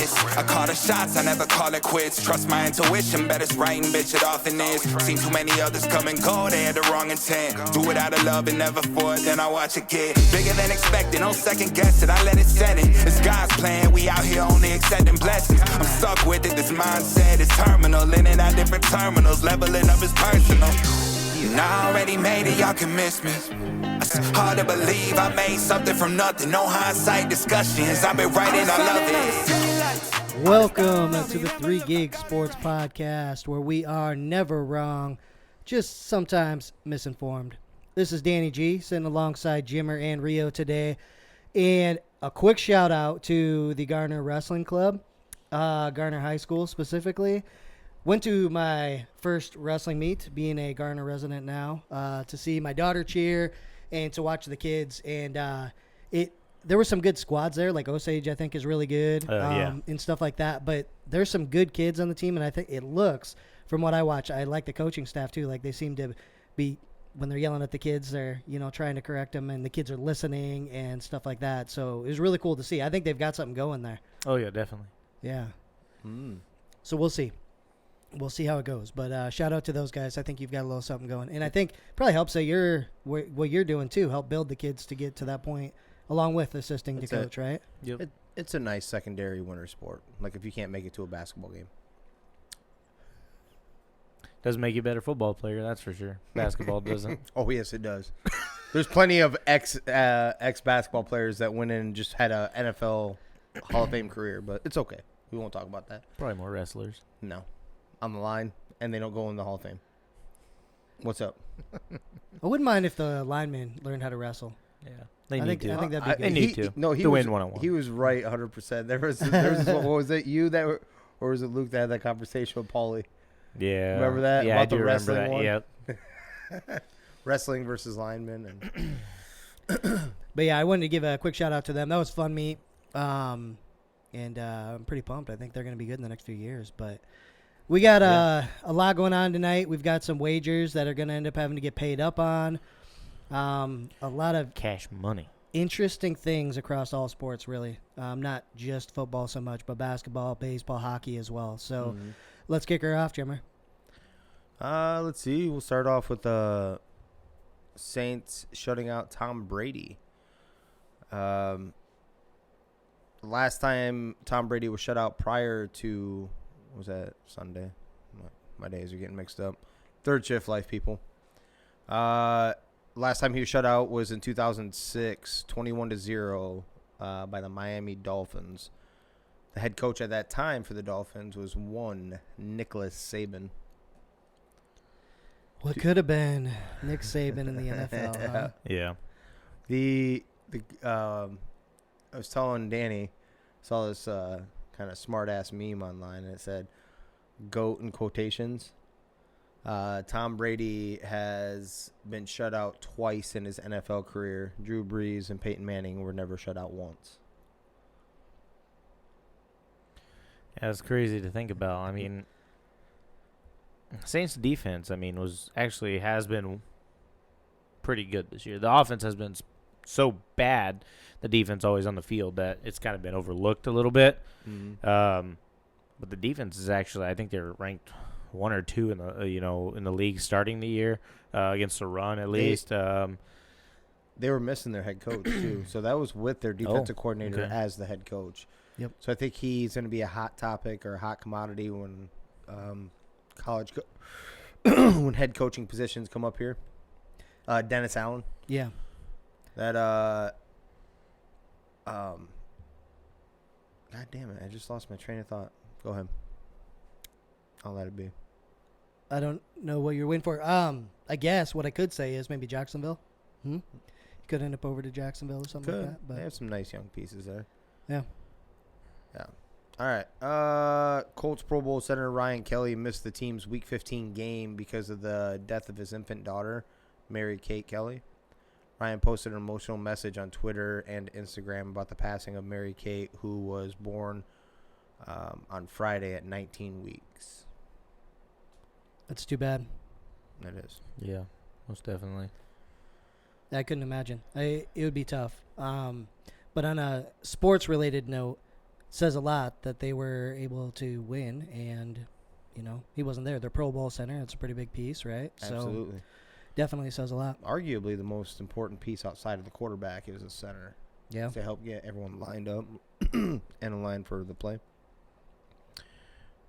miss. I call the shots, I never call it quits. Trust my intuition, bet it's right and bitch, it often is. Seen too many others come and go, they had the wrong intent. Do it out of love and never for it, then I watch it get bigger than expected. No second guess it, I let it set in. It's God's plan, we out here only accepting blessings. I'm stuck with it, this mindset is terminal. In and out different terminals, leveling up is personal. And I already made it, y'all can miss me. It's hard to believe I made something from nothing. No hindsight discussions, I've been writing, I love it. Welcome to the 3 Gig Sports Podcast, where we are never wrong, just sometimes misinformed. This is Danny G, sitting alongside Jimmer and Rio today. And a quick shout out to the Garner Wrestling Club, Garner High School specifically. Went to my first wrestling meet, being a Garner resident now, to see my daughter cheer and to watch the kids. And there were some good squads there, like Osage, I think, is really good and stuff like that. But there's some good kids on the team, and I think it looks, from what I watch, I like the coaching staff too. Like they seem to be, when they're yelling at the kids, they're trying to correct them, and the kids are listening and stuff like that. So it was really cool to see. I think they've got something going there. Oh yeah, definitely. Yeah. So we'll see. We'll see how it goes, but shout out to those guys. I think you've got a little something going, and I think probably helps that what you're doing too, help build the kids to get to that point, along with assisting the coach, right? Yep. It's a nice secondary winter sport. Like if you can't make it to a basketball game, Doesn't make you a better football player, that's for sure. Basketball doesn't. Oh yes, it does. There's plenty of ex basketball players that went in and just had a NFL Hall of Fame career, but it's okay. We won't talk about that. Probably more wrestlers. No. On the line, and they don't go in the Hall of Fame. What's up? I wouldn't mind if the linemen learned how to wrestle. Yeah, they need to. I think that'd be good. They need to. No, he to was, win one-on-one. He was right 100%. There was what was it? You that were, or was it Luke that had that conversation with Paulie? Yeah. Remember that? Yeah, about I do the remember that. one? Yep. Wrestling versus linemen. And But yeah, I wanted to give a quick shout out to them. That was a fun meet, and I'm pretty pumped. I think they're going to be good in the next few years. But we got a lot going on tonight. We've got some wagers that are going to end up having to get paid up on. A lot of Cash money. interesting things across all sports, really. Not just football so much, but basketball, baseball, hockey as well. So let's kick her off, Jimmer. let's see. We'll start off with the Saints shutting out Tom Brady. Last time Tom Brady was shut out prior to, what was that, Sunday? My days are getting mixed up. Third shift life, people. Last time he was shut out was in 2006, 21-0 by the Miami Dolphins. The head coach at that time for the Dolphins was one Nicholas Saban. What could have been Nick Saban in the NFL, huh? Yeah. I was telling Danny, saw this kind of smart-ass meme online, and it said, GOAT in quotations. Tom Brady has been shut out twice in his NFL career. Drew Brees and Peyton Manning were never shut out once. Yeah, it's crazy to think about. I mean, Saints defense, has been pretty good this year. The offense has been so bad, the defense always on the field, that it's kind of been overlooked a little bit. But the defense is actually, I think they're ranked 1 or 2 in the in the league starting the year against the run at least. They were missing their head coach too, so that was with their defensive coordinator as the head coach. Yep. So I think he's going to be a hot topic or a hot commodity when when head coaching positions come up here. Dennis Allen. Yeah. That God damn it! I just lost my train of thought. Go ahead. I'll let it be. I don't know what you're waiting for. I guess what I could say is maybe Jacksonville. He could end up over to Jacksonville or something like that. But they have some nice young pieces there. Yeah. Yeah. All right. Colts Pro Bowl center Ryan Kelly missed the team's Week 15 game because of the death of his infant daughter, Mary Kate Kelly. Ryan posted an emotional message on Twitter and Instagram about the passing of Mary Kate, who was born on Friday at 19 weeks. That's too bad. It is. Yeah, most definitely. I couldn't imagine. It would be tough. But on a sports-related note, says a lot that they were able to win, and he wasn't there. Their Pro Bowl center, it's a pretty big piece, right? Absolutely. So definitely says a lot. Arguably the most important piece outside of the quarterback is a center. Yeah. To help get everyone lined up and in line for the play.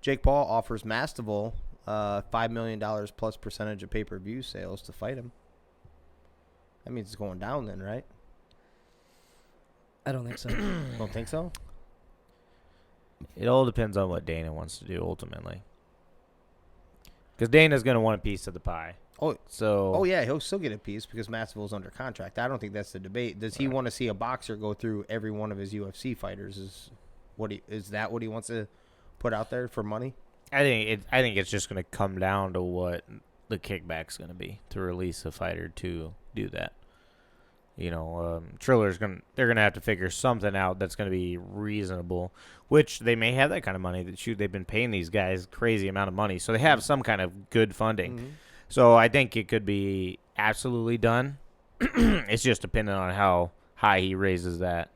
Jake Paul offers Masvidal $5 million plus percentage of pay-per-view sales to fight him. That means it's going down then, right? I don't think so. Don't think so? It all depends on what Dana wants to do ultimately. Because Dana's going to want a piece of the pie. Oh yeah, he'll still get a piece because Masvidal's under contract. I don't think that's the debate. Does he want to see a boxer go through every one of his UFC fighters? Is that what he wants to put out there for money? I think it's just going to come down to what the kickback's going to be to release a fighter to do that. Triller's they're going to have to figure something out that's going to be reasonable, which they may have that kind of money. They've been paying these guys crazy amount of money, so they have some kind of good funding. Mm-hmm. So I think it could be absolutely done. It's just dependent on how high he raises that,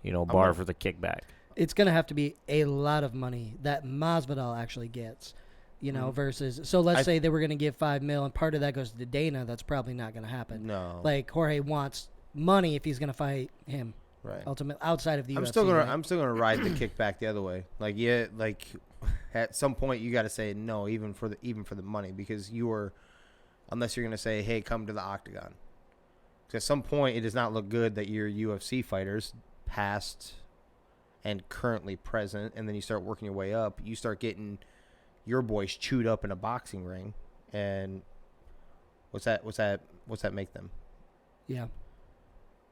bar for the kickback. It's going to have to be a lot of money that Masvidal actually gets, versus. So let's say they were going to give $5 million, and part of that goes to Dana. That's probably not going to happen. No. Like Jorge wants money if he's going to fight him. Right. Ultimately, outside of the UFC. I'm still gonna ride the kickback the other way. Like at some point you got to say no, even for the money, because unless you're gonna say, hey, come to the octagon. Because at some point it does not look good that your UFC fighters, past and currently present, and then you start working your way up. You start getting your boys chewed up in a boxing ring, and what's that make them? Yeah.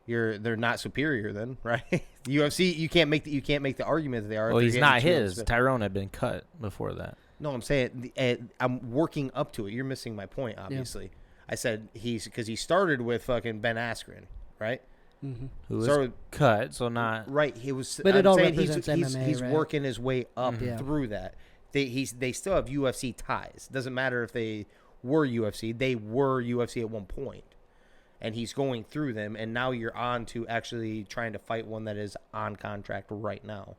They're not superior then, right? UFC, you can't make the argument that they are. Well, he's not his. Tyrone had been cut before that. No, I'm saying I'm working up to it. You're missing my point, obviously. Yeah. I said because he started with fucking Ben Askren, right? Mm-hmm. Who was cut, so not right. He was, but it all represents MMA. He's right? working his way up through that. They still have UFC ties. Doesn't matter if they were UFC. They were UFC at one point. And he's going through them, and now you're on to actually trying to fight one that is on contract right now.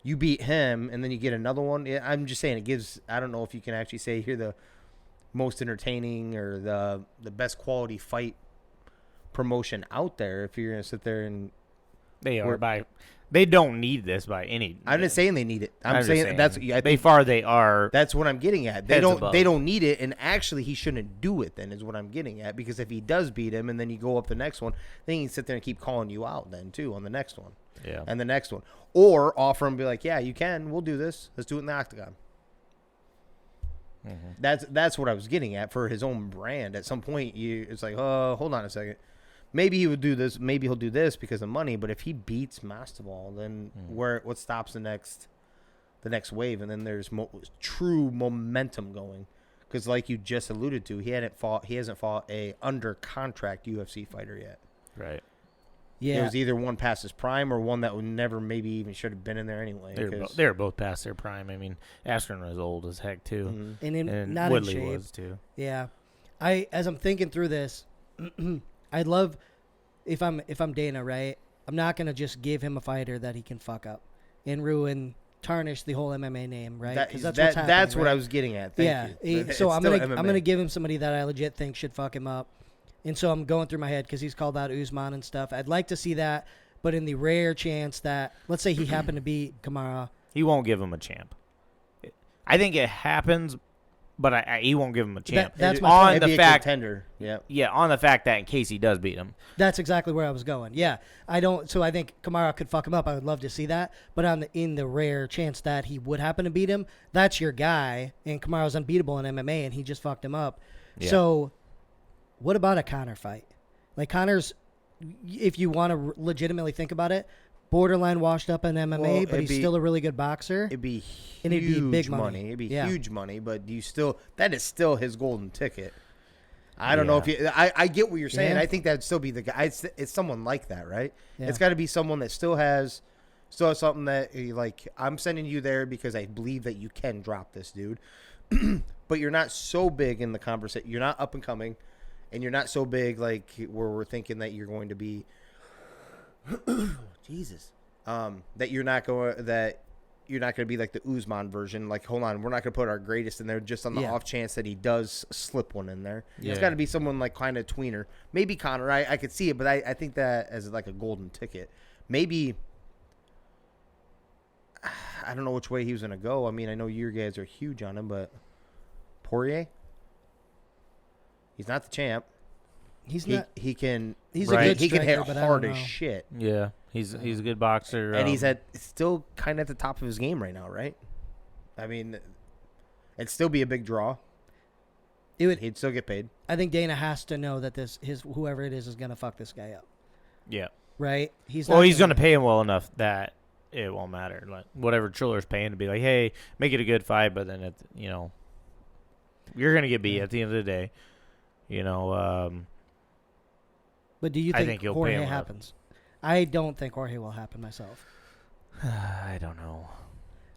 You beat him, and then you get another one. I'm just saying it gives. I don't know if you can actually say you're the most entertaining or the best quality fight promotion out there. If you're gonna sit there and they don't need this by any. I'm not saying they need it. I'm saying that's. I think they are. That's what I'm getting at. They don't need it, and actually he shouldn't do it. Then is what I'm getting at, because if he does beat him, and then you go up the next one, then he can sit there and keep calling you out then too on the next one. Yeah. And the next one, or offer him and be like, yeah, you can. We'll do this. Let's do it in the octagon. Mm-hmm. That's what I was getting at for his own brand. At some point, it's like, oh, hold on a second. Maybe he would do this. Maybe he'll do this because of money. But if he beats Masvidal, then what stops the next wave? And then there's true momentum going. Because like you just alluded to, he hasn't fought a under contract UFC fighter yet. Right. Yeah. It was either one past his prime or one that would never maybe even should have been in there anyway. They were both past their prime. I mean, Askren was old as heck too, and not Woodley in shape. was too. Yeah. As I'm thinking through this, I'd love if I'm Dana, right? I'm not gonna just give him a fighter that he can fuck up and tarnish the whole MMA name, right? Because that's what's happening. That's what I was getting at. Thank you. So I'm gonna give him somebody that I legit think should fuck him up, and so I'm going through my head because he's called out Usman and stuff. I'd like to see that, but in the rare chance that, let's say he happened to beat Kamara, he won't give him a champ. I think it happens. But he won't give him a champ. That's my point. On the fact, contender. Yeah, on the fact that in case he does beat him. That's exactly where I was going. Yeah, So I think Kamara could fuck him up. I would love to see that. But in the rare chance that he would happen to beat him, that's your guy. And Kamara's unbeatable in MMA, and he just fucked him up. Yeah. So, what about a Conor fight? Like Conor's, if you want to legitimately think about it, borderline washed up in MMA, but he's still a really good boxer. It'd be big money. It'd be huge money, but that is still his golden ticket. I don't know if I get what you're saying. Yeah. I think that'd still be the guy. It's someone like that, right? Yeah. It's got to be someone that still has something that like, I'm sending you there because I believe that you can drop this dude, but you're not so big in the conversation. You're not up and coming, and you're not so big like where we're thinking that you're going to be. Jesus. that you're not going to be like the Usman version. Like, hold on, we're not going to put our greatest in there just on the off chance that he does slip one in there. Yeah. It's got to be someone like kind of tweener. Maybe Connor. I could see it, but I think that as like a golden ticket. Maybe. I don't know which way he was going to go. I mean, I know you guys are huge on him, but Poirier? He's not the champ. He's not. He can. He's right, a good he can striker, hit but hard I don't as know. shit. Yeah, he's a good boxer, And he's still kind of at the top of his game right now, right? I mean, it'd still be a big draw. He'd still get paid. I think Dana has to know that whoever it is going to fuck this guy up. Yeah. Right? He's going to pay him well enough that it won't matter. Like whatever Triller's paying to be like, hey, make it a good fight, but then you're going to get beat at the end of the day. But do you I think, think he'll pay Jorge him enough. happens? I don't think Jorge will happen myself. I don't know.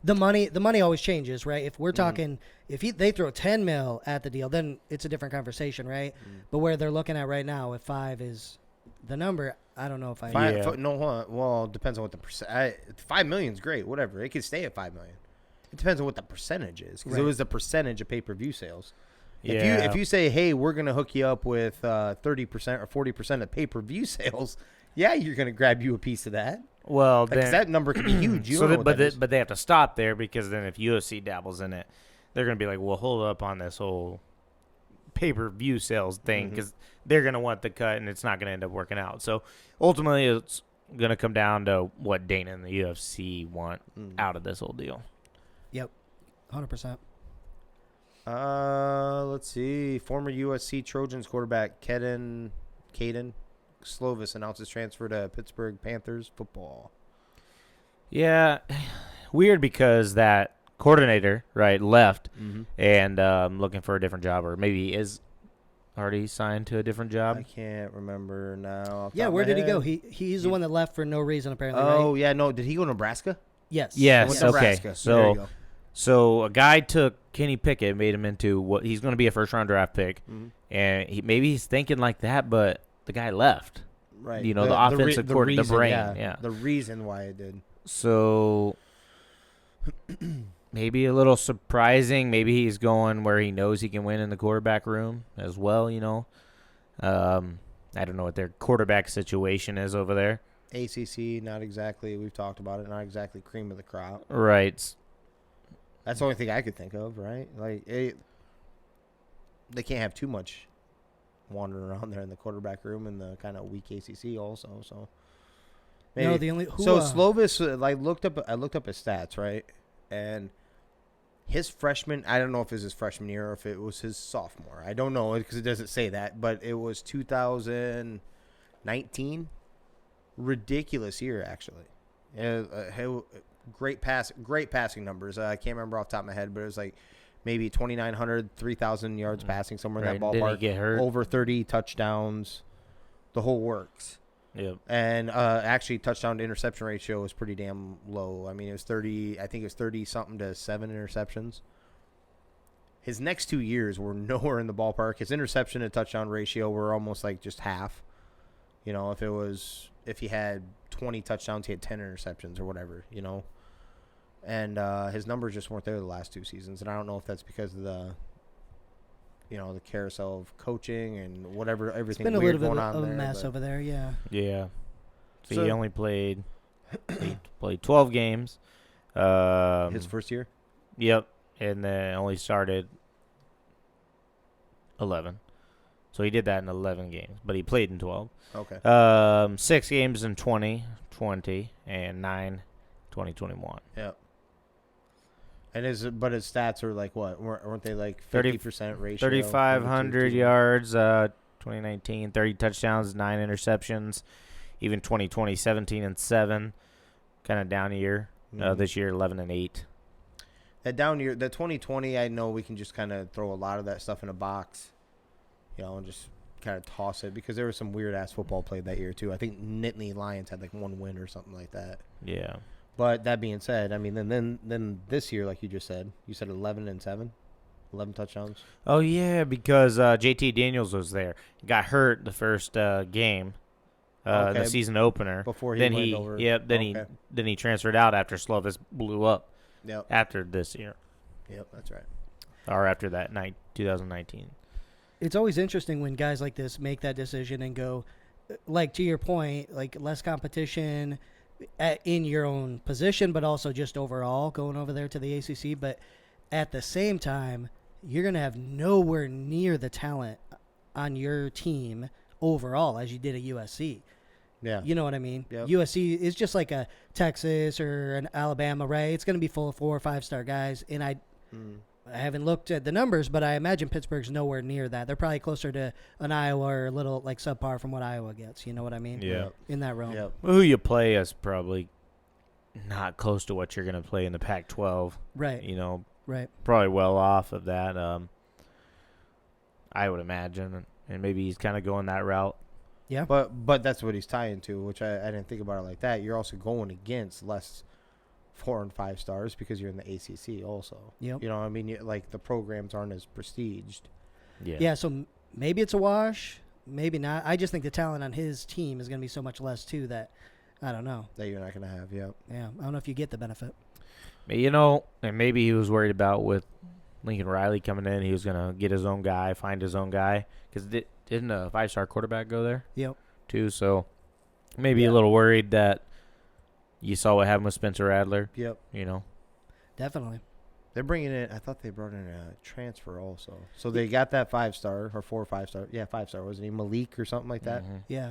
The money always changes, right? If we're talking, if they throw 10 mil at the deal, then it's a different conversation, right? But where they're looking at right now, if 5 is the number, I don't know if I. Well, it depends on what the percent. $5 million is great, whatever. It could stay at $5 million. It depends on what the percentage is, because it was the percentage of pay-per-view sales. Yeah. If you say, hey, we're gonna hook you up with 30% or 40% of pay-per-view sales, yeah, you're gonna grab you a piece of that. Well, Because that number could be huge. But they have to stop there, because then if UFC dabbles in it, they're going to be like, well, hold up on this whole pay-per-view sales thing, because they're going to want the cut, and it's not going to end up working out. So ultimately, it's going to come down to what Dana and the UFC want out of this whole deal. Yep, 100%. Let's see. Former USC Trojans quarterback Caden Slovis announces transfer to Pittsburgh Panthers football. Yeah, weird, because that coordinator, right, left and looking for a different job, or maybe is already signed to a different job. I can't remember now. Yeah, where did he go? He's the one that left for no reason, apparently. Oh, right? yeah, no. Did he go to Nebraska? Yes. Yes. Okay. Nebraska. There you go. So a guy took Kenny Pickett, made him into what he's going to be a first-round draft pick, and maybe he's thinking like that, but the guy left. Right. The offensive coordinator, the brain. Yeah. The reason why it did. So maybe a little surprising. Maybe he's going where he knows he can win in the quarterback room as well, I don't know what their quarterback situation is over there. ACC, not exactly. We've talked about it. Not exactly cream of the crop. Right. That's the only thing I could think of, right? Like, they can't have too much wandering around there in the quarterback room in the kind of weak ACC also. So maybe. No, the only Slovis, I looked up his stats, right? And his freshman, I don't know if it was his freshman year or if it was his sophomore. I don't know, because it doesn't say that, but it was 2019. Ridiculous year, actually. Great passing numbers. I can't remember off the top of my head, but it was like maybe 2,900, 3,000 yards passing, somewhere in that ballpark. Didn't he get hurt? Over 30 touchdowns. The whole works. Yep. And actually, touchdown to interception ratio was pretty damn low. I mean, it was 30. I think it was 30-something to 7 interceptions. His next 2 years were nowhere in the ballpark. His interception to touchdown ratio were almost like just half. If he had 20 touchdowns, he had 10 interceptions or whatever, And his numbers just weren't there the last 2 seasons. And I don't know if that's because of the carousel of coaching and whatever, everything it's been weird a little going bit on of a there. mess over there, yeah. Yeah. So So- he only played 12 games. His first year? Yep. And then only started 11. So he did that in 11 games, but he played in 12. Okay. 6 games in 2020 and 9 2021. Yeah. And his stats are like what? Weren't they like 30 50% ratio? 3,500 yards, 2019, 30 touchdowns, 9 interceptions. Even 2020, 17 and 7, kind of down year. This year, 11 and 8. That down year, the 2020, I know we can just kind of throw a lot of that stuff in a box, and just kind of toss it, because there was some weird ass football played that year too. I think Nittany Lions had like 1 win or something like that. Yeah. But that being said, I mean, then this year, like you just said, you said 11 and 7, 11 touchdowns. Oh yeah, because JT Daniels was there. Got hurt the first game. the season opener. Before he then went over. Yep. Then he transferred out after Slovis blew up. Yep. After this year. Yep, that's right. Or after that 2019. It's always interesting when guys like this make that decision and go, like, to your point, like, less competition in your own position, but also just overall going over there to the ACC. But at the same time, you're going to have nowhere near the talent on your team overall as you did at USC. Yeah. You know what I mean? Yep. USC is just like a Texas or an Alabama, right? It's going to be full of 4 or 5-star guys. And I haven't looked at the numbers, but I imagine Pittsburgh's nowhere near that. They're probably closer to an Iowa or a little like subpar from what Iowa gets. You know what I mean? Yeah. In that realm. Yep. Well, who you play is probably not close to what you're going to play in the Pac-12. Right. You know, Right. probably well off of that. I would imagine, and maybe he's kind of going that route. Yeah. But that's what he's tying to, which I didn't think about it like that. You're also going against less 4 and 5 stars because you're in the ACC also. Yep. You know what I mean? Like, the programs aren't as prestiged. Yeah, so maybe it's a wash, maybe not. I just think the talent on his team is going to be so much less, too, that I don't know. That you're not going to have, yeah. Yeah, I don't know if you get the benefit. You know, and maybe he was worried about with Lincoln Riley coming in, he was going to get his own guy, find his own guy. Because didn't a 5-star quarterback go there? Yep. Too, so maybe a little worried that you saw what happened with Spencer Radler. Yep. You know. Definitely. They're bringing in, I thought they brought in a transfer also. So they got that 5-star or 4 or 5-star. Yeah, 5-star. Wasn't he Malik or something like that? Mm-hmm. Yeah.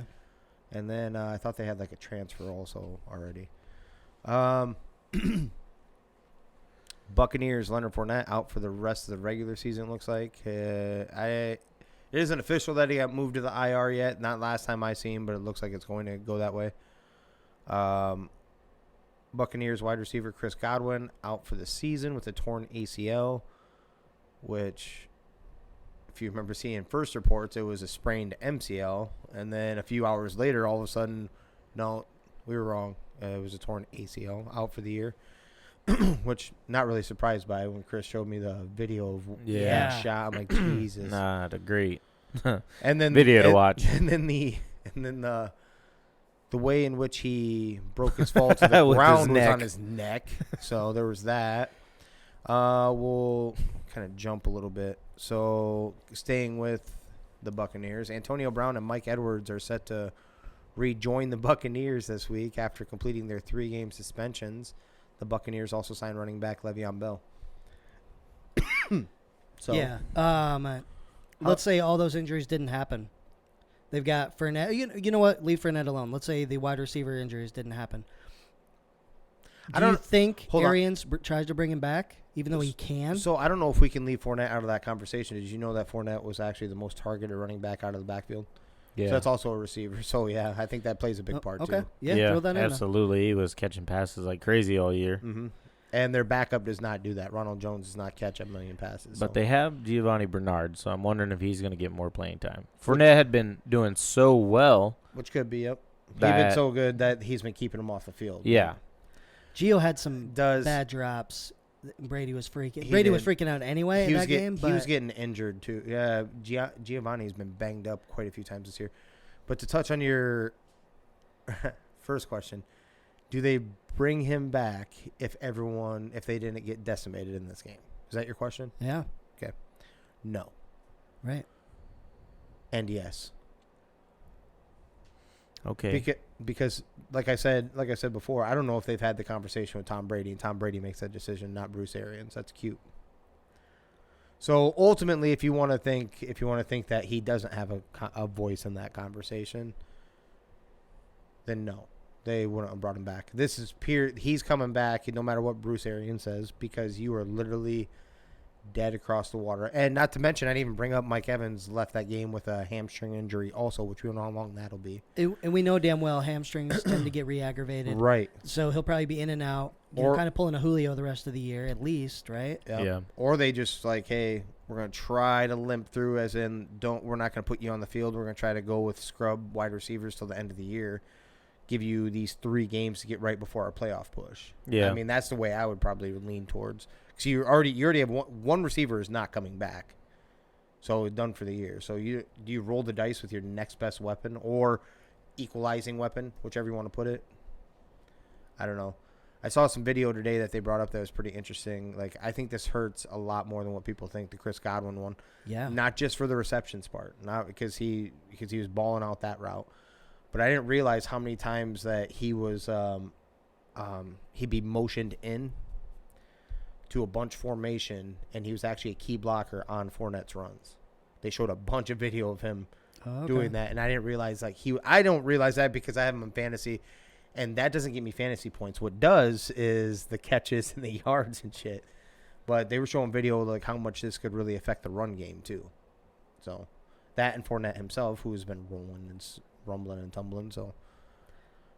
And then I thought they had like a transfer also already. Buccaneers, Leonard Fournette out for the rest of the regular season, looks like. It isn't official that he got moved to the IR yet. Not last time I seen, but it looks like it's going to go that way. Buccaneers wide receiver Chris Godwin out for the season with a torn ACL, which, if you remember seeing first reports, it was a sprained MCL. And then a few hours later, all of a sudden, no, we were wrong. It was a torn ACL out for the year. Which, not really surprised by when Chris showed me the video of that shot. I'm like, Jesus. Not a great and then video to watch. And then the way in which he broke his fall to the ground was on his neck. So there was that. We'll kind of jump a little bit. So staying with the Buccaneers, Antonio Brown and Mike Edwards are set to rejoin the Buccaneers this week after completing their 3-game suspensions. The Buccaneers also signed running back Le'Veon Bell. So yeah. Let's say all those injuries didn't happen. They've got Fournette. You know what? Leave Fournette alone. Let's say the wide receiver injuries didn't happen. Do you think Arians tries to bring him back, even though he can? So I don't know if we can leave Fournette out of that conversation. Did you know that Fournette was actually the most targeted running back out of the backfield? Yeah. So that's also a receiver. So, yeah, I think that plays a big part, okay. too. Yeah, throw that in. Absolutely. He was catching passes like crazy all year. Mm-hmm. And their backup does not do that. Ronald Jones does not catch 1 million passes. But they have Giovanni Bernard, so I'm wondering if he's going to get more playing time. Fournette had been doing so well. Which could be, yep. He's been so good that he's been keeping him off the field. Yeah. Gio had some bad drops. Brady was freaking. Was freaking out anyway in that game. He was getting injured, too. Yeah, Giovanni's been banged up quite a few times this year. But to touch on your first question, do they bring him back if they didn't get decimated in this game? Is that your question? Yeah. Okay. No. Right. And yes. Okay. Because like I said before, I don't know if they've had the conversation with Tom Brady, and Tom Brady makes that decision, not Bruce Arians. That's cute. So ultimately, if you want to think that he doesn't have a voice in that conversation, then no, they wouldn't have brought him back. This is pure. He's coming back, no matter what Bruce Arians says, because you are literally dead across the water. And not to mention, I didn't even bring up Mike Evans left that game with a hamstring injury, also, which we don't know how long that'll be. And we know damn well hamstrings tend to get re-aggravated, right? So he'll probably be in and out. You're kind of pulling a Julio the rest of the year, at least, right? Yeah. Or they just like, hey, we're going to try to limp through, as in, we're not going to put you on the field. We're going to try to go with scrub wide receivers till the end of the year. Give you these 3 games to get right before our playoff push. Yeah. I mean, that's the way I would probably lean towards. Because you already have one receiver is not coming back. So done for the year. So do you roll the dice with your next best weapon, or equalizing weapon, whichever you want to put it. I don't know. I saw some video today that they brought up that was pretty interesting. Like, I think this hurts a lot more than what people think, the Chris Godwin one. Yeah. Not just for the receptions part, not because he was balling out that route, but I didn't realize how many times that he was he'd be motioned in to a bunch formation, and he was actually a key blocker on Fournette's runs. They showed a bunch of video of him doing that, and I didn't realize I don't realize that because I have him in fantasy. And that doesn't give me fantasy points. What does is the catches and the yards and shit. But they were showing video like how much this could really affect the run game too. So that and Fournette himself, who has been rolling and rumbling and tumbling. So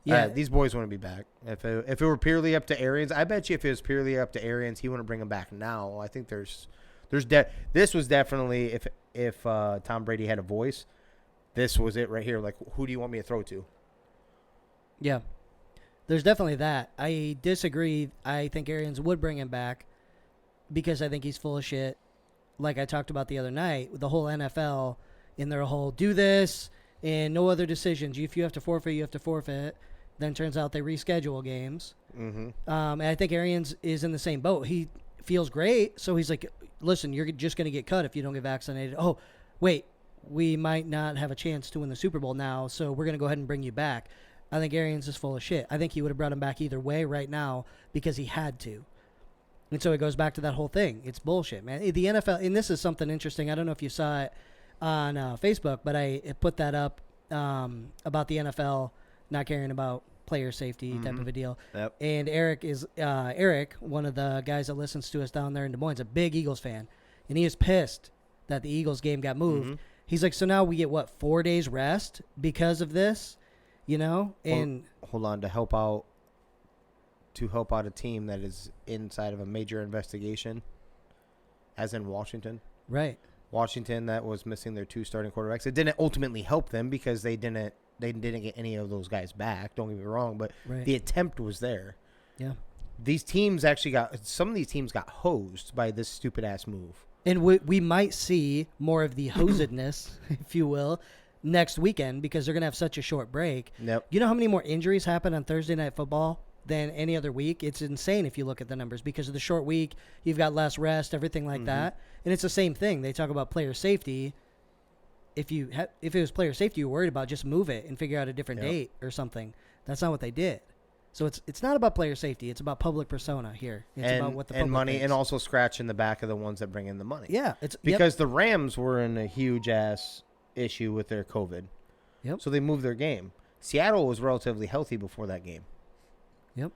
yeah, these boys want to be back. If it were purely up to Arians, I bet you if it was purely up to Arians, he wouldn't bring him back now. I think this was definitely if Tom Brady had a voice, this was it right here. Like, who do you want me to throw to? Yeah. There's definitely that. I disagree. I think Arians would bring him back because I think he's full of shit. Like I talked about the other night, with the whole NFL in their whole do this and no other decisions. If you have to forfeit, you have to forfeit. Then turns out they reschedule games. Mm-hmm. And I think Arians is in the same boat. He feels great, so he's like, listen, you're just going to get cut if you don't get vaccinated. Oh, wait, we might not have a chance to win the Super Bowl now, so we're going to go ahead and bring you back. I think Arians is full of shit. I think he would have brought him back either way right now because he had to. And so it goes back to that whole thing. It's bullshit, man. The NFL, and this is something interesting. I don't know if you saw it on Facebook, but I put that up about the NFL not caring about player safety type of a deal. Yep. And Eric, one of the guys that listens to us down there in Des Moines, a big Eagles fan, and he is pissed that the Eagles game got moved. Mm-hmm. He's like, so now we get, 4 days rest because of this? You know, and hold on, to help out a team that is inside of a major investigation, as in Washington. Right. Washington, that was missing their 2 starting quarterbacks. It didn't ultimately help them because they didn't get any of those guys back. Don't get me wrong, but the attempt was there. Yeah. These teams some of these teams got hosed by this stupid ass move. And we might see more of the hosedness, if you will, next weekend because they're going to have such a short break. Yep. You know how many more injuries happen on Thursday Night Football than any other week? It's insane if you look at the numbers because of the short week. You've got less rest, everything like that. And it's the same thing. They talk about player safety. If it was player safety you're worried about, just move it and figure out a different date or something. That's not what they did. So it's not about player safety. It's about public persona here. It's about what the public money thinks. And also scratching the back of the ones that bring in the money. Yeah. It's because the Rams were in a huge ass issue with their COVID. Yep. So they moved their game. Seattle was relatively healthy before that game. Yep.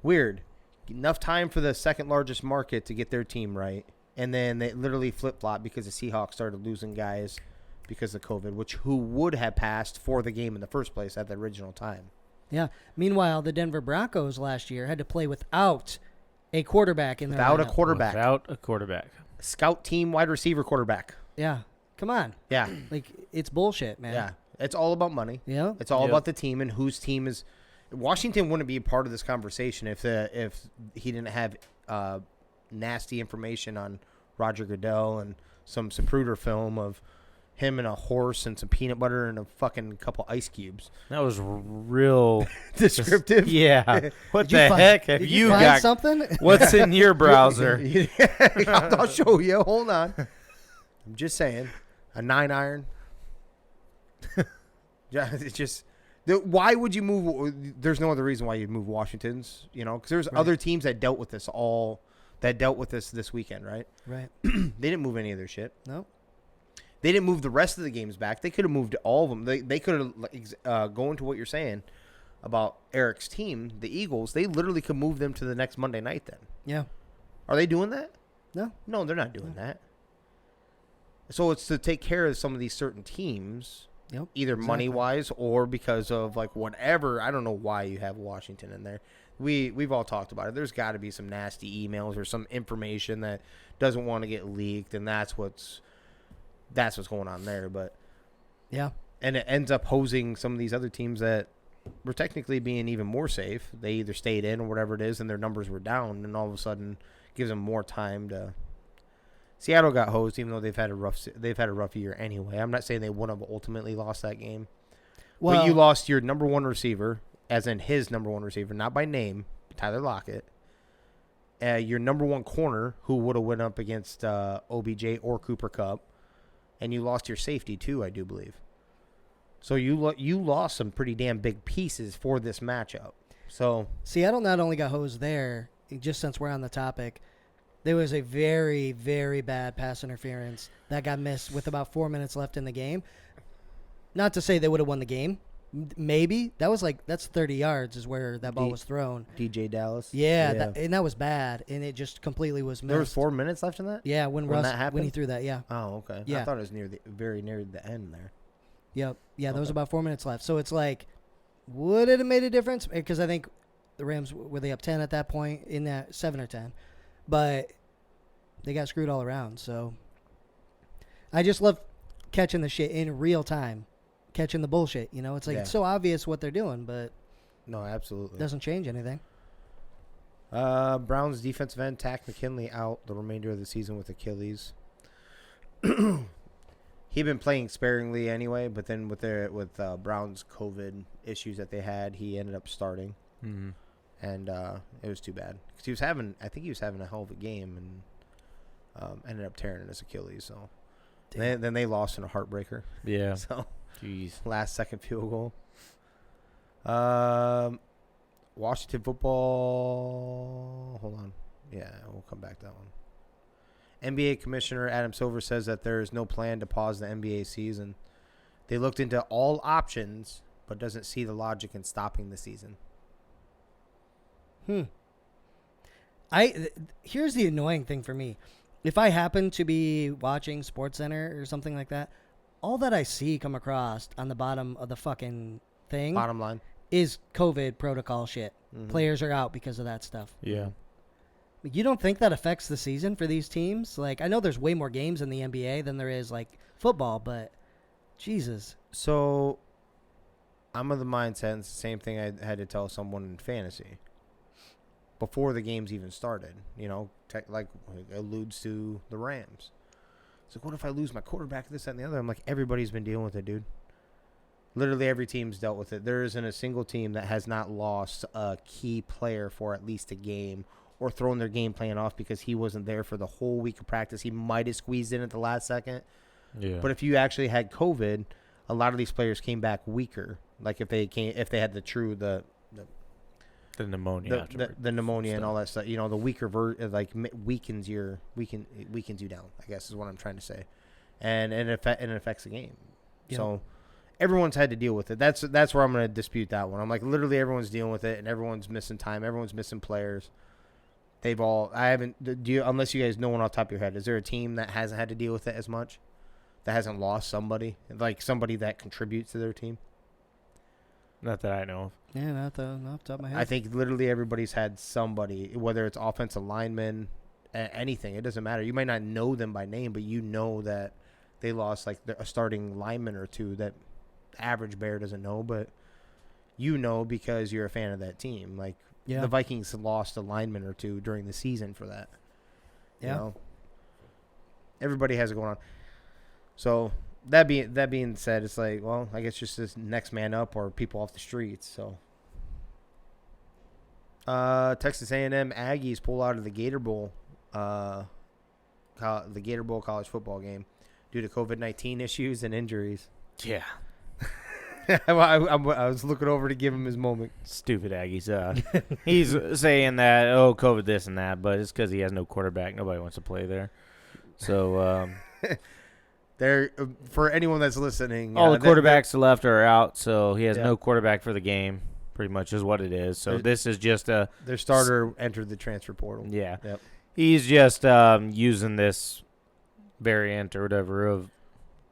Weird. Enough time for the second largest market to get their team right. And then they literally flip-flopped because the Seahawks started losing guys because of COVID, who would have passed for the game in the first place at the original time. Yeah. Meanwhile, the Denver Broncos last year had to play without a quarterback in their lineup. Without a quarterback. Scout team wide receiver quarterback. Yeah. Come on. Yeah. Like, it's bullshit, man. Yeah. It's all about money. Yeah. It's all about the team and whose team is. Washington wouldn't be a part of this conversation if he didn't have nasty information on Roger Goodell and some Zapruder film of him and a horse and some peanut butter and a fucking couple ice cubes. That was real descriptive. Yeah. What the heck have you got? Something? What's in your browser? I'll show you. Hold on. I'm just saying. A 9-iron. Yeah, it's just. Why would you move? There's no other reason why you'd move Washington's, because there's other teams that dealt with this this weekend, right? Right. They didn't move any of their shit. No. They didn't move the rest of the games back. They could have moved all of them. They could have, going to what you're saying about Eric's team, the Eagles, they literally could move them to the next Monday night then. Yeah. Are they doing that? No. No, they're not doing that. So it's to take care of some of these certain teams. Yep, either money-wise or because of, whatever. I don't know why you have Washington in there. We've all talked about it. There's got to be some nasty emails or some information that doesn't want to get leaked, and that's what's going on there. But yeah. And it ends up hosing some of these other teams that were technically being even more safe. They either stayed in or whatever it is, and their numbers were down, and all of a sudden gives them more time to... Seattle got hosed, even though they've had a rough year anyway. I'm not saying they would have ultimately lost that game, Well, but you lost your number one receiver, as in his number one receiver, not by name, Tyler Lockett. Your number one corner, who would have went up against OBJ or Cooper Kupp, and you lost your safety too, I do believe. So you lost some pretty damn big pieces for this matchup. So Seattle not only got hosed there, just since we're on the topic, there was a very, very bad pass interference that got missed with about 4 minutes left in the game. Not to say they would have won the game. Maybe. That's 30 yards is where that ball was thrown. DJ Dallas. Yeah. And that was bad, and it just completely was missed. There was 4 minutes left in that? Yeah, when that happened? when he threw that, yeah. Oh, okay. Yeah. I thought it was very near the end there. Yep. Yeah, there was Okay. about 4 minutes left. So it's like, would it have made a difference? Because I think the Rams, were they up 10 at that point? In that 7 or 10. But they got screwed all around. So I just love catching the shit in real time. Catching the bullshit. You know, it's like, it's so obvious what they're doing, but No, absolutely. it doesn't change anything. Browns defensive end Tack McKinley out the remainder of the season with Achilles. He'd been playing sparingly anyway, but then with Browns COVID issues that they had, he ended up starting, and it was too bad because I think he was having a hell of a game and ended up tearing his Achilles. So then they lost in a heartbreaker. Yeah. So Jeez. last second field goal. Washington football. Hold on. Yeah, we'll come back to that one. NBA Commissioner Adam Silver says that there is no plan to pause the NBA season. They looked into all options, but doesn't see the logic in stopping the season. Here's the annoying thing for me. If I happen to be watching SportsCenter or something like that, all that I see come across on the bottom of the fucking thing Bottom line. is COVID protocol shit. Players are out because of that stuff. Yeah. You don't think that affects the season for these teams? Like, I know there's way more games in the NBA than there is, like, football, but Jesus. So I'm of the mindset, and it's the same thing I had to tell someone in fantasy before the games even started, you know, like alludes to the Rams. It's like, what if I lose my quarterback, this, that, and the other? I'm like, everybody's been dealing with it, dude. Literally every team's dealt with it. There isn't a single team that has not lost a key player for at least a game or thrown their game plan off because he wasn't there for the whole week of practice. He might have squeezed in at the last second. Yeah. But if you actually had COVID, a lot of these players came back weaker. Like if they had the pneumonia. the pneumonia and all that stuff. You know, the weaker weakens you down, I guess is what I'm trying to say. And it affects the game. Yep. So everyone's had to deal with it. That's where I'm going to dispute that one. I'm like, literally everyone's dealing with it, and everyone's missing time. Everyone's missing players. Unless you guys know one off the top of your head, is there a team that hasn't had to deal with it as much? That hasn't lost somebody? Like somebody that contributes to their team? Not that I know of. Yeah, not off the top of my head. I think literally everybody's had somebody, whether it's offensive linemen, anything. It doesn't matter. You might not know them by name, but you know that they lost like a starting lineman or two that the average bear doesn't know, but you know because you're a fan of that team. Like the Vikings lost a lineman or two during the season for that. Yeah. You know? Everybody has it going on. So that being said, it's like, well, I guess just this next man up or people off the streets. So Texas A&M Aggies pull out of the Gator Bowl, college football game due to COVID-19 issues and injuries. Yeah. I was looking over to give him his moment. Stupid Aggies. He's saying that, COVID this and that, but it's because he has no quarterback. Nobody wants to play there. So There, for anyone that's listening, all the quarterbacks left are out, so he has no quarterback for the game. Pretty much is what it is. So this is just their starter entered the transfer portal. Yeah. Yep. He's just using this variant or whatever of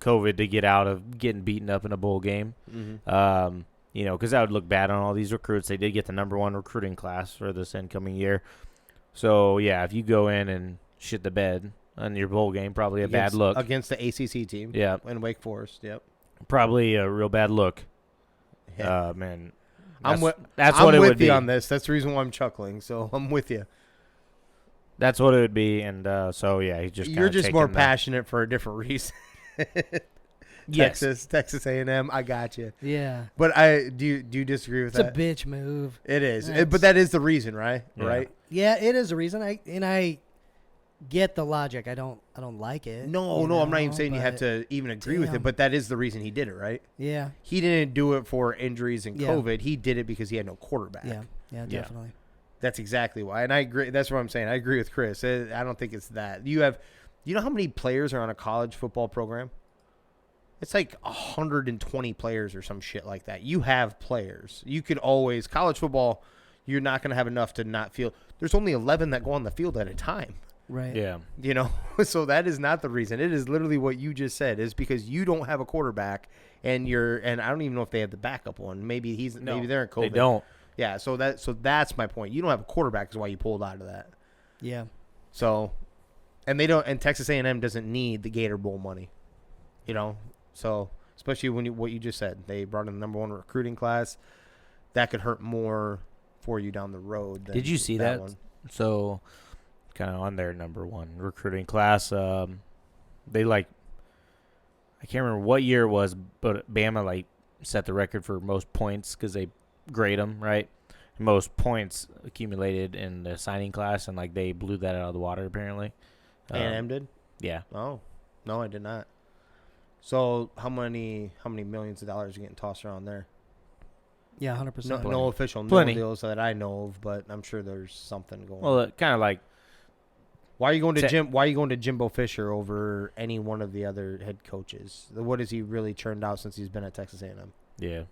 COVID to get out of getting beaten up in a bowl game. Mm-hmm. Because that would look bad on all these recruits. They did get the number one recruiting class for this incoming year. So, yeah, if you go in and shit the bed on your bowl game, probably a bad look. Against the ACC team. Yeah. And Wake Forest. Yep. Probably a real bad look. Yeah. Man. I'm with you on this. That's the reason why I'm chuckling. So I'm with you. That's what it would be. And so, yeah, he's just You're just more passionate for a different reason. Yes. Texas A&M. I got you. Yeah. But do you disagree with It's that? a bitch move. It is. That's- But that is the reason, right? Yeah. Right? Yeah, it is a reason. I get the logic. I don't like it. No, you I'm not even know, saying you have but to even agree with it, damn. but that is the reason he did it, right? Yeah. He didn't do it for injuries and Yeah. COVID. He did it because he had no quarterback. Yeah. Yeah, definitely. That's exactly why. And I agree. That's what I'm saying. I agree with Chris. I don't think it's that. You know how many players are on a college football program? It's like 120 players or some shit like that. You have players. You could always, college football, you're not going to have enough to not feel. There's only 11 that go on the field at a time. Right. Yeah. You know, so that is not the reason. It is literally what you just said. Is because you don't have a quarterback, and I don't even know if they have the backup one. Maybe maybe they're in COVID. They don't. Yeah, so that's my point. You don't have a quarterback is why you pulled out of that. Yeah. So, and they don't. And Texas A&M doesn't need the Gator Bowl money. You know, so especially when what you just said, they brought in the number 1 recruiting class. That could hurt more for you down the road. Did you see that? one. So, kind of on their number 1 recruiting class, they I can't remember what year it was, but Bama set the record for most points because they grade them, right? Most points accumulated in the signing class, and they blew that out of the water apparently. A&M did? Yeah. Oh, no, I did not. So how many millions of dollars are getting tossed around there? Yeah, 100%. No official Plenty. deals that I know of, but I'm sure there's something going. Well, on. kind of Why are you going to Why are you going to Jimbo Fisher over any one of the other head coaches? What has he really turned out since he's been at Texas A&M? yeah.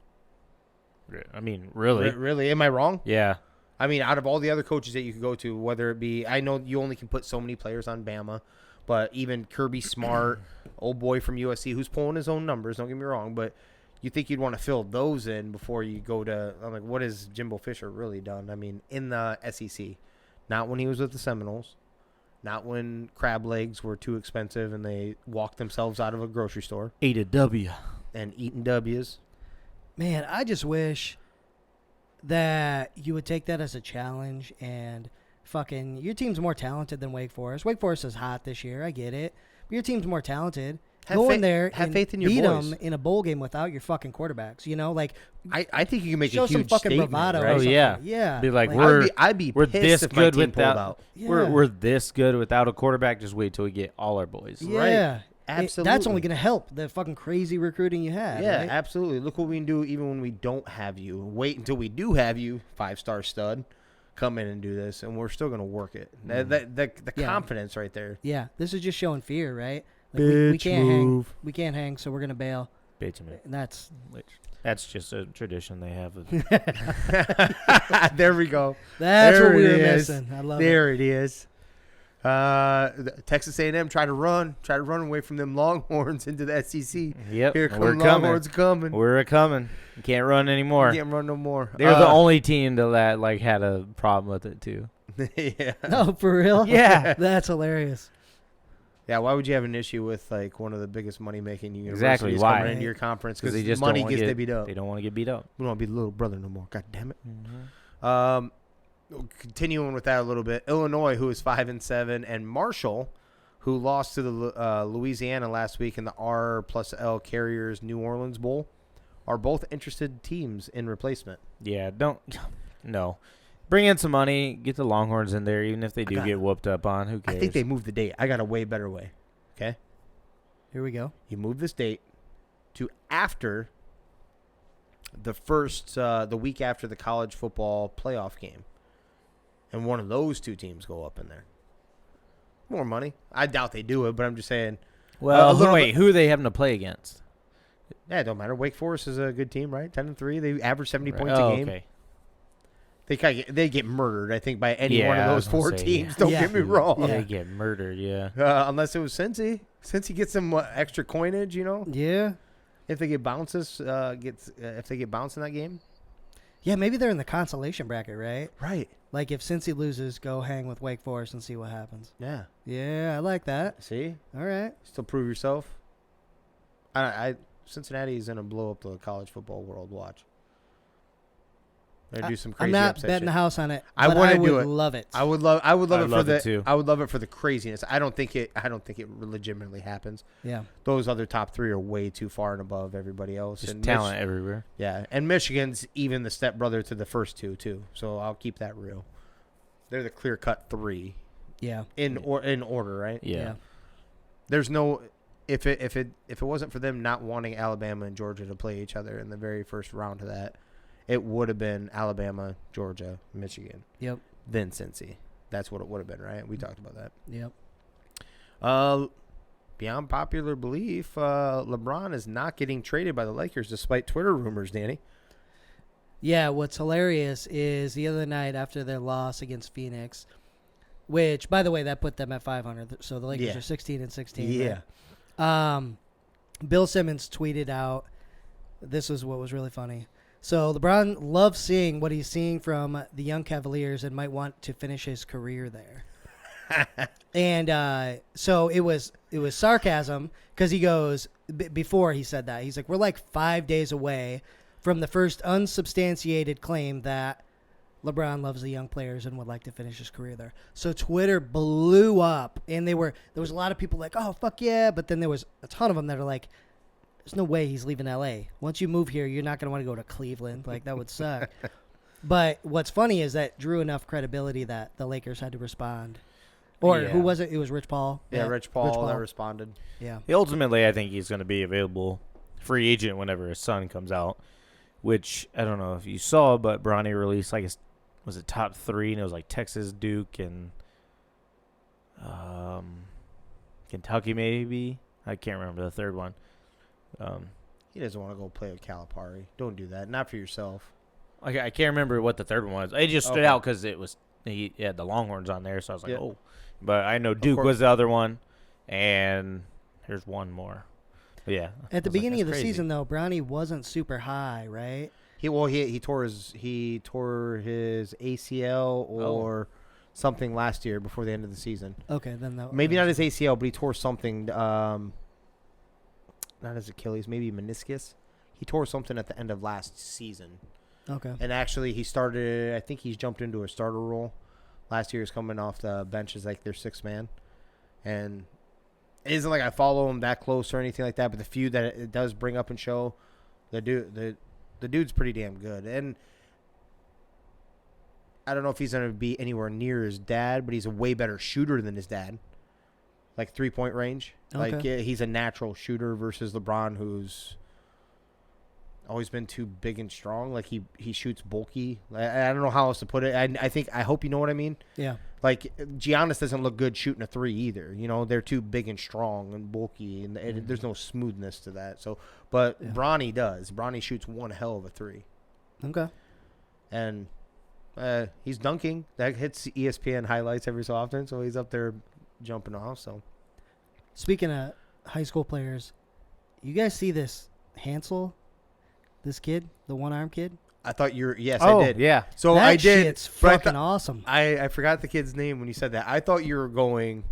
I mean, really? Really? Am I wrong? Yeah. I mean, out of all the other coaches that you could go to, whether it be, I know you only can put so many players on Bama, but even Kirby Smart, old boy from USC, who's pulling his own numbers, don't get me wrong, but you think you'd want to fill those in before you go to, I'm like, what has Jimbo Fisher really done? I mean, in the SEC, not when he was with the Seminoles, not when crab legs were too expensive and they walked themselves out of a grocery store Ate a W. and eating W's. Man, I just wish that you would take that as a challenge and fucking your team's more talented than Wake Forest. Wake Forest is hot this year. I get it. But your team's more talented. Go in there have and faith in your beat boys. them in a bowl game without your fucking quarterbacks. You know, I think you can make show a huge some fucking statement, bravado. right? Or Oh, something. yeah. Yeah. Be like, I'd be we're pissed this if my good team pulled without. out. Yeah. We're this good without a quarterback. Just wait till we get all our boys. Yeah. Absolutely. That's only going to help the fucking crazy recruiting you had. Yeah, right? absolutely. Look what we can do even when we don't have you. Wait until we do have you, 5-star stud, come in and do this, and we're still going to work it. The Yeah. confidence right there. Yeah. This is just showing fear, right? We Bitch can't move. hang. We can't hang, so we're going to bail. Bitch me. And that's That's just a tradition they have. There we go. That's There what we it were is. missing. I love it. There it is. Texas A&M try to run away from them Longhorns into the SEC. Yep. Here come we're Longhorns coming. We're coming. You can't run anymore. Can't run no more. They're the only team that had a problem with it too. Yeah. No, for real? Yeah. That's hilarious. Yeah, why would you have an issue with one of the biggest money making universities Exactly, why? coming into your conference? Because Because they just money don't wanna gets get, to beat up. They don't want to get beat up. We don't want to be the little brother no more. God damn it. Continuing with that a little bit, Illinois, who is 5-7, and Marshall, who lost to the Louisiana last week in the R+L Carriers New Orleans Bowl, are both interested teams in replacement. Yeah, no. Bring in some money, get the Longhorns in there, even if they do get whooped up on. Who cares? I think they moved the date. I got a way better way. Okay, Here we go. you move this date to after the week after the college football playoff game, and one of those two teams go up in there. More money. I doubt they do it, but I'm just saying. Well, a little wait, bit- who are they having to play against? Yeah, it don't matter. Wake Forest is a good team, right? 10-3. They average 70 points Oh, a game. okay. They get murdered, I think, by any Yeah, one of I those was gonna four say, teams. yeah. Don't Yeah. get me wrong. Yeah. They get murdered, yeah. Unless it was Cincy. Cincy gets some extra coinage, Yeah. if they get bounces, if they get bounced in that game. Yeah, maybe they're in the consolation bracket, right? Right. Like if Cincy loses, go hang with Wake Forest and see what happens. Yeah. Yeah, I like that. See? All right. Still prove yourself. Cincinnati is going to blow up the college football world. Watch. They do some crazy. I'm not upset betting shit. the house on it. I but want to would do it. love it. I would love it for the. too. I would love it for the craziness. I don't think it legitimately happens. Yeah. Those other top 3 are way too far and above everybody else. Just and talent everywhere. Yeah, and Michigan's even the stepbrother to the first 2 too. So I'll keep that real. They're the clear-cut 3 Yeah. in order, right? Yeah. There's no if it wasn't for them not wanting Alabama and Georgia to play each other in the very first round of that, it would have been Alabama, Georgia, Michigan. Yep. Then Cincy. That's what it would have been, right? We talked about that. Yep. Beyond popular belief, LeBron is not getting traded by the Lakers despite Twitter rumors, Danny. Yeah, what's hilarious is the other night after their loss against Phoenix, which, by the way, that put them at 500. So the Lakers are 16-16. Yeah. Right? Bill Simmons tweeted out, this was what was really funny. So LeBron loves seeing what he's seeing from the young Cavaliers and might want to finish his career there. And so it was sarcasm because he goes, before he said that, he's like, we're like 5 days away from the first unsubstantiated claim that LeBron loves the young players and would like to finish his career there. So Twitter blew up, and there was a lot of people like, oh, fuck yeah, but then there was a ton of them that are like, there's no way he's leaving L.A. Once you move here, you're not going to want to go to Cleveland. Like, that would suck. But what's funny is that drew enough credibility that the Lakers had to respond. Or who was it? It was Rich Paul. Yeah, Rich Paul that responded. Yeah. Ultimately, I think he's going to be available free agent whenever his son comes out, which I don't know if you saw, but Bronny released, like, was it top 3? And it was like Texas, Duke, and Kentucky maybe. I can't remember the third one. He doesn't want to go play with Calipari. Don't do that. Not for yourself. I can't remember what the third one was. It just stood out because he had the Longhorns on there, so I was like, oh. But I know Duke was the other one, and here's one more. But yeah. At the beginning of the season, though, Bronny wasn't super high, right? He tore his ACL or something last year before the end of the season. Okay, then maybe not his ACL, but he tore something. Not his Achilles, maybe meniscus. He tore something at the end of last season. Okay. And actually, he started. I think he's jumped into a starter role. Last year, he's coming off the bench as like their 6th man, and it isn't like I follow him that close or anything like that. But the few that it does bring up and show, the dude's pretty damn good. And I don't know if he's going to be anywhere near his dad, but he's a way better shooter than his dad. Like 3-point range. Okay. Like he's a natural shooter versus LeBron, who's always been too big and strong. Like he shoots bulky. I don't know how else to put it. I hope you know what I mean. Yeah. Like Giannis doesn't look good shooting a 3 either. You know, they're too big and strong and bulky, and there's no smoothness to that. So, but Bronny does. Bronny shoots one hell of a 3. Okay. And he's dunking. That hits ESPN highlights every so often, so he's up there jumping off. So, speaking of high school players, you guys see this Hansel, this kid, the one-arm kid? I thought you were. Yes, I did. Yeah. So that I did. Shit's fucking awesome. I forgot the kid's name when you said that. I thought you were going,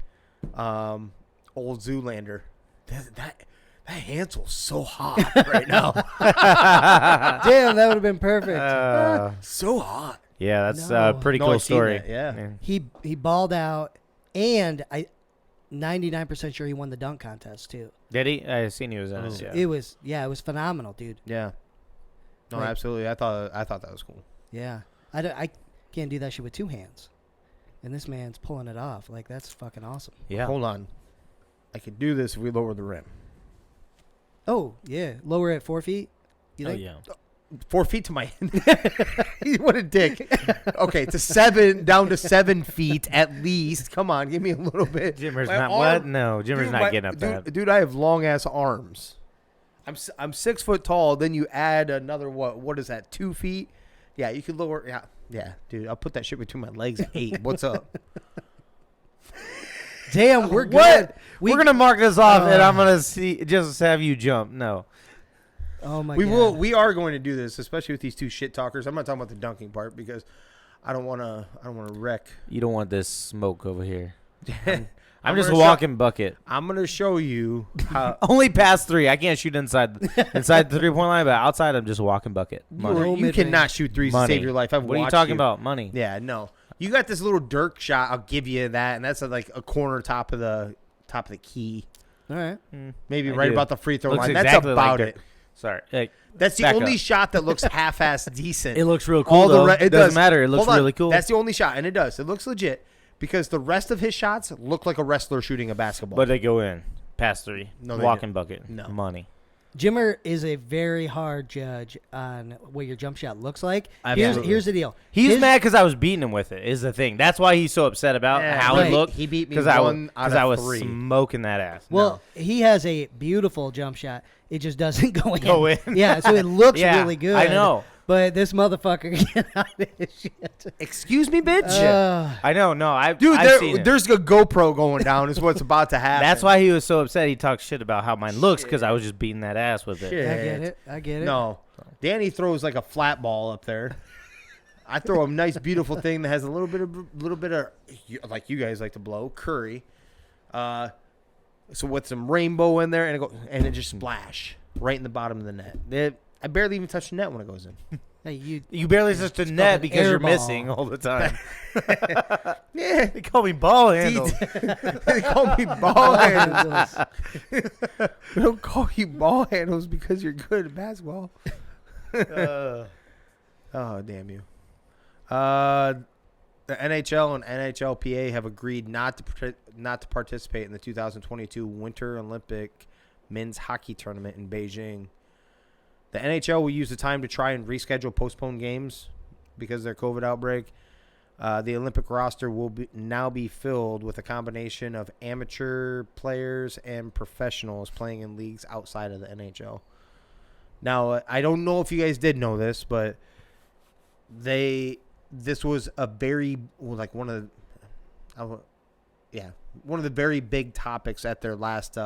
old Zoolander. That Hansel's so hot right now. Damn, that would have been perfect. So hot. Yeah, that's No. a pretty No, cool I've seen story. that, yeah. He balled out, and 99% sure he won the dunk contest too. Did he? I seen he was in it. Yeah. It was phenomenal, dude. Yeah. No, Like- absolutely. I thought that was cool. Yeah, I can't do that shit with 2 hands, and this man's pulling it off. Like, that's fucking awesome. Yeah. Hold on. I could do this if we lower the rim. Oh yeah, lower at 4 feet. You Oh think? yeah. 4 feet to my what a dick. Okay, down to 7 feet at least. Come on, give me a little bit. Jimmer's My not arm- what? No, Jimmer's Dude, not getting up that. Dude, I have long ass arms. I'm 6 foot tall. Then you add another what is that? 2 feet? Yeah, you could lower. Yeah, dude. I'll put that shit between my legs at 8. What's up? Damn, we're good. What? We're gonna mark this off, and I'm gonna just have you jump. No. Oh my we god. will. We are going to do this, especially with these 2 shit talkers. I'm not talking about the dunking part because I don't want to wreck. You don't want this smoke over here. I'm just a gonna walking bucket. I'm gonna show you how. Only past 3. I can't shoot inside the 3-point line, but outside I'm just a walking bucket. Money. You cannot shoot threes to save your life. What are you talking about? Money. Yeah, no. You got this little Dirk shot. I'll give you that, and that's like a corner top of the key. All right. Maybe I right do. about the free throw Looks line. exactly That's about like it. Sorry. Hey, That's the back only up. shot that looks half-ass decent. It looks real cool, though. It doesn't matter. It looks Hold on. really cool. That's the only shot, and it does. It looks legit because the rest of his shots look like a wrestler shooting a basketball. But they go in. Past 3. No, they walking don't. bucket. No. Money. Jimmer is a very hard judge on what your jump shot looks like. Absolutely. Here's the deal. He's mad because I was beating him with it. Is the thing. That's why he's so upset about how right. it looked. He beat me because one out of I was 3. smoking that ass. Well, he has a beautiful jump shot. It just doesn't go in. Go in. Yeah, so it looks Yeah, really good. I know. But this motherfucker get out of his shit. Excuse me, bitch. I know. No, I've seen it. There's a GoPro going down. Is what's about to happen. That's why he was so upset. He talked shit about how mine looks because I was just beating that ass with it. Shit. I get it. No, Danny throws like a flat ball up there. I throw a nice, beautiful thing that has a little bit of like you guys like to blow curry. So with some rainbow in there, and it just splash right in the bottom of the net. I barely even touch the net when it goes in. Hey, You barely touched the net an because air you're ball. missing all the time. Yeah, They call me ball handle. they call me ball handles. We don't call you ball handles because you're good at basketball. Oh, damn you. The NHL and NHLPA have agreed not to participate in the 2022 Winter Olympic men's hockey tournament in Beijing. The NHL will use the time to try and reschedule postponed games because of their COVID outbreak. The Olympic roster will now be filled with a combination of amateur players and professionals playing in leagues outside of the NHL. Now, I don't know if you guys did know this, but this was a very one of the very big topics at their last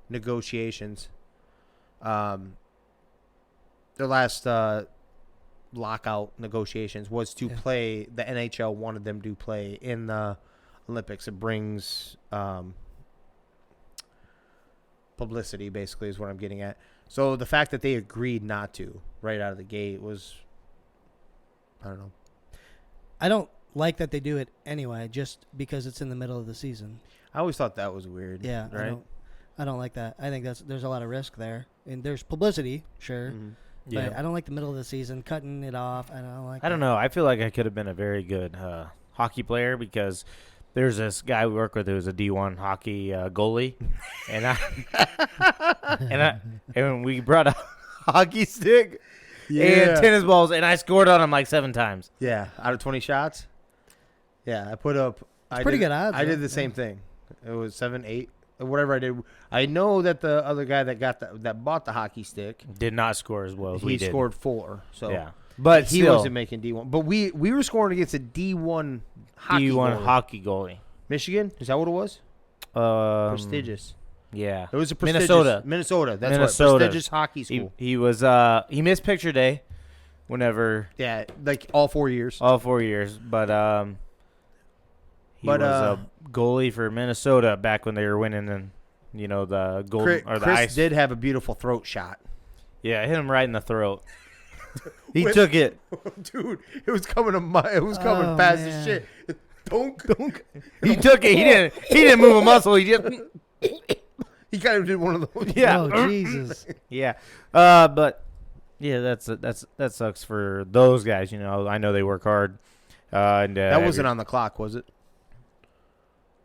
negotiations. Their last lockout negotiations was to play. The NHL wanted them to play in the Olympics. It brings publicity, basically, is what I'm getting at. So the fact that they agreed not to right out of the gate was, I don't know. I don't like that they do it anyway, just because it's in the middle of the season. I always thought that was weird. Yeah, right. I don't like that. I think there's a lot of risk there, and there's publicity, sure. Mm-hmm. Yeah. But I don't like the middle of the season, cutting it off. I don't know. I feel like I could have been a very good hockey player because there's this guy we work with who's a D1 hockey goalie, and and we brought a hockey stick and tennis balls, and I scored on him like 7 times. Yeah, out of 20 shots. Yeah, I put up. Pretty good odds. I did the same thing. It was 7, 8, whatever I did. I know that the other guy that bought the hockey stick Did not score as well as we he did. scored 4. So Yeah, but he still, wasn't making D1. But we were scoring against a D1 hockey D1 goalie. hockey goalie. Michigan, is that what it was? Prestigious. Yeah, It was a prestigious Minnesota. That's Minnesota. what prestigious hockey school. He was he missed picture day, whenever Yeah, like all 4 years. all 4 years, but he was a goalie for Minnesota back when they were winning, and the golden or the Chris ice. did have a beautiful throat shot. Yeah, I hit him right in the throat. He took it. Dude, it was coming fast as shit. Donk. He took it. He didn't move a muscle. He just He kind of did one of those. yeah. Oh, Jesus. Yeah. But yeah, that sucks for those guys. I know they work hard. And That wasn't on the clock, was it?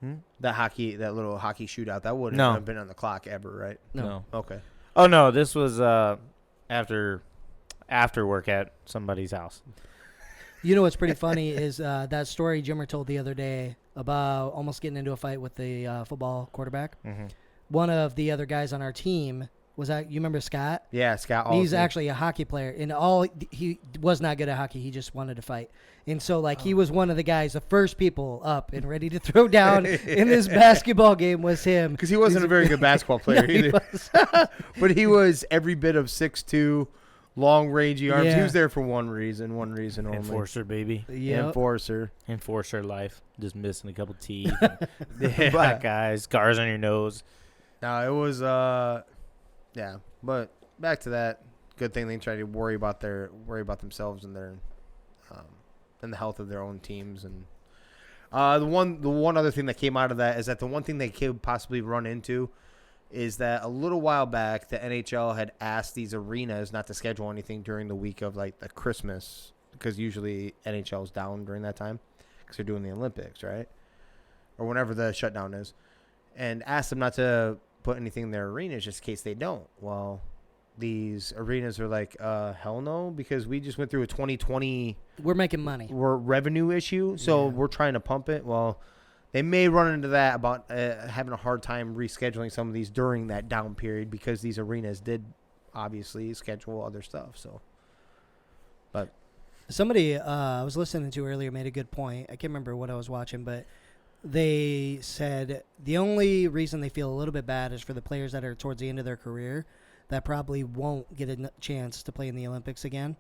Hmm? That little hockey shootout, that wouldn't No. have been on the clock ever, right? No. Okay. Oh no, this was after work at somebody's house. You know what's pretty funny is that story Jimmer told the other day about almost getting into a fight with the football quarterback. Mm-hmm. One of the other guys on our team you remember Scott? Yeah, Scott. He's actually a hockey player, and he was not good at hockey. He just wanted to fight, and so he was one of the guys, the first people up and ready to throw down in this basketball game was him. because he wasn't a very good basketball player No, he either. was. But he was every bit of 6'2", long-rangey arms. He Yeah. was there for one reason only. Enforcer, baby. Yep. Enforcer. Enforcer life. Just missing a couple teeth. Yeah. Black eyes. Scars on your nose. No, it was yeah. But back to that. Good thing they try to worry about themselves and their and the health of their own teams. And the one other thing that came out of that is that the one thing they could possibly run into is that a little while back the NHL had asked these arenas not to schedule anything during the week of like the Christmas, because usually NHL is down during that time because they're doing the Olympics, right? Or whenever the shutdown is, and asked them not to put anything in their arenas just in case they don't. Well, these arenas are like, hell no, because we just went through a 2020 We're making money. revenue issue, so Yeah. we're trying to pump it. Well, they may run into that about having a hard time rescheduling some of these during that down period because these arenas did obviously schedule other stuff. So, but Somebody I was listening to earlier made a good point. I can't remember what I was watching, but they said the only reason they feel a little bit bad is for the players that are towards the end of their career that probably won't get a chance to play in the Olympics again.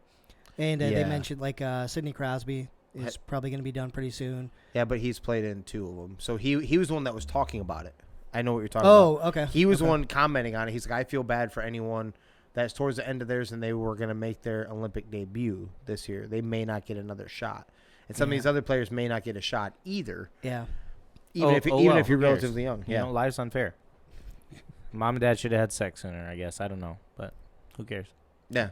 And they Yeah. mentioned like Sidney Crosby is probably going to be done pretty soon. yeah, but he's played in 2 of them, so he was the one that was talking about it. I know what you're talking Oh, about. okay. He was the Okay. one commenting on it. He's like, I feel bad for anyone that's towards the end of theirs and they were going to make their Olympic debut this year. They may not get another shot. And some of Yeah. these other players may not get a shot either, Yeah. even if well, you're who cares? relatively young. You Yeah. know, life's unfair. Mom and dad should have had sex sooner, I guess. I don't know, but who cares? Yeah.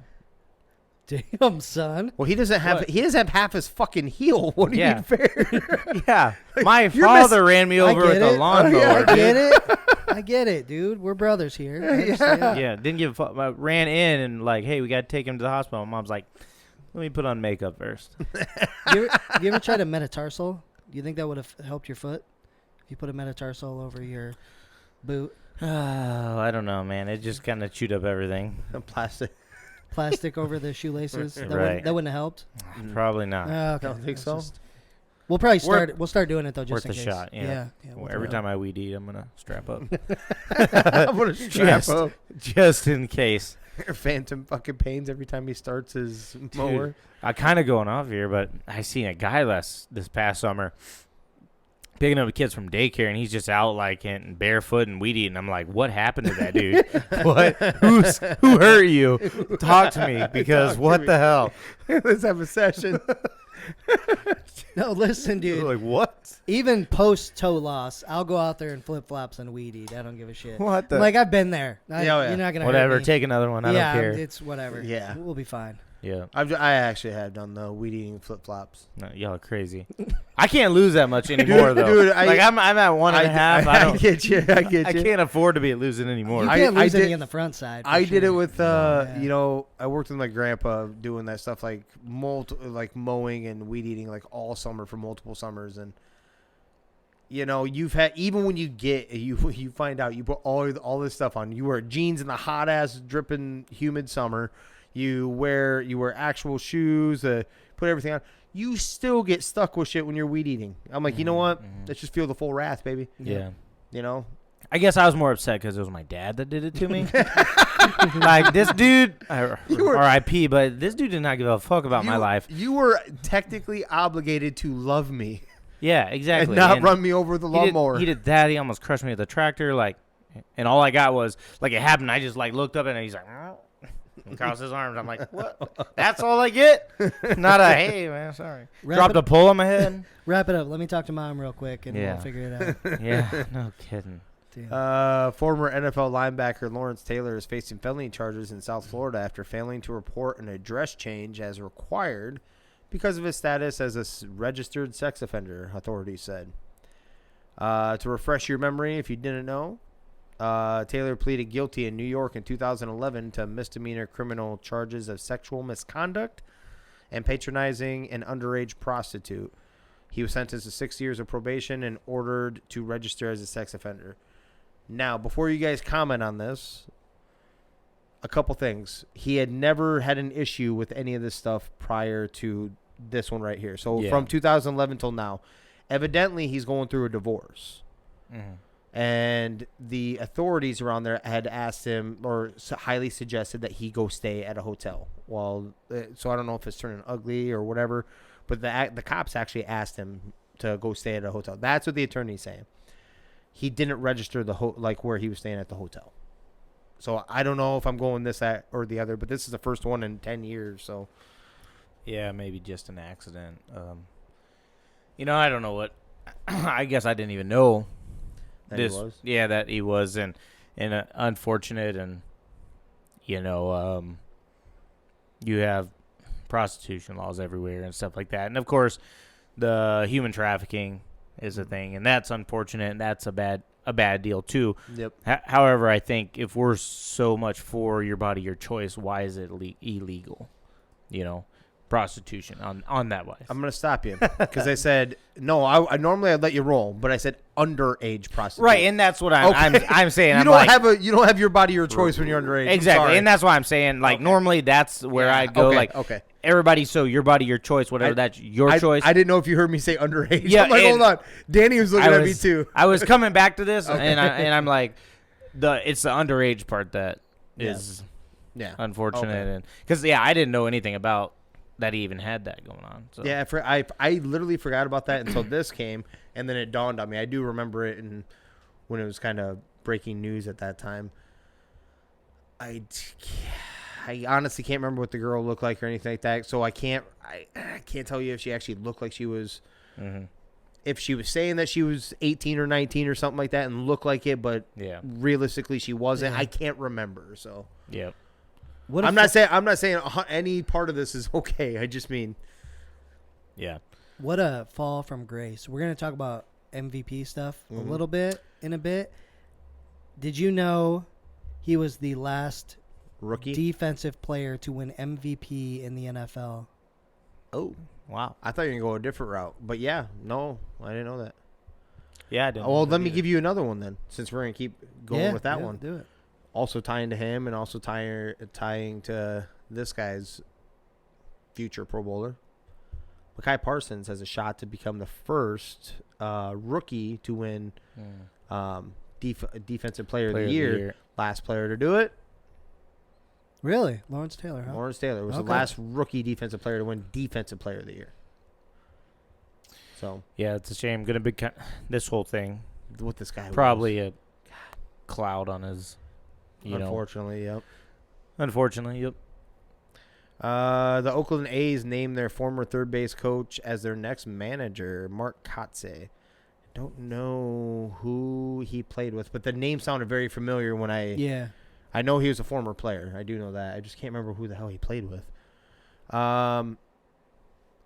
Damn, son. Well, he doesn't have half his fucking heel. What do you Yeah. mean fair? Yeah, my you're father ran me over with a lawnmower. I dude. get it. I get it, dude. We're brothers here. I understand. Yeah, didn't give a fuck. I ran in and like, hey, we got to take him to the hospital. My mom's like, let me put on makeup first. You ever tried a metatarsal? Do you think that would have helped your foot? If you put a metatarsal over your boot, Oh, I don't know, man. It just kind of chewed up everything. Plastic. plastic over the shoelaces, Right. that wouldn't have helped. Probably not. Okay. Don't think That's so? just- we'll probably start. We'll start doing it though, just Worth in a case. shot, yeah. we'll Every do time I weed eat, I'm gonna strap up, I'm going to strap Just- up. just in case. Phantom fucking pains every time he starts his mower. I kind of going off here, but I seen a guy this past summer picking up kids from daycare, and he's just out like in barefoot and weed eating. I'm like, what happened to that dude? What? Who hurt you? Talk to me, because Talk to what me. the hell? Let's have a session. No, listen, dude. Like what? Even post toe loss, I'll go out there in flip flops and weed eat. I don't give a shit. What the? Like I've been there. Yeah, yeah. You're not gonna Whatever. Hurt me. Take another one. I yeah, don't care. it's whatever. Yeah. We'll be fine. Yeah. I actually have done the weed eating flip flops. No, y'all are crazy. I can't lose that much anymore, though. Dude, like I'm at 1.5. I I don't. get you. I get I you. can't afford to be losing anymore. You I- can't lose did- any on the front side. for I did it sure. with Yeah. you know, I worked with my grandpa doing that stuff like like mowing and weed eating like all summer for multiple summers. And you know, you've had, even when you find out you put all this stuff on, you wear jeans in the hot ass dripping humid summer, you wear actual shoes, put everything on, you still get stuck with shit when you're weed eating. I'm like, you know what, let's just feel the full wrath, baby. Yeah. You know, I guess I was more upset because it was my dad that did it to me. Like, this dude, R.I.P., but this dude did not give a fuck about my life. You were technically obligated to love me Yeah, exactly. and not And run me over with the lawnmower. He did that. He almost crushed me with the tractor. Like, and all I got was, like, it happened. I just, like, looked up and he's like, and crossed his arms. I'm like, what? That's all I get? Not a, hey, man, sorry. Dropped a pull on my head. Wrap it up. Let me talk to mom real quick, and Yeah. we'll figure it out. Yeah, no kidding. Damn. Former NFL linebacker Lawrence Taylor is facing felony charges in South Florida after failing to report an address change as required because of his status as a registered sex offender, authorities said. To refresh your memory, if you didn't know, Taylor pleaded guilty in New York in 2011 to misdemeanor criminal charges of sexual misconduct and patronizing an underage prostitute. He was sentenced to 6 years of probation and ordered to register as a sex offender. Now, before you guys comment on this, a couple things. He had never had an issue with any of this stuff prior to this one right here. So Yeah. from 2011 till now, evidently he's going through a divorce. Mm-hmm. And the authorities around there had asked him or highly suggested that he go stay at a hotel. Well, so I don't know if it's turning ugly or whatever, but the cops actually asked him to go stay at a hotel. That's what the attorney's saying. He didn't register where he was staying at the hotel. So I don't know if I'm going this or the other, but this is the first one in 10 years. So Yeah, maybe just an accident. I don't know what. I guess I didn't even know that he was. Yeah, that he was, and unfortunate, and you have prostitution laws everywhere and stuff like that, and of course, the human trafficking is a thing, and that's unfortunate, and that's a bad deal too. Yep. However, I think if we're so much for your body, your choice, why is it illegal? Prostitution on that wise. I'm going to stop you because I said, no, I normally I'd let you roll, but I said underage prostitution. Right, and that's what I'm saying. You don't have your body, your choice when you're underage. Exactly, and that's why I'm saying, normally that's where I'd go, okay. Everybody, so your body, your choice, whatever, that's your choice. I didn't know if you heard me say underage. Yeah, I'm like, hold on. Danny was looking at me too. I was coming back to this, and I'm like, it's the underage part that is unfortunate, and because I didn't know anything about that he even had that going on. So. Yeah, I literally forgot about that until this came, and then it dawned on me. I do remember it, and when it was kind of breaking news at that time. I honestly can't remember what the girl looked like or anything like that. So I can't tell you if she actually looked like she was. Mm-hmm. If she was saying that she was 18 or 19 or something like that and looked like it, but realistically she wasn't. I can't remember. So yeah. I'm not saying any part of this is okay. I just mean, what a fall from grace. We're gonna talk about MVP stuff a little bit in a bit. Did you know he was the last rookie defensive player to win MVP in the NFL? Oh, wow! I thought you were gonna go a different route, but no, I didn't know that. Yeah, I didn't. Well, let me give you another one then, since we're gonna keep going with that one. Do it. Also tying to him and also tying to this guy's future Pro Bowler. Mekhi Parsons has a shot to become the first rookie to win Defensive Player of the Year. Last player to do it. Really? Lawrence Taylor, huh? Lawrence Taylor was the last rookie defensive player to win Defensive Player of the Year. So yeah, it's a shame. Gonna be this whole thing with this guy. Probably a cloud on his. Unfortunately, yep. Unfortunately, yep. The Oakland A's named their former third base coach as their next manager, Mark Kotze. Don't know who he played with, but the name sounded very familiar when I know he was a former player. I do know that. I just can't remember who the hell he played with.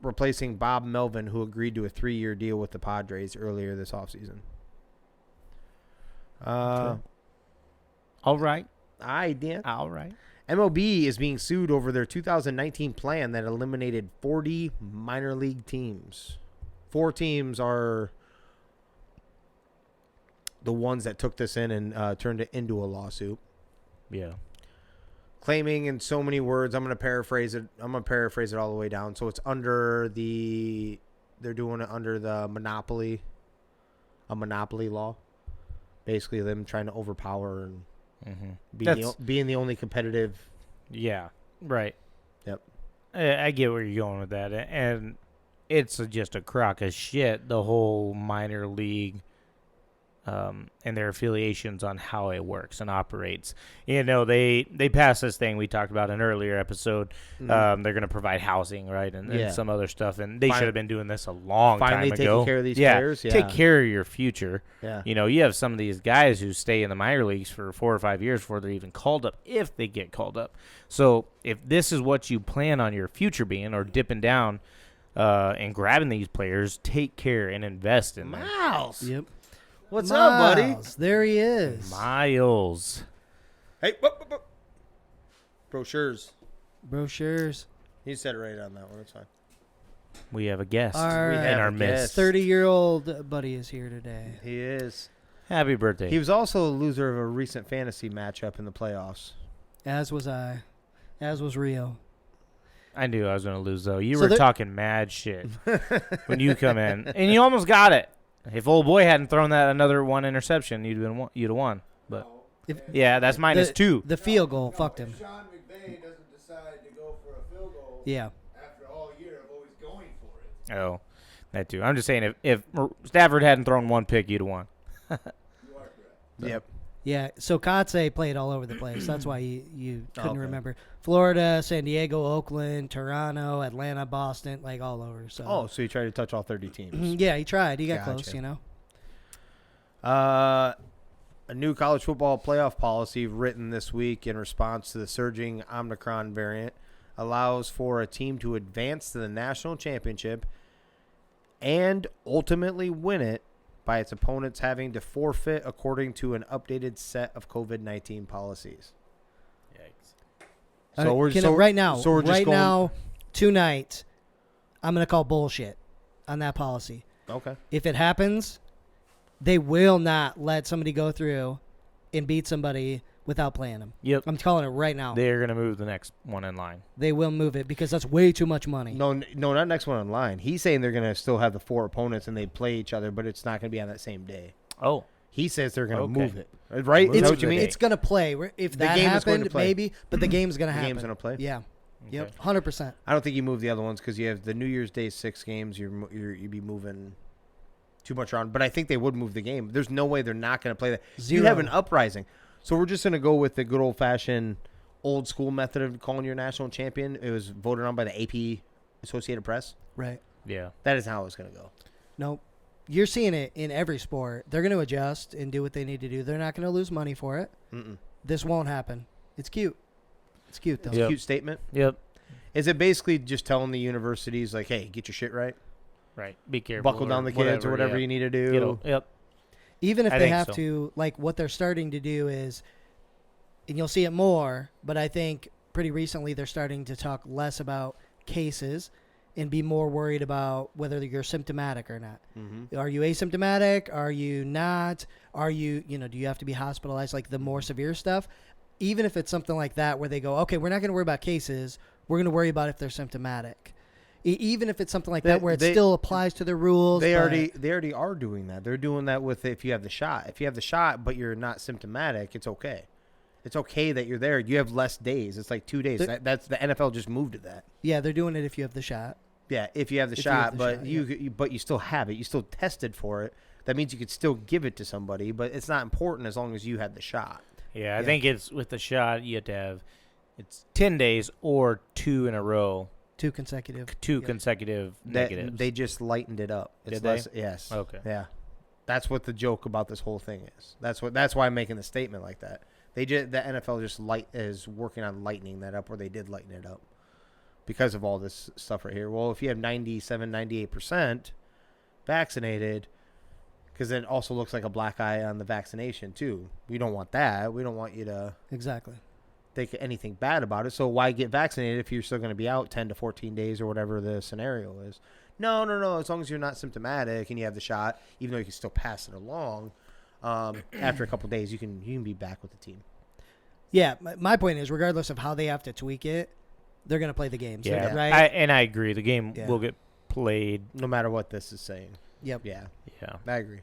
Replacing Bob Melvin, who agreed to a 3-year deal with the Padres earlier this offseason. All right. All right. MLB is being sued over their 2019 plan that eliminated 40 minor league teams. 4 teams are the ones that took this in and turned it into a lawsuit. Yeah. Claiming in so many words, I'm going to paraphrase it. I'm going to paraphrase it all the way down. So it's they're doing it under the monopoly law. Basically them trying to overpower and being the only competitive. Yeah, right. Yep. I get where you're going with that. And it's just a crock of shit, the whole minor league and their affiliations on how it works and operates. They passed this thing we talked about in an earlier episode. They're going to provide housing, right, and some other stuff. And they should have been doing this a long time ago. Finally taking care of these players. Take care of your future. Yeah. You have some of these guys who stay in the minor leagues for 4 or 5 years before they're even called up, if they get called up. So if this is what you plan on your future being, or dipping down and grabbing these players, take care and invest in them. Miles. Yep. What's up, buddy? There he is. Miles. Hey, brochures. You said it right on that one. It's fine. We have a guest in our midst. 30-year-old buddy is here today. He is. Happy birthday. He was also a loser of a recent fantasy matchup in the playoffs. As was I. As was Rio. I knew I was going to lose, though. You were talking mad shit when you come in. And you almost got it. If old boy hadn't thrown that another one interception, you'd have won. But yeah, that's -2. The field goal fucked him. If Sean McVay doesn't decide to go for a field goal Yeah. after all year of always going for it, Oh, that too. I'm just saying, if Stafford hadn't thrown one pick, you'd have won. you are correct. Yep. Yeah, so Kotze played all over the place. That's why you couldn't Okay. remember. Florida, San Diego, Oakland, Toronto, Atlanta, Boston, like all over. So Oh, so you tried to touch all 30 teams. yeah, he tried. He got Gotcha. close, you know. A new college football playoff policy written this week in response to the surging Omicron variant allows for a team to advance to the national championship and ultimately win it by its opponents having to forfeit according to an updated set of COVID-19 policies. All right, right now, so we're just right going- now, tonight, I'm going to call bullshit on that policy. Okay. If it happens, they will not let somebody go through and beat somebody without playing them. Yep. I'm calling it right now. They're going to move the next one in line. They will move it because that's way too much money. No, not next one in line. He's saying they're going to still have the 4 opponents and they play each other, but it's not going to be on that same day. Oh. He says they're going to Okay. move it. Right? Is It's, that what you mean? it's going to play. If The that game is going to happened, play. maybe, but the game's going to The happen. game's going to play? Yeah. Okay. Yep. 100%. I don't think you move the other ones because you have the New Year's Day 6 games. You'd be moving too much around. But I think they would move the game. There's no way they're not going to play that. You have an uprising. So we're just going to go with the good old-fashioned old school method of calling your national champion. It was voted on by the AP Associated Press. Right. Yeah. That is how it's going to go. Nope. You're seeing it in every sport. They're going to adjust and do what they need to do. They're not going to lose money for it. Mm-mm. This won't happen. It's cute. It's cute, though. It's a cute statement. Yep. Is it basically just telling the universities, like, hey, get your shit right? Right. Be careful. Buckle down the kids or whatever you need to do. Yep. Even if I they think have so. to, like what they're starting to do is, and you'll see it more, but I think pretty recently they're starting to talk less about cases and be more worried about whether you're symptomatic or not. Mm-hmm. Are you asymptomatic? Are you not? Are you, do you have to be hospitalized, like the more severe stuff? Even if it's something like that where they go, okay, we're not going to worry about cases. We're going to worry about if they're symptomatic. Even if it's something like that where it still applies to the rules. They but already are doing that. They're doing that with if you have the shot. If you have the shot but you're not symptomatic, it's okay. It's okay that you're there. You have less days. It's like 2 days. That's the NFL just moved to that. Yeah, they're doing it if you have the shot. Yeah, if you have the If you have shot, the but shot, but you still have it. You still tested for it. That means you could still give it to somebody, but it's not important as long as you had the shot. Yeah, I think it's with the shot, you have to have it's 10 days or 2 in a row. 2 consecutive. Two Yeah. consecutive negatives. They just lightened it up. It's Did they? less, yes. Okay. Yeah. That's what the joke about this whole thing is. That's why I'm making the statement like that. The NFL just is working on lightening that up, or they did lighten it up because of all this stuff right here. Well, if you have 98% vaccinated, because it also looks like a black eye on the vaccination too. We don't want that. We don't want you to Exactly. think anything bad about it. So why get vaccinated if you're still going to be out 10 to 14 days or whatever the scenario is? No. As long as you're not symptomatic and you have the shot, even though you can still pass it along, after a couple of days, you can be back with the team. Yeah, my point is, regardless of how they have to tweak it, they're going to play the games. yeah, Right? I agree. The game Yeah. will get played. No matter what this is saying. Yep. Yeah, Yeah. I agree.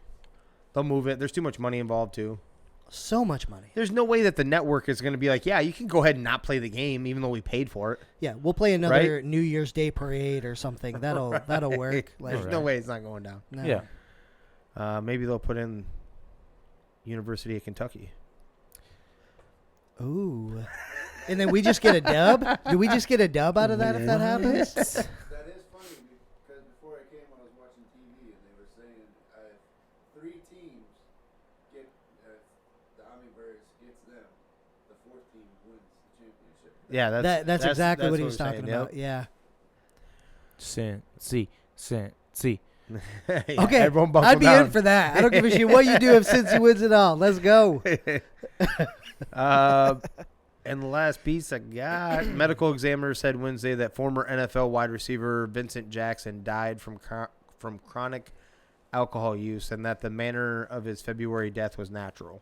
They'll move it. There's too much money involved, too. So much money. There's no way that the network is going to be like, yeah, you can go ahead and not play the game, even though we paid for it. Yeah, we'll play another Right? New Year's Day parade or something. That'll work. Like, There's no way it's not going down. no. Yeah. Maybe they'll put in University of Kentucky. Ooh. And then we just get a dub? Do we just get a dub out of that if that happens? That is funny because before I came, I was watching TV and they were saying 3 teams get the Hummingbirds gets them. The 4th team wins the championship. Yeah, That's exactly what he we're was talking saying, about. Yeah. See. Yeah, Okay, everyone buckle I'd be down. in for that. I don't give a shit what you do if Cincy wins it all. Let's go. And the last piece I got, medical examiner said Wednesday that former NFL wide receiver Vincent Jackson died from chronic alcohol use and that the manner of his February death was natural.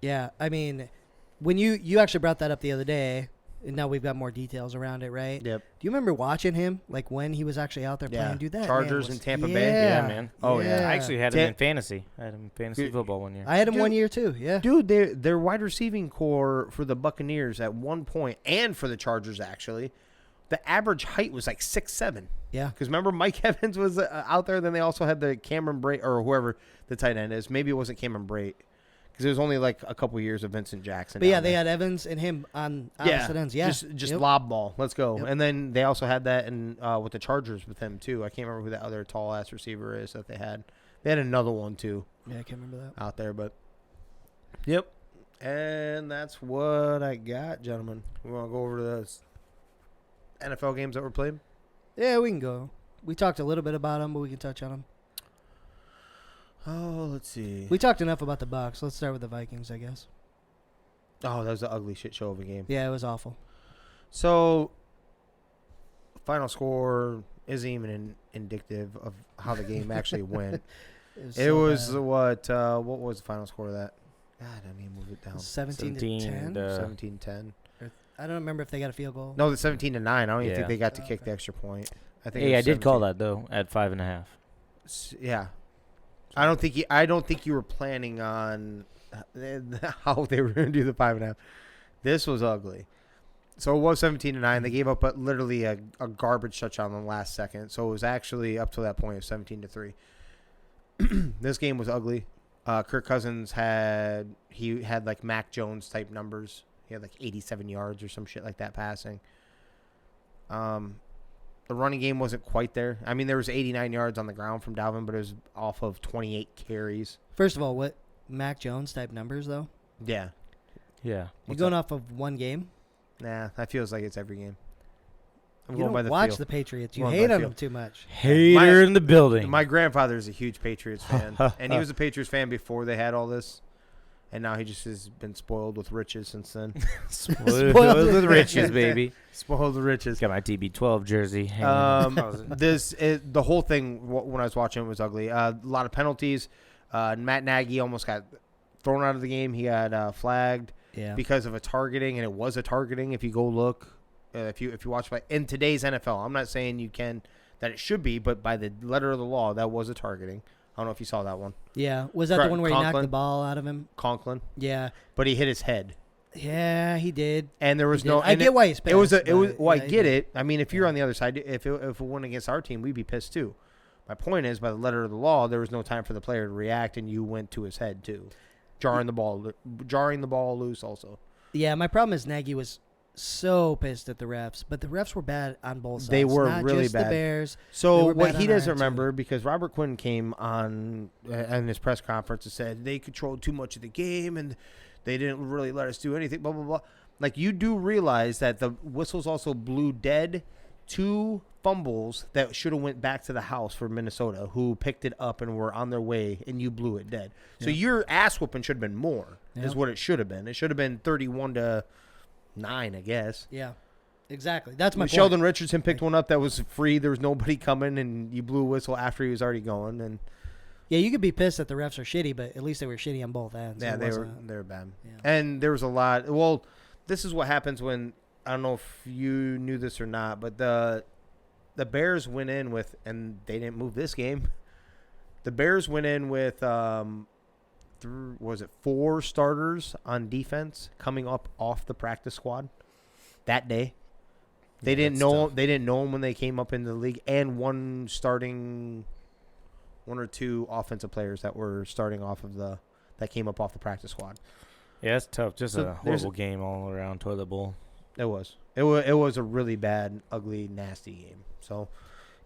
Yeah, I mean, when you actually brought that up the other day, And now we've got more details around it, right? Yep. Do you remember watching him, like when he was actually out there Yeah. playing? Dude, that Chargers man in Tampa yeah, Bay? Yeah, man. Oh, yeah. I actually had him Ta- in fantasy. I had him in fantasy Dude, football one year. I had him Dude. 1 year too. Yeah. Dude, their wide receiving core for the Buccaneers at one point, and for the Chargers actually, the average height was like 6'7". Yeah. Because remember, Mike Evans was out there. Then they also had the Cameron Brate, or whoever the tight end is. Maybe it wasn't Cameron Brate, because it was only like a couple years of Vincent Jackson. But yeah, down they there. had Evans and him on opposite ends. Yeah. just Yep. lob ball. Let's go. Yep. And then they also had that in with the Chargers with him too. I can't remember who that other tall ass receiver is that they had. They had another one too Yeah, I can't remember that. out there, but yep. And that's what I got, gentlemen. We want to go over to the NFL games that were played. Yeah, we can go. We talked a little bit about them, but we can touch on them. Oh, let's see. We talked enough about the Bucs. Let's start with the Vikings, I guess. Oh, that was an ugly shit show of a game. Yeah, it was awful. So, final score isn't even indicative of how the game actually went. It It so was bad. what was the final score of that? God, I need to move it down. 17 to 17 10. to- 17-10. I don't remember if they got a field goal. No, the 17-9. I don't even Yeah. think they got to Oh, kick okay. the extra point. I think. it Hey, I was did call 17. that though at 5.5. Yeah, I don't think you were planning on how they were going to do the 5.5. This was ugly. So it was 17-9. They gave up literally a garbage touchdown in the last second. So it was actually up to that point of 17-3. This game was ugly. Kirk Cousins had like Mac Jones type numbers. He had like 87 yards or some shit like that passing. The running game wasn't quite there. I mean, there was 89 yards on the ground from Dalvin, but it was off of 28 carries. First of all, what Mac Jones type numbers though? Yeah. Yeah. You What's going up? off of one game? Nah, that feels like it's every game. I'm You going by don't the watch field. the Patriots. You Going by hate the on field. them too much. Hater in the building. My grandfather is a huge Patriots fan, and he was a Patriots fan before they had all this, and now he just has been spoiled with riches since then. Spoiled with riches, baby. Spoiled with riches. Got my TB12 jersey. hanging in the The whole thing when I was watching it was ugly. A lot of penalties. Matt Nagy almost got thrown out of the game. He got flagged Yeah. because of a targeting, and it was a targeting. If you go look, if you watch in today's NFL, I'm not saying that it should be, but by the letter of the law, that was a targeting. I don't know if you saw that one. Yeah. Was that the one where he knocked Conklin? the ball out of him? Conklin, Yeah. but he hit his head, Yeah, he did. and there was He no. did. I and get why he's pissed. It was but Well, yeah, I he get did. it. I mean, if you're Yeah. on the other side, if it went against our team, we'd be pissed too. My point is, by the letter of the law, there was no time for the player to react, and you went to his head too, jarring the ball loose. Also, Yeah, my problem is Nagy was so pissed at the refs, but the refs were bad on both sides. They were not really just bad. The Bears. They so were what bad he on our doesn't end, too. remember, because Robert Quinn came on in his press conference and said they controlled too much of the game and they didn't really let us do anything. Blah blah blah. Like, you do realize that the whistles also blew dead 2 fumbles that should have went back to the house for Minnesota, who picked it up and were on their way, and you blew it dead. So Yeah. your ass whooping should have been more, Yeah. is what it should have been. It should have been 31-9, I guess. Yeah, exactly. That's my point. Sheldon Richardson picked one up that was free. There was nobody coming, and you blew a whistle after he was already going. And Yeah, you could be pissed that the refs are shitty, but at least they were shitty on both ends. yeah, It they wasn't- were bad. Yeah. And there was a lot. Well, this is what happens when, I don't know if you knew this or not, but the Bears went in with, and they didn't move this game. The Bears went in with was it 4 starters on defense coming up off the practice squad that day. They Yeah, didn't that's know. tough. They didn't know him when they came up in the league, and one or two offensive players that were starting off of that came up off the practice squad. Yeah, it's tough. Just So a there's- horrible game all around. Toilet bowl. It was a really bad, ugly, nasty game. So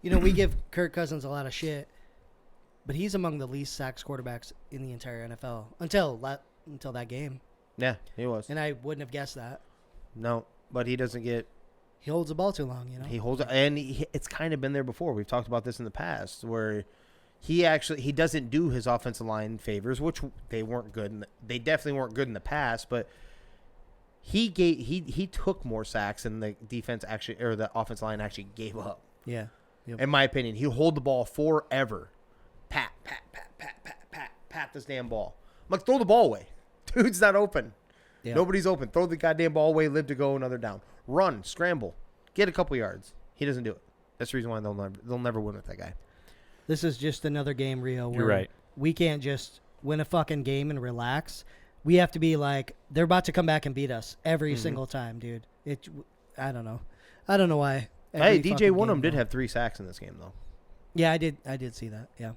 You know, we give Kirk Cousins a lot of shit, but he's among the least sacks quarterbacks in the entire NFL until that game, yeah, he was. and I wouldn't have guessed that. No, but he doesn't get. He holds the ball too long, you know. He holds, and it's kind of been there before. We've talked about this in the past, where he doesn't do his offensive line favors, which they weren't good. They definitely weren't good in the past, but he took more sacks than the defense actually, or the offensive line actually gave up. Yeah. Yep. In my opinion, he'll hold the ball forever. Pat this damn ball. I'm like, throw the ball away. Dude's not open. Yeah. Nobody's open. Throw the goddamn ball away. Live to go another down. run, scramble, get a couple yards. He doesn't do it. That's the reason why they'll never win with that guy. This is just another game, Rio, where You're right. we can't just win a fucking game and relax. We have to be like, they're about to come back and beat us every single time, dude. I don't know. I don't know why. Hey, DJ Woonem did have 3 sacks in this game, though. Yeah, I did see that, yeah.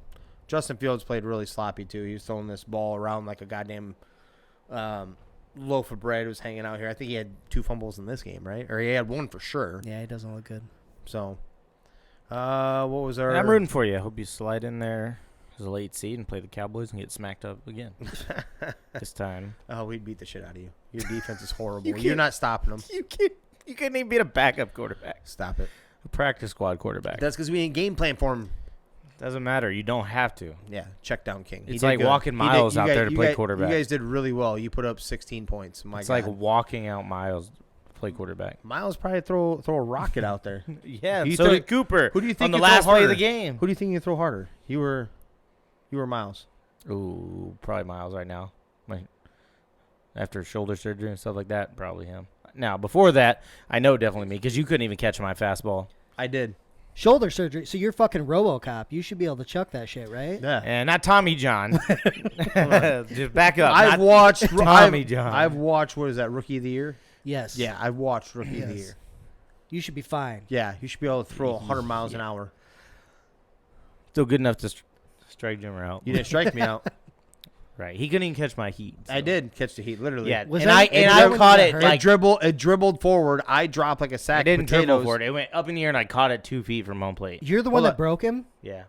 Justin Fields played really sloppy, too. He was throwing this ball around like a goddamn loaf of bread. Was hanging out here. I think he had 2 fumbles in this game, right? Or he had 1 for sure. Yeah, he doesn't look good. So, what was our... I'm rooting for you. I hope you slide in there as a late seed and play the Cowboys and get smacked up again this time. Oh, we'd beat the shit out of you. Your defense is horrible. You're not stopping them. You couldn't even beat a backup quarterback. Stop it. A practice squad quarterback. That's because we didn't game plan for him. Doesn't matter. You don't have to. Yeah, check down king. He It's did like good. walking miles out there to play quarterback. You guys did really well. You put up 16 points. It's like walking out miles to play quarterback. Miles probably throw a rocket out there. Yeah, You so throw- did Cooper. Who do you think on the you throw last play of the harder? game? Who do you think you throw harder? You were Miles. Ooh, probably Miles right now. After shoulder surgery and stuff like that, probably him. Now, before that, I know definitely me because you couldn't even catch my fastball. I did. Shoulder surgery. So you're fucking RoboCop. You should be able to chuck that shit, right? Yeah. And not Tommy John. Just back up. I've not watched Tommy John. I've watched, what is that, Rookie of the Year? Yes. Yeah, I've watched Rookie of the Yes. Year. You should be fine. Yeah, you should be able to throw 100 miles an hour. Still good enough to strike Jimmer out. You didn't strike me out. Right. He couldn't even catch my heat. I so. did catch the heat, literally. Yeah. Was and that- I and I that caught when it you got like It dribbled forward. I dropped like a sack I didn't of potatoes. dribble for it. It went up in the air and I caught it 2 feet from home plate. You're the one Hold that up. broke him? Yeah.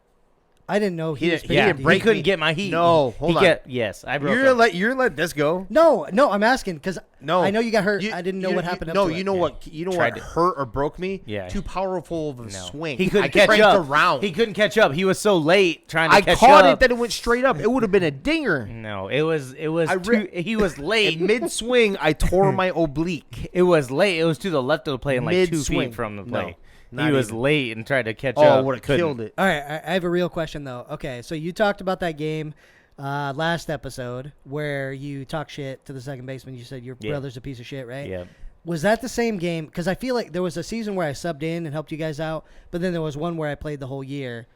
I didn't know he was He Yeah. didn't big. break He couldn't me. get my heat. No, hold on. Yes, I broke You're him. gonna let this go? No, I'm asking because No, I know you got hurt. You- I didn't know you- what you- happened. No, up to you it. know Yeah. what? You know Tried what to- hurt or broke me? Yeah. Too powerful of a No. swing. He couldn't I catch cranked up. around. He couldn't catch up. He was so late trying to I catch caught up. it that it went straight up. It would have been a dinger. No, it was I he was late. In mid swing, I tore my oblique. It was late. It was to the left of the play and like 2 Mid-swing. feet from the No, play. not He was even. late and tried to catch Oh, up. would have Couldn't. killed it. All right, I have a real question though. Okay, so you talked about that game last episode where you talk shit to the second baseman. You said your Yeah. brother's a piece of shit, right? Yeah. Was that the same game? Because I feel like there was a season where I subbed in and helped you guys out, but then there was one where I played the whole year.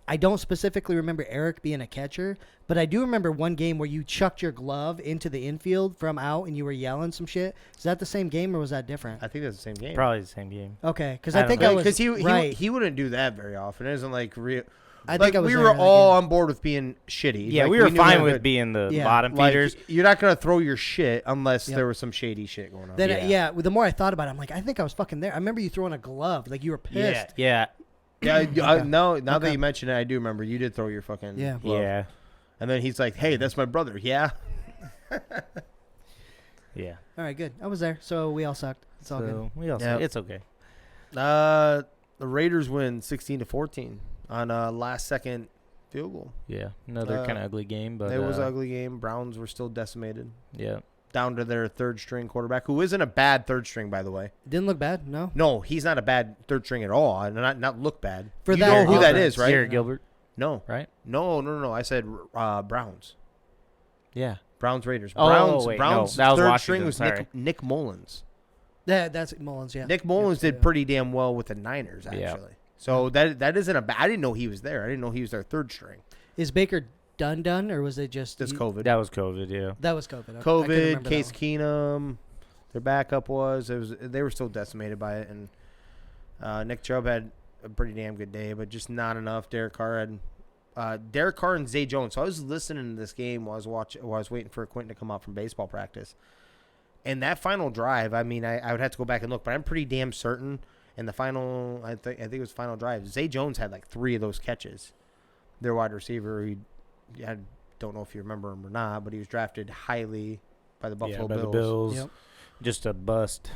I don't specifically remember Eric being a catcher, but I do remember one game where you chucked your glove into the infield from out and you were yelling some shit. Is that the same game or was that different? I think that's the same game. Probably the same game. Okay, because I I don't think know. I was Because right. he wouldn't do that very often. It isn't like real. I Like think I was we there were in that all game. on board with being shitty. Yeah, Like, we were knew fine were with good. being the Yeah. bottom Like, feeders. you're not gonna throw your shit unless Yep. there was some shady shit going on. Then Yeah. the more I thought about it, I'm like, I think I was fucking there. I remember you throwing a glove, like you were pissed. Yeah. No. Now Okay. that you mention it, I do remember you did throw your fucking Yeah. glove. Yeah. And then he's like, "Hey, that's my brother." Yeah. Yeah. All right, good. I was there, so we all sucked. It's all good. So we also, Yep. it's okay. The Raiders win 16-14 on a last second field goal. Yeah. Another kind of ugly game, but It was an ugly game. Browns were still decimated. Yeah. Down to their third string quarterback, who isn't a bad third string, by the way. Didn't look bad, no. No, he's not a bad third string at all. And not look bad. For you that know who that offense. is, right? Garrett Gilbert, No. right? No. I said Browns. Yeah. Browns Raiders. Oh, Browns. wait, Browns. no, that was third Washington, string was sorry. Nick Mullins. That's Mullins, yeah. Nick Mullins Yeah. did pretty damn well with the Niners, actually. Yeah. So that isn't a bad. I didn't know he was there. I didn't know he was their third string. Is Baker done, or was it just That's COVID. That was COVID, yeah. That was COVID. Okay. I couldn't COVID. remember Case that Keenum. Their backup was. They were still decimated by it, and Nick Chubb had a pretty damn good day, but just not enough. Derek Carr and Zay Jones. So I was listening to this game while I was waiting for Quentin to come out from baseball practice. And that final drive, I mean, I would have to go back and look, but I'm pretty damn certain in the final, I think it was final drive, Zay Jones had like 3 of those catches. Their wide receiver, I don't know if you remember him or not, but he was drafted highly by the Buffalo by Bills. the Bills. Yep. Just a bust.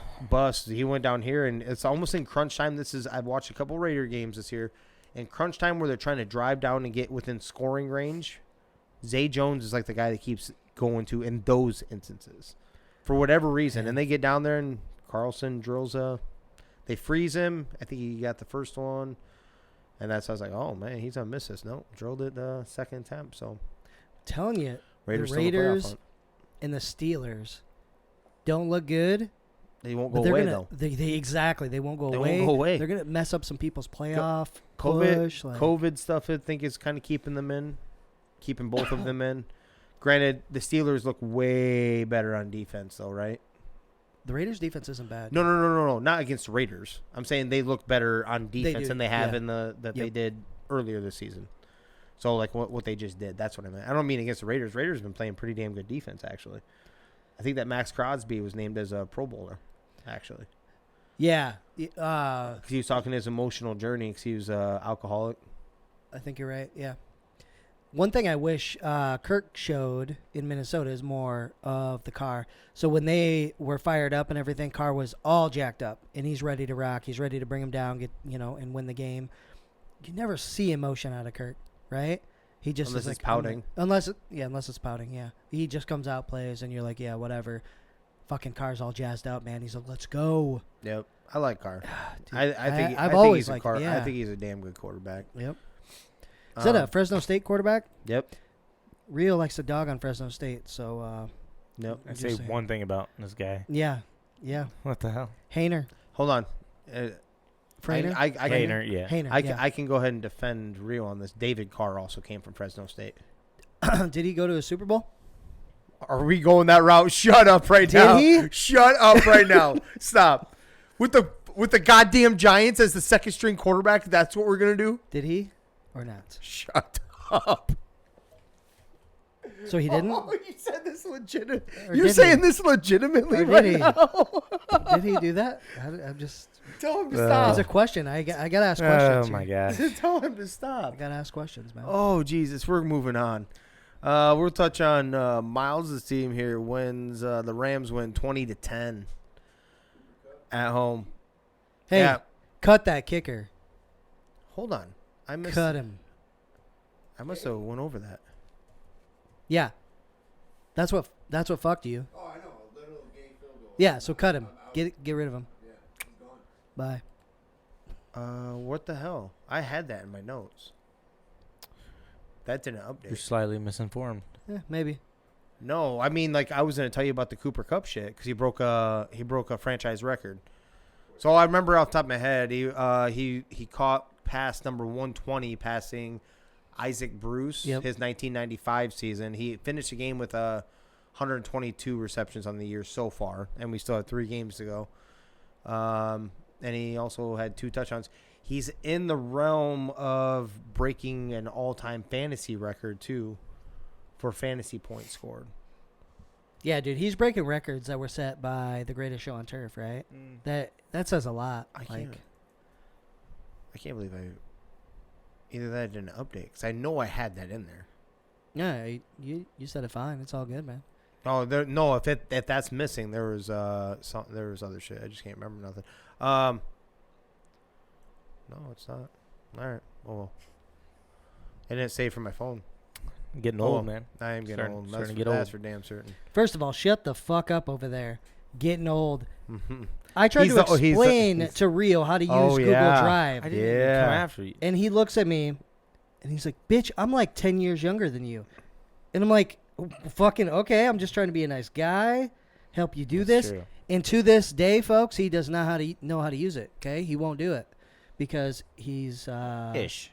He went down here, and it's almost in crunch time. I've watched a couple Raider games this year. In crunch time where they're trying to drive down and get within scoring range, Zay Jones is like the guy that keeps going to in those instances. For whatever reason. Yeah. And they get down there, and Carlson drills they freeze him. I think he got the first one. And I was like, oh, man, he's going to miss this. No, drilled it second attempt. So, telling you, Raiders the still in the playoff Raiders hunt. and the Steelers don't look good, They won't But go they're away, gonna, though. They exactly. They won't go They away. won't go away. They're gonna mess up some people's playoff COVID, push. COVID stuff, I think, is kind of keeping them in, keeping both of them in. Granted, the Steelers look way better on defense, though, right? The Raiders' defense isn't bad. No, not against the Raiders. I'm saying they look better on defense do, than they have yeah. in they did earlier this season. So, like, what they just did, that's what I meant. I don't mean against the Raiders. Raiders have been playing pretty damn good defense, actually. I think that Max Crosby was named as a Pro Bowler, actually. Yeah. Because he was talking his emotional journey because he was alcoholic. I think you're right. Yeah. One thing I wish Kirk showed in Minnesota is more of the car. So when they were fired up and everything, Carr was all jacked up, and he's ready to rock. He's ready to bring him down, and win the game. You never see emotion out of Kirk, right? He just Unless is it's like pouting. Unless it's pouting. Yeah, he just comes out, plays, and you're like, yeah, whatever. Fucking Carr's all jazzed up, man. He's like, let's go. Yep, I like Carr. Dude, I think I've think always he's a liked. Carr. Yeah. I think he's a damn good quarterback. Yep. Is that a Fresno State quarterback? Yep. Rio likes to dog on Fresno State, so Nope. I say one thing about this guy. yeah. What the hell? Hayner. Hold on. Frainer? I can, Hayner, yeah. Hayner. I can go ahead and defend Rio on this. David Carr also came from Fresno State. Did he go to a Super Bowl? Are we going that route? Shut up right Did now. he? Shut up right now. Stop. With the goddamn Giants as the second string quarterback, that's what we're gonna do? Did he or not? Shut up. So he didn't? Oh, you said this legit. Or You're did saying he? this legitimately Or right did he? now. Did he do that? I'm just. Tell him to It's stop. a question. I got to ask questions. Oh my here. god. Tell him to I stop. got to ask questions, man. Oh, Jesus. We're moving on. We'll touch on Miles' team here. Wins. The Rams win 20-10 at home. Hey, Yeah. cut that kicker. Hold on. I Cut him. I must have went over that. Yeah. That's what fucked you. Oh, I know. A little game field goal. Yeah, so cut him. Get rid of him. Yeah, he's gone. Bye. What the hell? I had that in my notes. That didn't You're update. slightly misinformed. Yeah, maybe. No, I mean, like, I was going to tell you about the Cooper Kupp shit because he broke a franchise record. So I remember off the top of my head, he caught pass number 120 passing Isaac Bruce, Yep. his 1995 season. He finished the game with 122 receptions on the year so far, and we still have 3 games to go. And he also had 2 touchdowns. He's in the realm of breaking an all-time fantasy record, too, for fantasy points scored. Yeah, dude, he's breaking records that were set by the greatest show on turf, right? That says a lot. I can't believe either that didn't update because I know I had that in there. Yeah, you said it fine. It's all good, man. Oh, no. If that's missing, there was other shit. I just can't remember nothing. No, it's not. All right. Oh well. I didn't save from my phone. Getting Oh, old, man. I am getting Starting- old. starting to That's, get that's old. for damn certain. First of all, shut the fuck up over there. Getting old. Mhm. I tried He's to the- he's the- explain he's- to Rio how to use Oh, Google yeah. Drive. I didn't even Yeah. come after you. And he looks at me, and he's like, bitch, I'm like 10 years younger than you. And I'm like, fucking, okay, I'm just trying to be a nice guy, help you do That's this. true. And to this day, folks, he does not know how to use it, okay? He won't do it because he's Ish.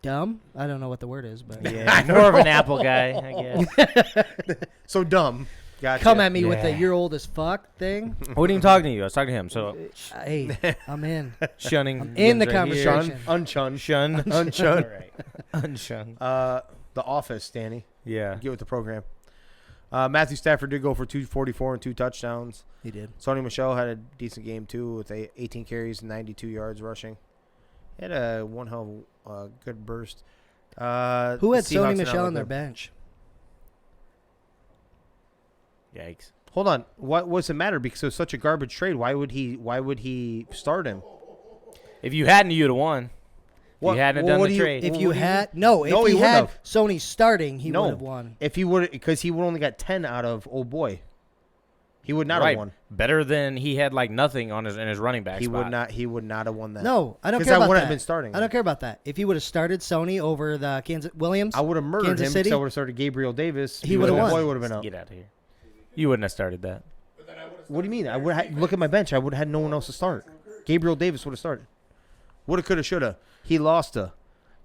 dumb. I don't know what the word is, but Yeah, more of an Apple guy, I guess. So dumb. Gotcha. come at me with the Yeah. you're old as fuck thing. I wasn't even talking to you. I was talking to him. So Hey, I'm in. shunning. I'm in the begins right here. conversation. Unchun. Shun. Unchun. All right. Unshun. The Office, Danny. Yeah. Get with the program. Matthew Stafford did go for 244 and 2 touchdowns. He did. Sonny Michel had a decent game, too, with 18 carries and 92 yards rushing. He had one hell of a good burst. Who the had Seahawks Sony did not Michel look on their good. bench? Yikes. Hold on. What does it matter? Because it was such a garbage trade. Why would he start him? If you hadn't, you'd have won. If you hadn't done what the do you- trade. If you What do you- had he if he wouldn't had have. Sony starting, he No. would have won. If he would, because he would only got 10 out of old boy. He would not right. have won. Better than he had like nothing on in his running back He spot. would not. He would not have won that. No, I don't 'Cause care I about wouldn't that. have been starting I him. don't care about that. If he would have started Sony over the Kansas Williams, I would have murdered Kansas him City? because I would have started Gabriel Davis. He would've won. Boy would have been out. Get out of here. You wouldn't have started that. But then I would have What do you mean? I would look at my bench. I would have had no one else to start. Gabriel Davis would have started. Woulda, coulda, shoulda. He lost a.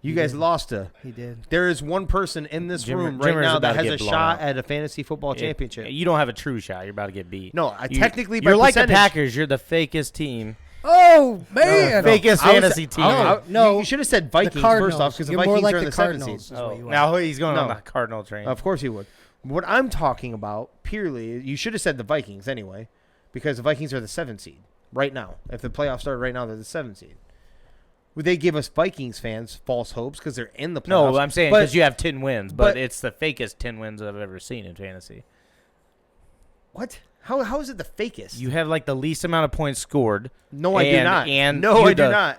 You guys lost a. He did. There is one person in this room right Jimmer's now about that to has a get blown shot out. at a fantasy football championship. You don't have a true shot. You're about to get beat. No, technically, by you're like the percentage- Packers. You're the fakest team. Oh man! Fakest fantasy team. No, you should have said Vikings Cardinals. first off because the You're Vikings more like are in the the 7th Cardinals. seed. Is what you are. Now he's going on No. the Cardinal train. Of course he would. What I'm talking about purely, you should have said the Vikings anyway, because the Vikings are the 7th seed right now. If the playoffs started right now, they're the 7th seed. Would they give us Vikings fans false hopes because they're in the playoffs? No, I'm saying But- because you have 10 wins, but but- it's the fakest 10 wins I've ever seen in fantasy. What? How is it the fakest? You have like the least amount of points scored. No, I do not. And no, I do not.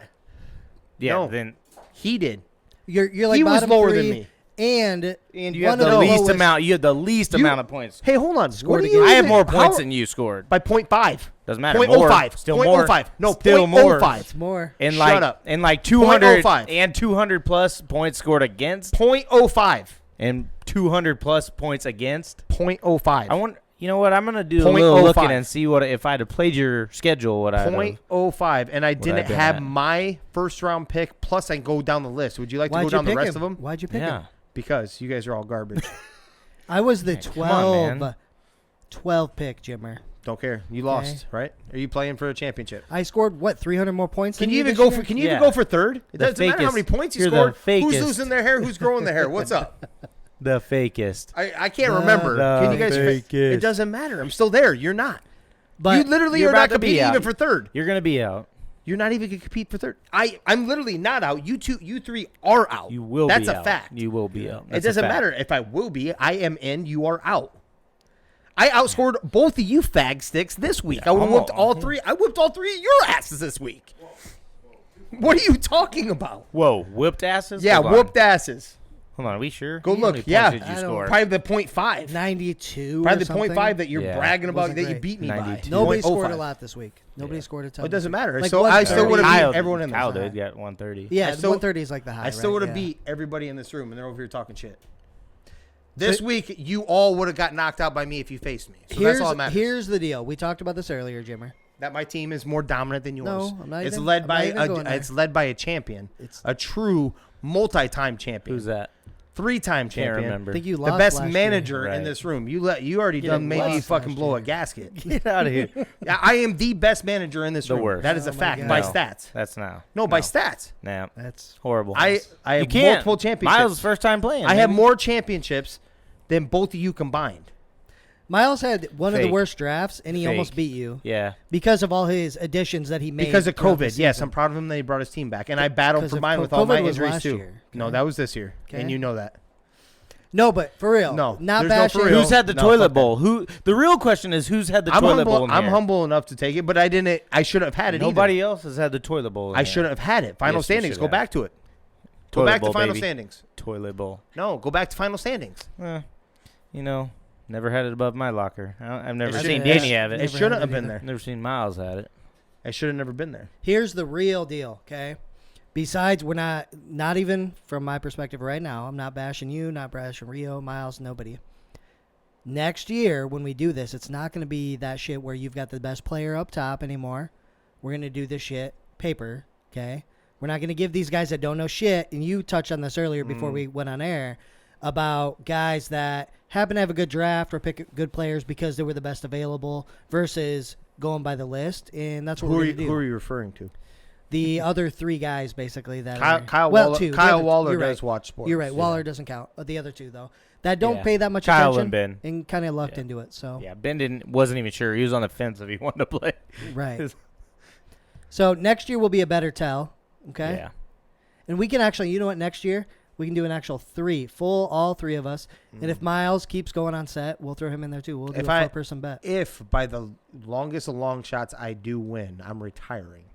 Yeah, No. then He did. You're like He was bottom lower three, than me. and you one have the of least lowest- amount. You have the least amount of points. Hey, hold on. Scored What do again. you I have even- more points how- than you scored. by 0.5. Doesn't matter. 0.05. Still 0.05. more. No, Still more. 0.05. It's more. And Shut like up. and like 200 0.05. and 200 plus points scored against 0.05. and 200 plus points against. 0.05. I want. You know what? I'm gonna do a little 0.05. looking and see what if I'd have played your schedule. What I 0.05, and I didn't been have at? my first round pick. Plus, I go down the list. Would you like to Why'd go you down the pick rest him? of them? Why'd you pick Yeah. him? Because you guys are all garbage. I was the Hey, come on, 12 pick, Jimmer. Don't care. You lost, right? Are you playing for a championship? I scored what 300 more points. Can than you even this go year? for? Can you Yeah. even go for third? It The doesn't matter how fakest. many points you You're the scored. Who's fakest. losing their hair? Who's growing their hair? What's up? The fakest. I can't The remember. Can you guys? fakest. It doesn't matter. I'm still there. You're not. But You literally you're are not about to be competing out. even for third. You're gonna be out. You're not even gonna compete for third. I'm literally not out. You three are out. You will. That's be a out. fact. You will be out. It That's a doesn't fact. matter if I will be. I am in. You are out. I outscored both of you fag sticks this week. I would have come whooped on. all three. I whipped all three of your asses this week. What are you talking about? Whoa, whipped asses. Yeah, Hold on. whooped asses. Hold on, are we sure? Go How look. many Yeah. points did you I don't- score? Probably the 0.5. 92. Probably or the something. 0.5 that you're Yeah. bragging about Wasn't that you great. beat me 92. by. Nobody 0.05. scored a lot this week. Nobody scored a ton. It doesn't matter. Like So I 130. still would have Kyle, beat everyone in this. Kyle room. did get 130. Yeah, I still- 130 is like the high. I still right? would have Yeah. beat everybody in this room, and they're over here talking shit. This week, you all would have got knocked out by me if you faced me. So that's all that matters. Here's the deal. We talked about this earlier, Jimmer. That my team is more dominant than yours. No, I'm not It's even- led I'm by not even going there. it's led by a champion, It's- a true multi-time champion. Who's that? 3-time champion. remember. I think you The lost best last manager Right. in this room. You already Get done it made me lost fucking last blow year. a gasket. Get out of here. I am the best manager in this The room. worst. That is Oh a my fact God. by No. stats. That's now. No, by stats. Nah, That's horrible. I You have can't. multiple championships. Miles' first time playing. I have man. more championships than both of you combined. Miles had one of the Fake. worst drafts, and he almost Fake. beat you Yeah. because of all his additions that he made Because of throughout the COVID. Yes, season. I'm proud of him that he brought his team back. And I battled Because for of mine co- with all my COVID was injuries last too. year. No, Okay. that was this year. Okay. And you know that. No, but for real, No, not there's no bashing. for real. Who's had the No, toilet fuck bowl? Who? The real question is who's had the toilet bowl in I'm here? humble enough to take it, but I didn't. I should have had it. Nobody else has had the toilet bowl. In I here. should have had it. Final Yes, you standings. should Go have. back to it. Go Toilet back bowl, to final baby. standings. Toilet bowl. No, go back to final standings. You know, never had it above my locker. I've never It seen should- Danny have It it. shouldn't have been there. Never seen Miles had it. I should have never been there. Here's the real deal, okay? Besides, we're not even from my perspective right now. I'm not bashing you, not bashing Rio, Miles, nobody. Next year, when we do this, it's not going to be that shit where you've got the best player up top anymore. We're going to do this shit paper, okay? We're not going to give these guys that don't know shit, and you touched on this earlier before we went on air, about guys that happen to have a good draft or pick good players because they were the best available versus going by the list, and that's what Who we're are going to do. you referring to? The other three guys, basically, that Kyle well, Waller. two. The Kyle other- Waller you're does right. watch sports. You're right. Yeah. Waller doesn't count. The other two, though, that don't Yeah. pay that much Kyle attention and Ben. and kind of lucked Yeah. into it. So Yeah, Ben wasn't even sure. He was on the fence if he wanted to play. right. So next year will be a better tell. Okay. Yeah. And we can actually, you know what? Next year we can do an actual all three of us. And if Miles keeps going on set, we'll throw him in there too. We'll do If a I- 4-person bet. If by the longest of long shots I do win, I'm retiring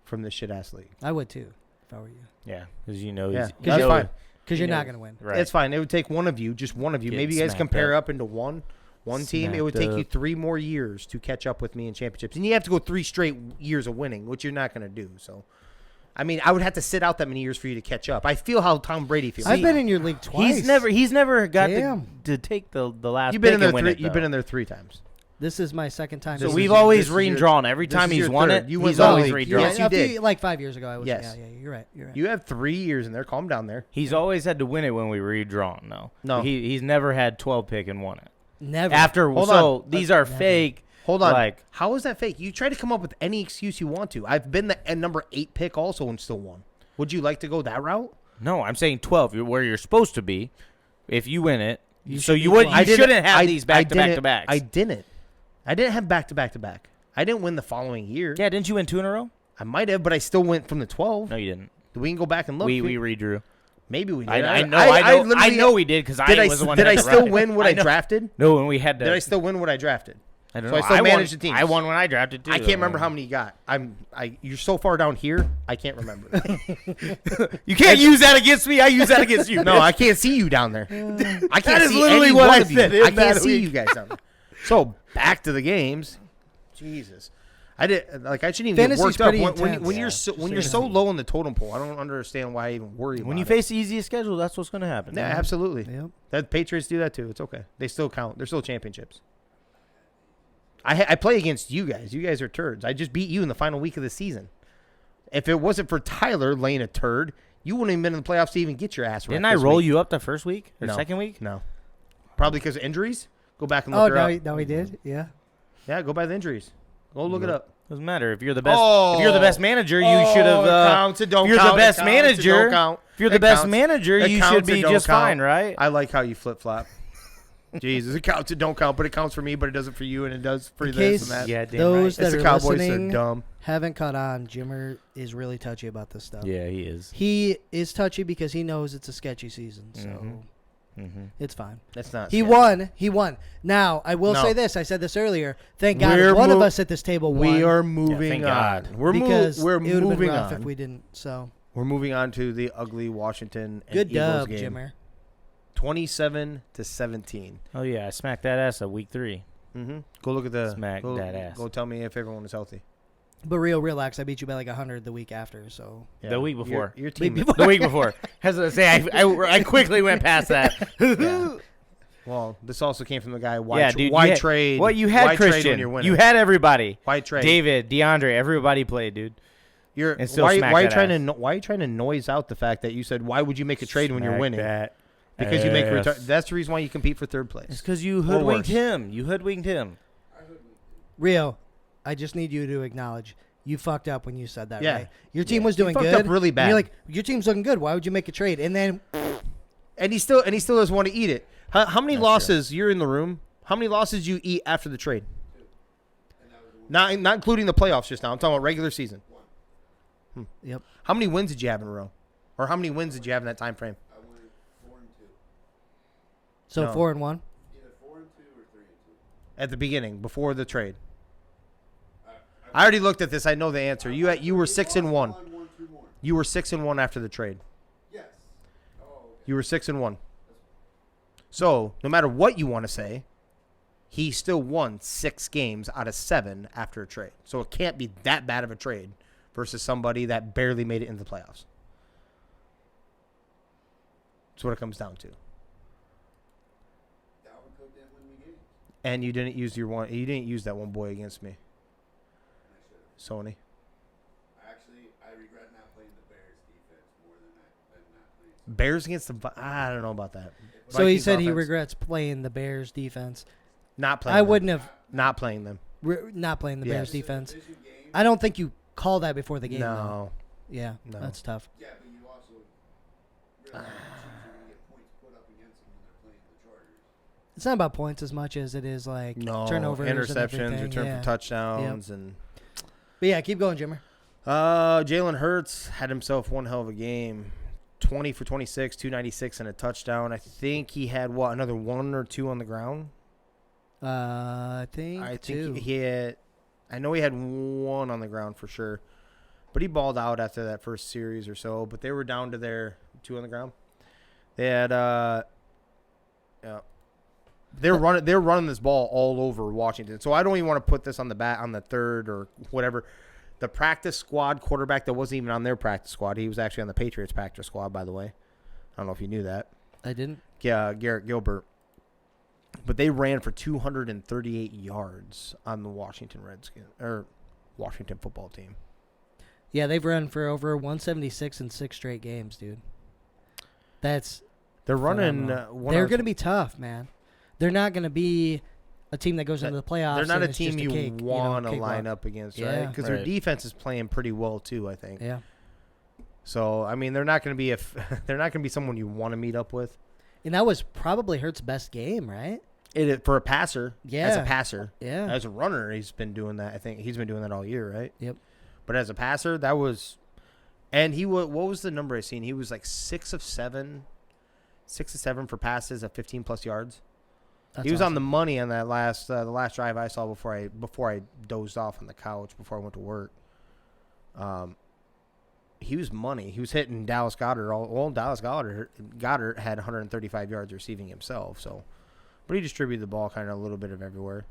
from this shit ass league. I would too, if I were you, Yeah, because you know Yeah, he's that's you know- fine. because you're you know- not going to win. Right. It's fine. It would take one of you, just one of you. Get Maybe you guys smacked compare up. up into one team. It would Smacked take you up. 3 more years to catch up with me in championships, and you have to go 3 straight years of winning, which you're not going to do. So, I mean, I would have to sit out that many years for you to catch up. I feel how Tom Brady feels. I've been in your league twice. He's never got Damn. to take the last. You've been in pick there and win 3. it, You've though. been in there 3 times. This is my second time. So This we've is always your- redrawn. Every this time is he's your won third. it, You went he's one always league. redrawn. Yes, you did. Like 5 years ago, I was. Yes. Yeah, you're right. You have 3 years in there. Calm down there. He's always had to win it when we redrawn. No. He's never had 12 pick and won it. Never. After Hold so on. these are Never. fake. Hold on. Like How is that fake? You try to come up with any excuse you want to. I've been the number 8 pick also and still won. Would you like to go that route? no, I'm saying 12. You're where you're supposed to be. If you win it, You so should you be would 12. you shouldn't have I- these I back to back didn't- to backs. I didn't have back to back to back. I didn't win the following year. Yeah, didn't you win 2 in a row? I might have, but I still went from the 12. No, you didn't. We can go back and look. We redrew. Maybe we did. I know we did because Did I was the one. did that I had still right. win what I know. drafted? No, and we had to. Did I still win what I drafted? I don't so know. I still managed won, the teams. I won when I drafted too. I can't remember how many you got. You're so far down here, I can't remember. You can't use that against me. I use that against you. No, I can't see you down there. I can't is see literally any what one I of you. said in I can't that see week. you guys down there. So back to the games. Jesus, I shouldn't even Fantasy's get worked up pretty when intense. you're so low in the totem pole. I don't understand why I even worry about When you it. face the easiest schedule, that's what's going to happen. Yeah, absolutely. Yep. That Patriots do that too. It's okay. They still count. They're still championships. I play against you guys. You guys are turds. I just beat you in the final week of the season. If it wasn't for Tyler laying a turd, you wouldn't have been in the playoffs to even get your ass. Didn't I roll you up the first week or No. second week? No, probably because of injuries. Go back and Oh, look her up. no, he did. Yeah. Yeah, go by the injuries. Go look it up. Doesn't matter if you're the best. If you're the best manager, you should have. Counts, it don't if you're count, the best it counts, it manager, don't count. if you're the It best counts. manager, It you counts, should it be don't just count. fine, right? I like how you flip flop. Jesus, it counts, it don't count, but it counts for me, but it doesn't for you, and it does for In this case and that. Yeah, damn those right. It's that the are Cowboys listening are dumb. haven't caught on, Jimmer is really touchy about this stuff. Yeah, he is. He is touchy because he knows it's a sketchy season, so it's fine. That's not. He sketchy. won. He won. Now, I will No. say this. I said this earlier. Thank God We're one of mo- us at this table won. We are moving thank on. God. We're because we're it would have been moving rough on. if we didn't. So We're moving on to the ugly Washington and good Eagles dub, game. Jimmer. 27-17. Oh yeah, I smacked that ass at week 3. Mm-hmm. Go look at the Smack go, that ass. Go tell me if everyone is healthy. But real relax. I beat you by like 100 the week after. So The week before. Your team. The week before. As I say, I quickly went past that. Yeah. Well, this also came from the guy. Why, yeah, dude. why you had, trade? Well, you had why trade Christian. when you're winning? You had everybody. Why trade? David, DeAndre, everybody played, dude. You're and still why smack are you that trying ass. to why are you trying to noise out the fact that you said why would you make a trade when you're Smack winning? that Because you make ass. that's the reason why you compete for third place. It's because you Or hoodwinked worse. him. You hoodwinked him. Rio, I just need you to acknowledge you fucked up when you said that. Yeah. Right? Your team Yeah. was You doing fucked good. up really and bad. you're like, your team's looking good. Why would you make a trade? And then And he still doesn't want to eat it. How many losses you're in the room? How many losses you eat after the trade? Not including the playoffs just now. I'm talking about regular season. Yep. How many wins did you have in a row? Or how many wins did you have in that time frame? I went 4-2. So No. 4-1. Either 4-2 or 3-2. At the beginning, before the trade. I already looked at this. I know the answer. You were 6-1. Won 2 more. You were 6-1 after the trade. Yes. Oh, okay. You were 6-1. So no matter what you want to say, he still won 6 games out of 7 after a trade. So it can't be that bad of a trade versus somebody that barely made it into the playoffs. That's what it comes down to. Dalvin Cook didn't win me games. And you didn't use You didn't use that one boy against me, And I should have. Sony. Actually, I regret not playing the Bears defense more than not playing. Bears against I don't know about that. So he Vikings said he offense, regrets playing the Bears defense. not playing. I them. wouldn't have Not playing them. not playing the Yes. Bears defense. Division game. I don't think you call that before the game. though. No. Yeah, No. that's tough. Yeah, but you also realize you're going to get points put up against them when they're playing the Chargers. It's not about points as much as it is like No. turnovers, and Interceptions, everything. return Yeah. for touchdowns, and But yeah, keep going, Jimmer. Jalen Hurts had himself one hell of a game. 20 for 26, 296, and a touchdown. I think he had, another 1 or 2 on the ground? I think I two. think he had, I know he had 1 on the ground for sure. But he balled out after that first series or so. But they were down to their 2 on the ground. They had, yeah. They're running this ball all over Washington. So I don't even want to put this on the third or whatever. The practice squad quarterback that wasn't even on their practice squad. He was actually on the Patriots practice squad, by the way. I don't know if you knew that. I didn't. Yeah, Garrett Gilbert. But they ran for 238 yards on the Washington football team. Yeah, they've run for over 176 in 6 straight games, dude. They're running. They're going to be tough, man. They're not going to be a team that goes into the playoffs. They're not and a it's team just you cake, want to cakewalk. line up against, right? Yeah. Because their defense is playing pretty well too, I think. Yeah. So I mean, they're not going to be they're not going to be someone you want to meet up with. And that was probably Hurts' best game, right? For a passer, Yeah. as a passer, Yeah. as a runner, he's been doing that. I think he's been doing that all year, right? Yep. But as a passer, that was, and what was the number I seen? He was like 6 of 7 for passes at 15+ yards. That's He was on awesome. the money on that the last drive I saw before I dozed off on the couch before I went to work. He was money. He was hitting Dallas Goedert. Dallas Goedert had 135 yards receiving himself. So, but he distributed the ball kind of a little bit of everywhere.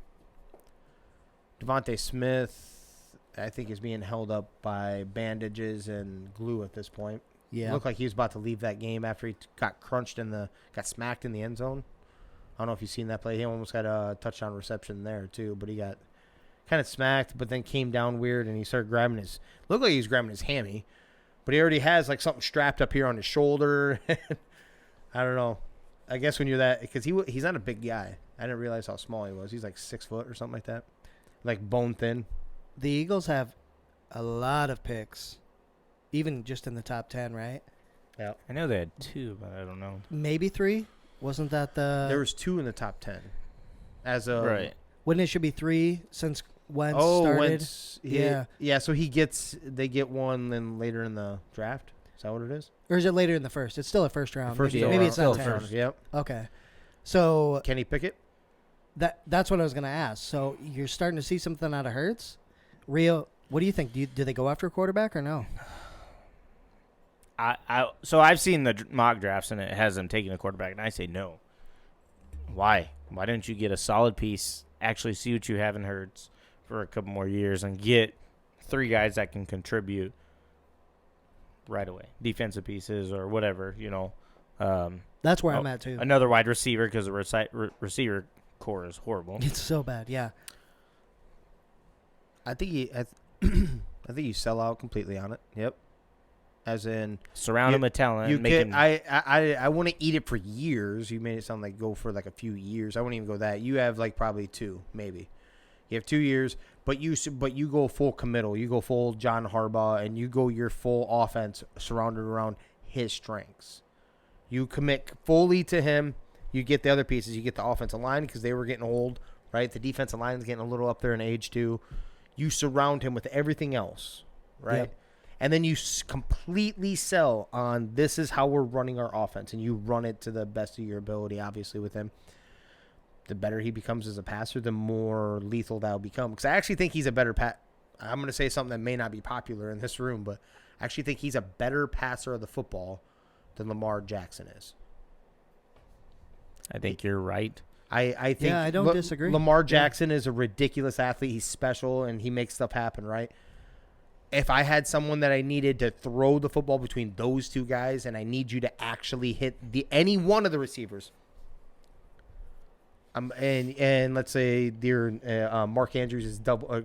Devontae Smith, I think, is being held up by bandages and glue at this point. Yeah. Looked like he was about to leave that game after he got smacked in the end zone. I don't know if you've seen that play. He almost got a touchdown reception there too, but he got kind of smacked, but then came down weird and he started looked like he was grabbing his hammy, but he already has like something strapped up here on his shoulder. I don't know. I guess when you're that, because he's not a big guy. I didn't realize how small he was. He's like 6 foot or something like that, like bone thin. The Eagles have a lot of picks, even just in the top 10, right? Yeah. I know they had 2, but I don't know. Maybe 3. Wasn't that There was 2 in the top 10. As a Right. Wouldn't it should be 3 since Wentz started? Wentz, Yeah. Yeah, so they get one then later in the draft. Is that what it is? Or is it later in the first? It's still a first round. First maybe round. maybe it's not Still 10. first. Yep. Okay. So Kenny Pickett? that's what I was going to ask. So you're starting to see something out of Hurts? Rio, what do you think? Do they go after a quarterback or no? So I've seen the mock drafts and it has them taking a quarterback, and I say no. Why? Why don't you get a solid piece, actually see what you have in Hurts for a couple more years, and get 3 guys that can contribute right away, defensive pieces or whatever, That's where I'm at too. Another wide receiver, because the receiver core is horrible. It's so bad. Yeah. I think you sell out completely on it. Yep. As in, Surround him with talent. you and make get. him, I want to eat it for years. You made it sound like go for like a few years. I wouldn't even go that. You have like probably 2, maybe. You have 2 years, but you go full committal. You go full John Harbaugh, and you go your full offense surrounded around his strengths. You commit fully to him. You get the other pieces. You get the offensive line because they were getting old, right? The defensive line is getting a little up there in age too. You surround him with everything else, right? Yep. And then you completely sell on this is how we're running our offense, and you run it to the best of your ability, obviously, with him. The better he becomes as a passer, the more lethal that'll become. Because I actually think he's a better I'm going to say something that may not be popular in this room, but I actually think he's a better passer of the football than Lamar Jackson is. I think you're right. I think I don't disagree. Lamar Jackson is a ridiculous athlete. He's special, and he makes stuff happen, right? If I had someone that I needed to throw the football between those 2 guys, and I need you to actually hit any one of the receivers, and let's say Mark Andrews is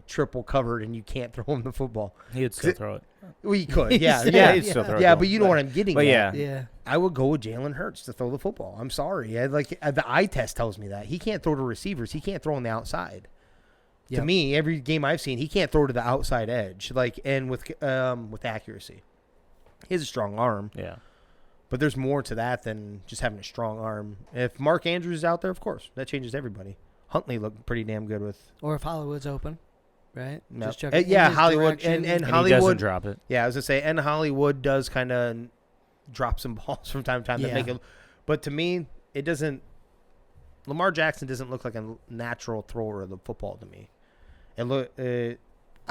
triple covered, and you can't throw him the football. He would still throw it. Well, you could, yeah, He'd still throw it. yeah. But you know what I'm getting. But at. Yeah. I would go with Jalen Hurts to throw the football. I'm sorry, the eye test tells me that he can't throw to receivers. He can't throw on the outside. To Yep. me, every game I've seen, he can't throw to the outside edge, and with accuracy. He has a strong arm, Yeah. but there's more to that than just having a strong arm. If Mark Andrews is out there, of course, that changes everybody. Huntley looked pretty damn good with. Or if Hollywood's open, right? No. Just check in Yeah, his Hollywood direction. and And he Hollywood doesn't drop it. Yeah, I was gonna say, and Hollywood does kind of drop some balls from time to time that Yeah. make it. But to me, it doesn't. Lamar Jackson doesn't look like a natural thrower of the football to me. I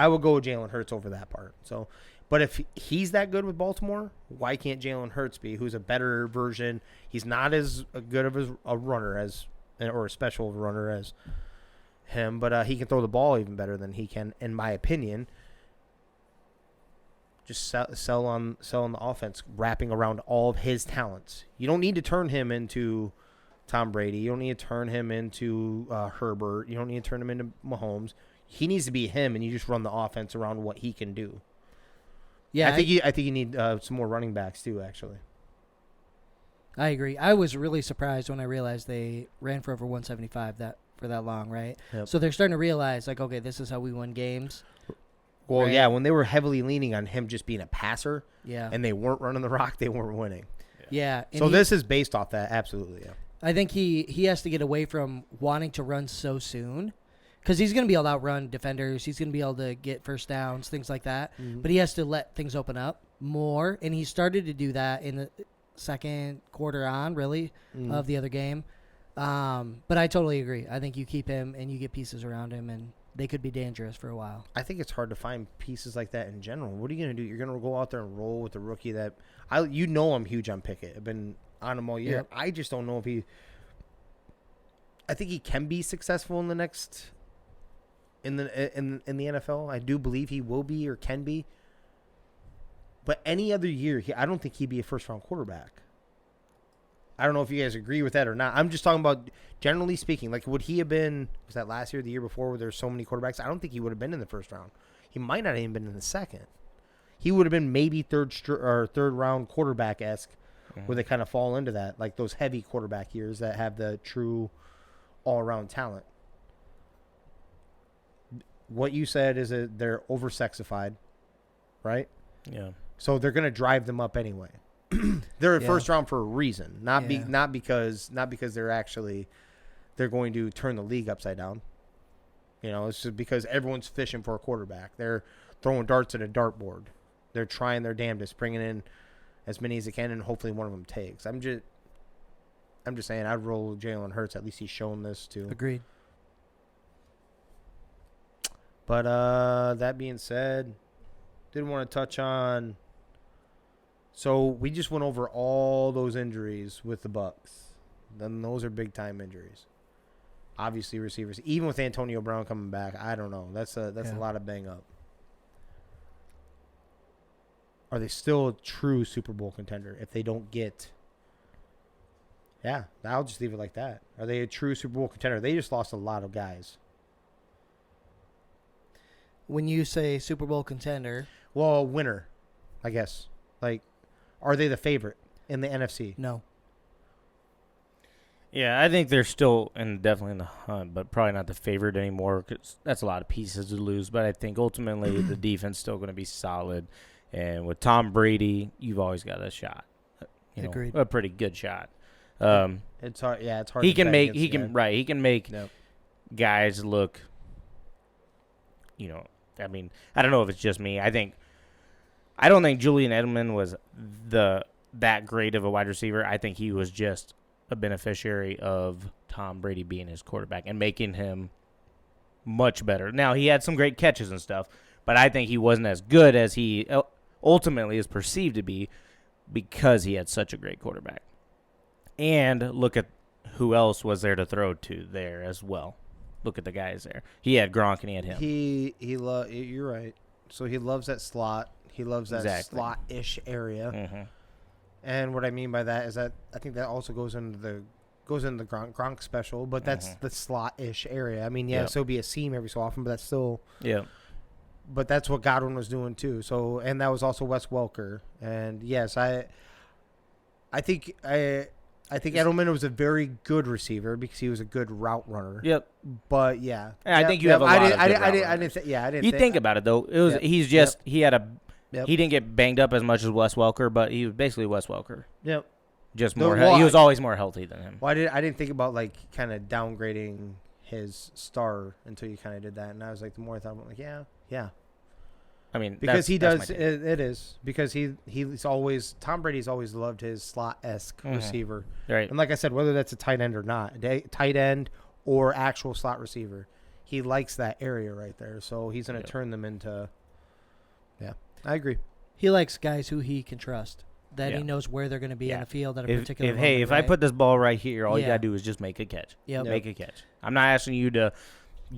would go with Jalen Hurts over that part. So, but if he's that good with Baltimore, why can't Jalen Hurts be? Who's a better version? He's not as good of a runner or a special runner as him, but he can throw the ball even better than he can, in my opinion. Just sell on the offense, wrapping around all of his talents. You don't need to turn him into Tom Brady. You don't need to turn him into Herbert. You don't need to turn him into Mahomes. He needs to be him, and you just run the offense around what he can do. Yeah, I think you need some more running backs too. Actually, I agree. I was really surprised when I realized they ran for over 175 for that long, right? Yep. So they're starting to realize, like, okay, this is how we win games. well, Right. yeah, when they were heavily leaning on him just being a passer, Yeah. and they weren't running the rock, they weren't winning. Yeah. And So this is based off that, absolutely. Yeah. I think he has to get away from wanting to run so soon, because he's going to be able to outrun defenders. He's going to be able to get first downs, things like that. Mm-hmm. But he has to let things open up more, and he started to do that in the second quarter on, really, of the other game. But I totally agree. I think you keep him and you get pieces around him, and they could be dangerous for a while. I think it's hard to find pieces like that in general. What are you going to do? You're going to go out there and roll with the rookie that I'm huge on Pickett. I've been on him all year. Yep. I just don't know if I think he can be successful in the next in the NFL. I do believe he will be or can be. But any other year, I don't think he'd be a first-round quarterback. I don't know if you guys agree with that or not. I'm just talking about, generally speaking, like, would he have been, was that last year, the year before, where there's so many quarterbacks? I don't think he would have been in the first round. He might not have even been in the second. He would have been maybe third-round quarterback-esque, where they kind of fall into that, like those heavy quarterback years that have the true all-around talent. What you said is that they're over-sexified, right? Yeah. So they're going to drive them up anyway. They're a Yeah. first round for a reason, not Yeah. because they're going to turn the league upside down. You know, it's just because everyone's fishing for a quarterback. They're throwing darts at a dartboard. They're trying their damnedest, bringing in as many as they can, and hopefully one of them takes. I'm just saying, I'd roll Jalen Hurts. At least he's shown this too. Agreed. But that being said, did want to touch on. So we just went over all those injuries with the Bucks. Then those are big time injuries. Obviously, receivers. Even with Antonio Brown coming back, I don't know. That's a lot of bang up. Are they still a true Super Bowl contender if they don't get? Yeah, I'll just leave it like that. Are they a true Super Bowl contender? They just lost a lot of guys. When you say Super Bowl contender, Well, winner, I guess. Like, are they the favorite in the NFC? no. Yeah, I think they're still definitely in the hunt, but probably not the favorite anymore because that's a lot of pieces to lose. But I think ultimately the defense is still going to be solid. And with Tom Brady, you've always got a shot. Agreed. A pretty good shot. It's hard. Yeah, it's hard. He to can bet make against the guy. he can make Yep. guys look. I mean, I don't know if it's just me. I don't think Julian Edelman was that great of a wide receiver. I think he was just a beneficiary of Tom Brady being his quarterback and making him much better. Now, he had some great catches and stuff, but I think he wasn't as good as he ultimately is perceived to be because he had such a great quarterback. And look at who else was there to throw to there as well. Look at the guys there. He had Gronk and he had him. You're right. So he loves that slot. He loves that Exactly. slot-ish area. Mm-hmm. And what I mean by that is that I think that also goes into the Gronk special, but that's the slot-ish area. I mean, yeah, Yep. so it'll be a seam every so often, but that's still. Yeah. But that's what Godwin was doing too. So, and that was also Wes Welker. And yes, I think Edelman was a very good receiver because he was a good route runner. Yep. But yeah, I think you have a lot of good route I runners. didn't. You think about it though. It was Yep. he's just he had a Yep. he didn't get banged up as much as Wes Welker, but he was basically Wes Welker. Yep. Just No, more. well, He was always more healthy than him. Well, I didn't think about like kind of downgrading his star until you kind of did that, and I was like, the more I thought, I'm like, yeah, I mean, because he that's does. my take. It is because he's always Tom Brady's always loved his slot-esque receiver, Right. and like I said, whether that's a tight end or not, tight end or actual slot receiver, he likes that area right there, so he's going to turn them into. Yeah, I agree. He likes guys who he can trust, that Yeah. he knows where they're going to be Yeah. on the field at a If particular moment. if I put this ball right here, all you Yeah. gotta do is just make a catch. Yep. Make a catch. I'm not asking you to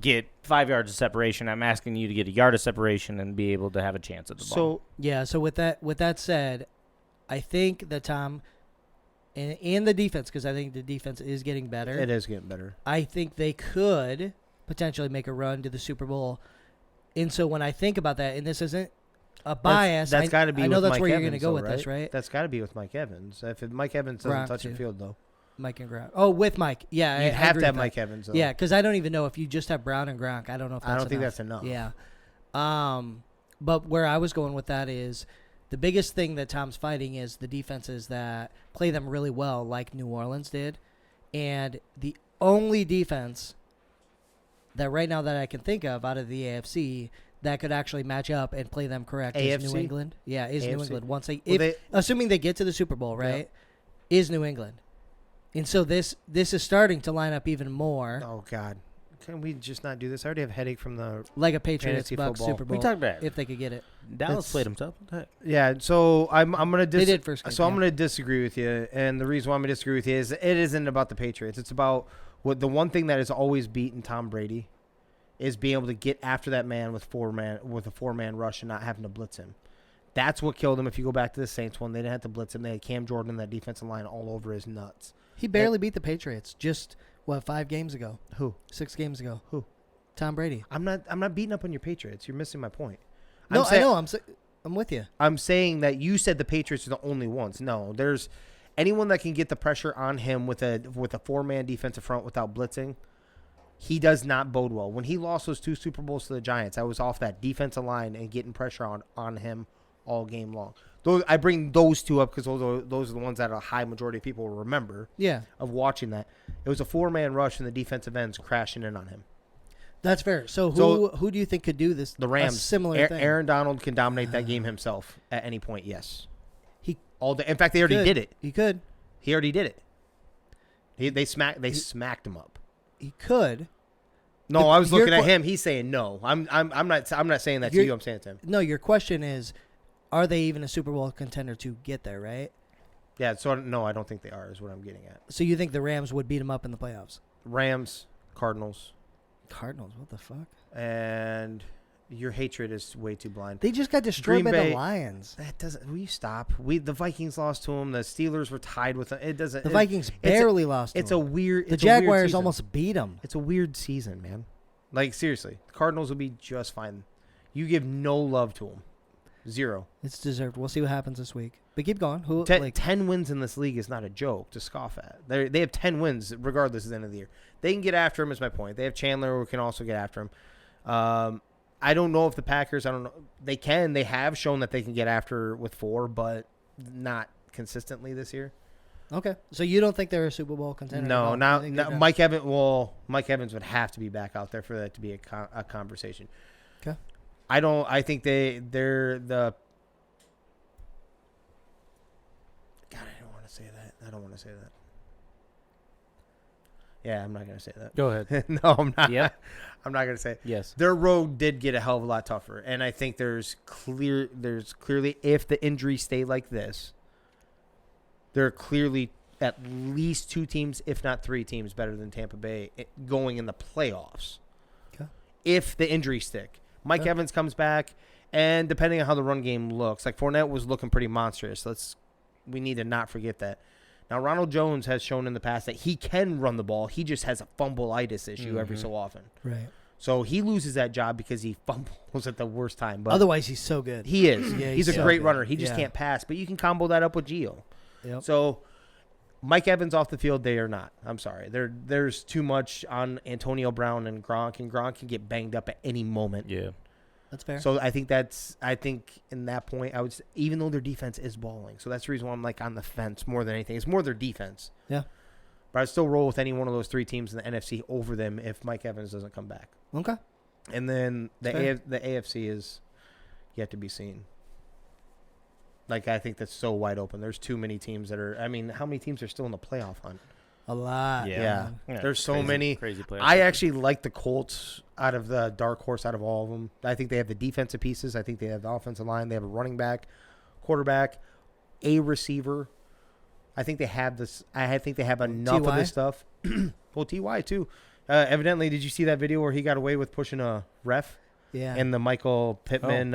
get 5 yards of separation. I'm asking you to get a yard of separation and be able to have a chance at the ball. So Yeah, so with that said, I think that Tom, and the defense, because I think the defense is getting better. It is getting better. I think they could potentially make a run to the Super Bowl. And so when I think about that, and this isn't a bias, That's got to be. I know with that's Mike where you're Evans, going to go though, with right? this, right? That's got to be with Mike Evans. If Mike Evans doesn't Gronk, touch the too. field, though, Mike and Gronk. Oh, with Mike. Yeah. you'd I have agree to have with Mike that. Evans. Though. Yeah, because I don't even know if you just have Brown and Gronk. I don't know if that's I don't think that's enough. Yeah. But where I was going with that is the biggest thing that Tom's fighting is the defenses that play them really well, like New Orleans did. And the only defense that right now that I can think of out of the AFC that could actually match up and play them correct is AFC? New England. Yeah, is New AFC? England. Once Well, assuming they get to the Super Bowl, right? Is New England. And so this is starting to line up even more Oh God, can we just not do this? I already have a headache from the. like a Patriots Fantasy Bucks football. Super Bowl We talked about it. if they could get it. Dallas played himself. Yeah, so I'm gonna. They did first game, So I'm yeah. gonna disagree with you, and the reason why I'm gonna disagree with you is it isn't about the Patriots. It's about what the one thing that has always beaten Tom Brady is being able to get after that man with a four-man rush and not having to blitz him. That's what killed him. If you go back to the Saints one, they didn't have to blitz him. They had Cam Jordan in that defensive line all over his nuts. He barely beat the Patriots just 5 games ago, Who? 6 games ago. Who? Tom Brady. I'm not beating up on your Patriots. You're missing my point. No, I know. I'm with you. I'm saying that you said the Patriots are the only ones. No, there's anyone that can get the pressure on him with a 4-man defensive front without blitzing. He does not bode well. When he lost those 2 Super Bowls to the Giants, I was off that defensive line and getting pressure on him all game long. I bring those 2 up because those are the ones that a high majority of people will remember. Yeah, Of watching that. It was a 4-man rush and the defensive ends crashing in on him. that's fair. So who do you think could do this? The Rams. A similar thing. Aaron Donald can dominate that game himself at any point. Yes. He all day. In fact, they already could. did it. He could. He already did it. They smacked him up. He could. No, I was your looking at que- him. He's saying no. I'm not saying that to Your- you. I'm saying it to him. No, your question is, are they even a Super Bowl contender to get there? Right. Yeah. So no, I don't think they are. Is what I'm getting at. So you think the Rams would beat them up in the playoffs? Rams, Cardinals, Cardinals. What the fuck? and your hatred is way too blind. They just got destroyed Green by Bay- the Lions. That doesn't. Will you stop? The Vikings lost to them. The Steelers were tied with them. It doesn't. The Vikings barely lost. It's to a them. weird. The it's a weird Jaguars season. almost beat them. It's a weird season, man. Like seriously, the Cardinals will be just fine. You give no love to them. 0. It's deserved. We'll see what happens this week. But keep going. 10 wins in this league is not a joke to scoff at. They have 10 wins regardless of the end of the year. They can get after him is my point. They have Chandler who can also get after him. I don't know if the Packers, I don't know. They can. They have shown that they can get after with 4, but not consistently this year. Okay. So you don't think they're a Super Bowl contender? No, at all? You think they're Mike Evans. Well, Mike Evans would have to be back out there for that to be a conversation. Okay. I don't. I think they're the. God, I don't want to say that. I don't want to say that. Yeah, I'm not gonna say that. Go ahead. No, I'm not. Yep. I'm not gonna say it. Yes. Their road did get a hell of a lot tougher, and I think there's clearly if the injuries stay like this, there are clearly at least 2 teams, if not 3 teams, better than Tampa Bay going in the playoffs. Okay. If the injuries stick, Mike Okay. Evans comes back, and depending on how the run game looks, like Fournette was looking pretty monstrous. We need to not forget that. Now, Ronald Jones has shown in the past that he can run the ball. He just has a fumbleitis issue every so often. Right. So he loses that job because he fumbles at the worst time. But Otherwise, he's so good. he is. Yeah, he's a so great good. runner. He just Yeah. can't pass. But you can combo that up with Gio. Yep. So Mike Evans off the field, they are not. I'm sorry. There's too much on Antonio Brown and Gronk can get banged up at any moment. Yeah. That's fair. So I think in that point, even though their defense is balling. So that's the reason why I'm like on the fence more than anything. It's more their defense. Yeah. But I'd still roll with any one of those 3 teams in the NFC over them if Mike Evans doesn't come back. Okay. And then the Fair. AFC is yet to be seen. Like, I think that's so wide open. There's too many teams that are – I mean, how many teams are still in the playoff hunt? A lot. Yeah. There's so many. Crazy players. I actually like the Colts out of the dark horse out of all of them. I think they have the defensive pieces. I think they have the offensive line. They have a running back, quarterback, a receiver. I think they have this. I think they have enough of this stuff. Well, T.Y. too. Evidently, did you see that video where he got away with pushing a ref? Yeah. In the Michael Pittman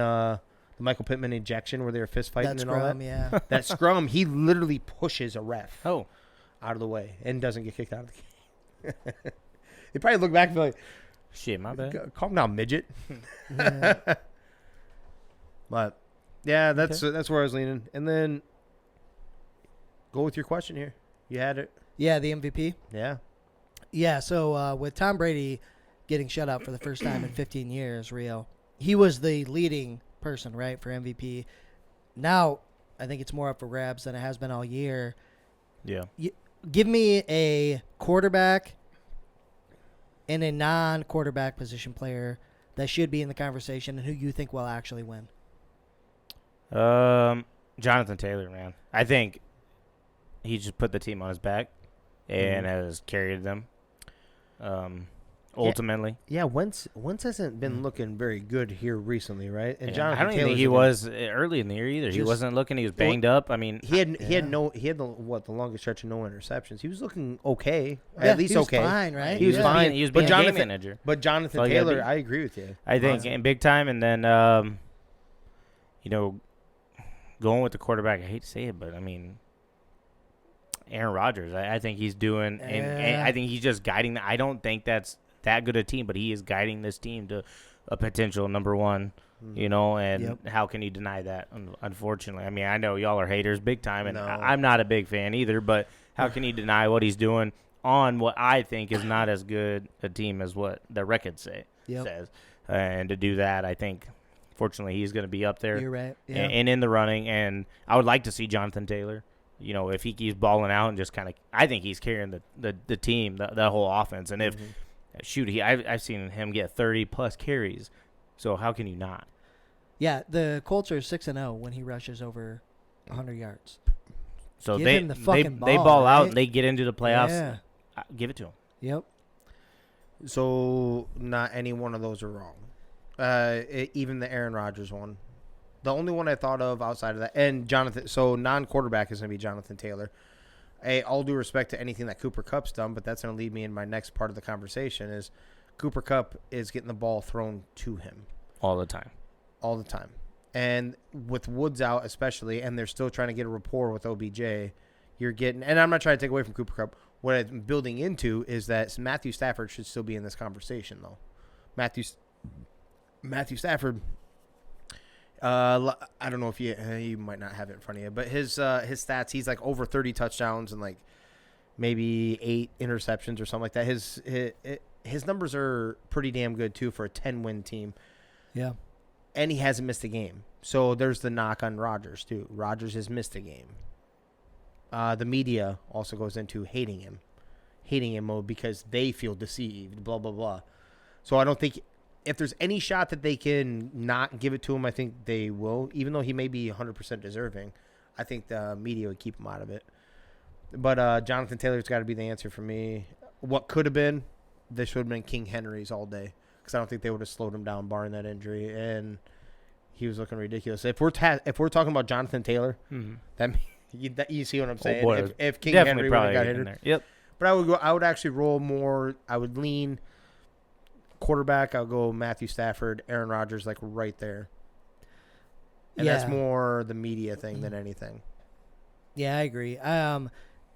the Michael Pittman ejection where they were fist fighting That and all scrum, that. yeah. That scrum, he literally pushes a ref Oh, out of the way and doesn't get kicked out of the game. They probably look back and be like, shit, my bad. calm down, midget. Yeah. But, yeah, that's where I was leaning. And then go with your question here. You had it. Yeah, the MVP. Yeah. Yeah, so with Tom Brady getting shut out for the first time in 15 years, Rio, he was the leading person, right, for MVP. Now, I think it's more up for grabs than it has been all year. Yeah. Give me a quarterback and a non-quarterback position player that should be in the conversation and who you think will actually win. Jonathan Taylor, man. I think he just put the team on his back and has carried them. Ultimately, Yeah, Wentz hasn't been looking very good here recently, right? And I Jonathan don't even think Taylor's he been- was early in the year either. He Just- wasn't looking. He was banged up. I mean, He had the longest stretch of no interceptions. He was looking okay, Yeah, at least he was okay. fine, right? He was Yeah. fine. He was But being a game Jonathan- manager. But Jonathan That's all you gotta Taylor, be. I agree with you. I think Honestly. in big time, and then going with the quarterback. I hate to say it, but I mean, Aaron Rodgers. I think he's doing, and I think he's just guiding. I don't think that's that good a team, but he is guiding this team to a potential number one. And how can you deny that? Unfortunately, I mean, I know y'all are haters big time, and No. I'm not a big fan either. But how can you deny what he's doing on what I think is not as good a team as what the record says? And to do that, I think, fortunately, he's going to be up there. You're right. Yeah. And in the running. And I would like to see Jonathan Taylor. If he keeps balling out and just kind of, I think he's carrying the team, the whole offense. And if I've seen him get 30+ carries. So how can you not? Yeah, the Colts are 6-0 when he rushes over 100 yards. So Give they him the fucking they ball, ball out right? and they get into the playoffs. Yeah. Give it to him. Yep. So not any one of those are wrong. Even the Aaron Rodgers one. The only one I thought of outside of that, and Jonathan. So non-quarterback is going to be Jonathan Taylor. All due respect to anything that Cooper Kupp's done, but that's going to lead me in my next part of the conversation is Cooper Kupp is getting the ball thrown to him All the time. all the time. And with Woods out especially, and they're still trying to get a rapport with OBJ, you're getting – and I'm not trying to take away from Cooper Kupp. What I'm building into is that Matthew Stafford should still be in this conversation, though. Matthew Stafford – I don't know if you might not have it in front of you, but his stats, he's like over 30 touchdowns and like maybe 8 interceptions or something like that. His numbers are pretty damn good too for a 10-win team. Yeah. And he hasn't missed a game. So there's the knock on Rodgers too. Rodgers has missed a game. The media also goes into hating him mode because they feel deceived, blah, blah, blah. So I don't think if there's any shot that they can not give it to him, I think they will, even though he may be 100% deserving. I think the media would keep him out of it. But Jonathan Taylor's got to be the answer for me. What could have been, this would have been King Henry's all day because I don't think they would have slowed him down barring that injury, and he was looking ridiculous. If we're talking about Jonathan Taylor, that you see what I'm saying? Boy, if King definitely Henry would have probably got in hit, there. Yep. but I would actually roll more. I would lean quarterback. I'll go Matthew Stafford, Aaron Rodgers, like right there. And that's more the media thing than anything. Yeah, I agree.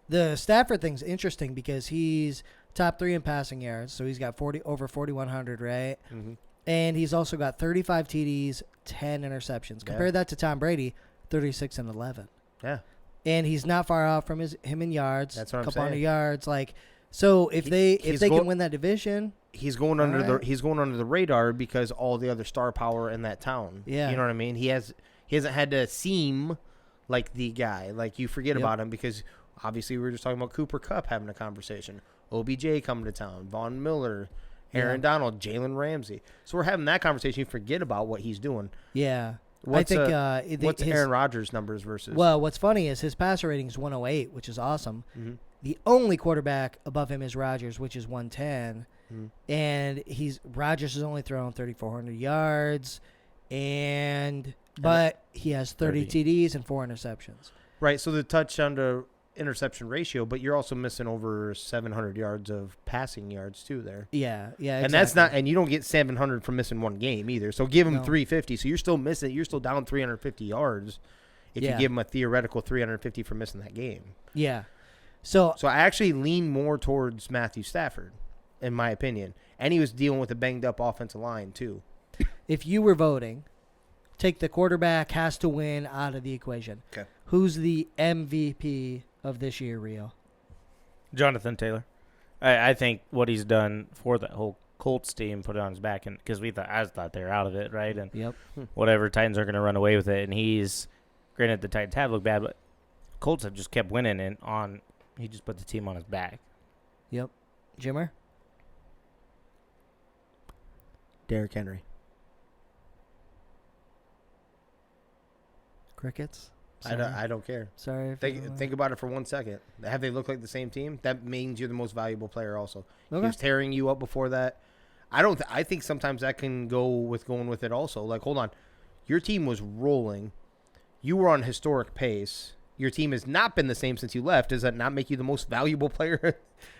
The Stafford thing's interesting because he's top 3 in passing yards, so he's got over 4,100, right? Mm-hmm. And he's also got 35 TDs, 10 interceptions. Compare that to Tom Brady, 36 and 11. Yeah. And he's not far off from him in yards. That's what I'm couple saying. hundred yards, like so. If they can win that division, he's going under the radar because all the other star power in that town. Yeah. You know what I mean? He hasn't had to seem like the guy. Like you forget about him because obviously we were just talking about Cooper Kupp having a conversation. OBJ coming to town, Von Miller, Aaron Donald, Jalen Ramsey. So we're having that conversation. You forget about what he's doing. yeah. What's What's Aaron Rodgers' numbers versus? Well, what's funny is his passer rating is 108, which is awesome. Mm-hmm. The only quarterback above him is Rodgers, which is 110. And Rodgers has only thrown 3,400 yards, but he has 30 TDs and 4 interceptions. Right. So the touchdown to interception ratio, but you're also missing over 700 yards of passing yards too there. Yeah, exactly. And that's not, and you don't get 700 from missing one game either. So give him No. 350. So you're still missing. You're still down 350 yards if you Yeah. give him a theoretical 350 for missing that game. Yeah. So So I actually lean more towards Matthew Stafford, in my opinion, and he was dealing with a banged up offensive line too. if you were voting, take the quarterback has to win out of the equation. Okay. Who's the MVP of this year, Rio? Jonathan Taylor. I think what he's done for that whole Colts team, put it on his back, and because I thought they were out of it, right? And Yep. whatever, Titans are going to run away with it. And he's, granted, the Titans have looked bad, but Colts have just kept winning, and he just put the team on his back. Yep. Jimmer? Derrick Henry. Crickets? I don't care. Sorry. if you don't Think like- about it for 1 second. Have they looked like the same team? That means you're the most valuable player. Also, Okay. he was tearing you up before that. I think sometimes that can go with going with it. Also, like, hold on, your team was rolling. You were on historic pace. Your team has not been the same since you left. Does that not make you the most valuable player?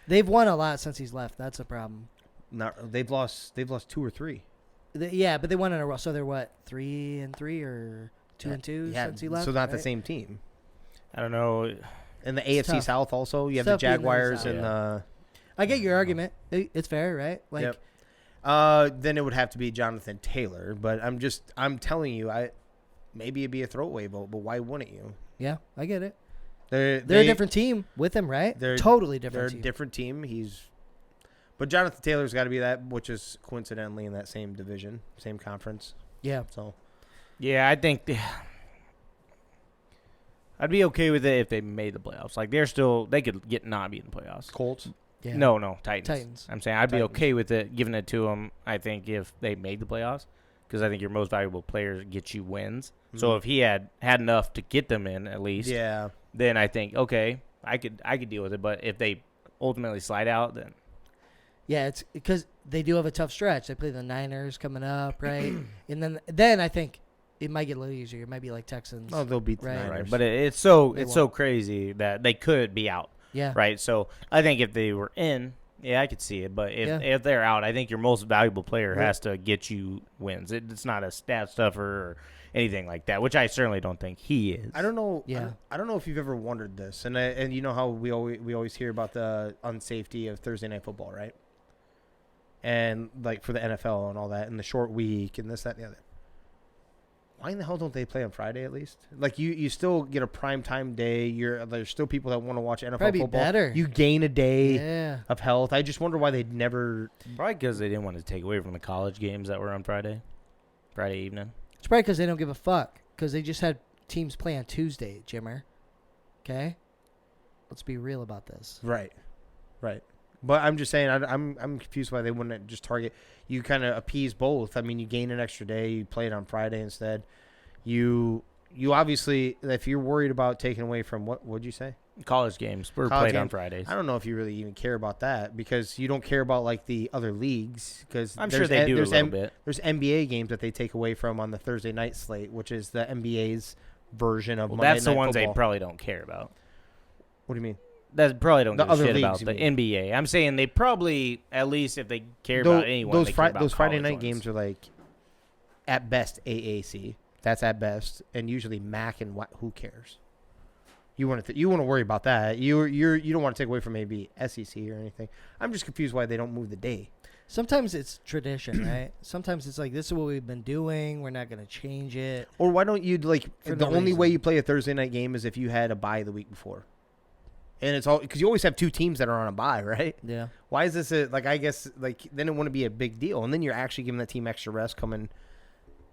They've won a lot since he's left. That's a problem. They've lost 2 or 3. Yeah, but they won in a row. So they're what, 3-3 or 2-2 since he left? So not the right? same team. I don't know. And the AFC tough. South also, you have Tough the beating the Jaguars South. and the. I get your argument. It's fair, right? Like, Yep. Then it would have to be Jonathan Taylor, but I'm telling you, maybe it'd be a throwaway vote, but why wouldn't you? yeah, I get it. They're They're a different team with him, right? they're- Totally They're different a team. different team. But Jonathan Taylor's got to be that, which is coincidentally in that same division, same conference. Yeah. So Yeah, I think I'd be okay with it if they made the playoffs. Like, they could not be in the playoffs. Colts. Yeah. No, Titans. Titans. I'm saying I'd be Titans. okay with it, giving it to them, I think, if they made the playoffs, because I think your most valuable player gets you wins. So Mhm. if he had enough to get them in, at least, Yeah. then I think, okay, I could deal with it. But if they ultimately slide out, then Yeah, it's because they do have a tough stretch. They play the Niners coming up, right? And then I think it might get a little easier. It might be like Texans. Oh, they'll beat the Right. Niners. right. But it's so They so won't. crazy that they could be out, Yeah. right? So I think if they were in, yeah, I could see it. But if they're out, I think your most valuable player Right. has to get you wins. It's not a stat stuffer or anything like that, which I certainly don't think he is. I don't know. Yeah. I don't know if you've ever wondered this, and you know how we always hear about the unsafety of Thursday night football, right? And like for the NFL and all that, and the short week and this, that, and the other. Why in the hell don't they play on Friday at least? Like you still get a prime time day. There's still people that want to watch NFL Probably football. better. You gain a day Yeah. of health. I just wonder why they'd never. Probably because they didn't want to take away from the college games that were on Friday evening. It's probably because they don't give a fuck. Because they just had teams play on Tuesday, Jimmer. Okay? Let's be real about this. Right. But I'm just saying, I'm confused why they wouldn't just target. You kind of appease both. I mean, you gain an extra day. You play it on Friday instead. You obviously, if you're worried about taking away from what would you say? College games were College played on games. Fridays. I don't know if you really even care about that because you don't care about like the other leagues because I'm sure they do a little bit. There's NBA games that they take away from on the Thursday night slate, which is the NBA's version of Well, Monday that's the Night ones Football. they probably don't care about. What do you mean? That probably don't The give a other shit leagues, about you the mean? NBA. I'm saying they probably, at least if they care about anyone, those they care about those Friday college night ones. games are like at best AAC. That's at best, and usually MAC and who cares? You want to worry about that. You don't want to take away from maybe SEC or anything. I'm just confused why they don't move the day. Sometimes it's tradition, right? Sometimes it's like, this is what we've been doing. We're not going to change it. Or why don't you like For the no only way reason. you play a Thursday night game is if you had a bye the week before, and it's all because you always have two teams that are on a bye, right? Yeah. Why is this I guess like then it wouldn't be a big deal, and then you're actually giving that team extra rest coming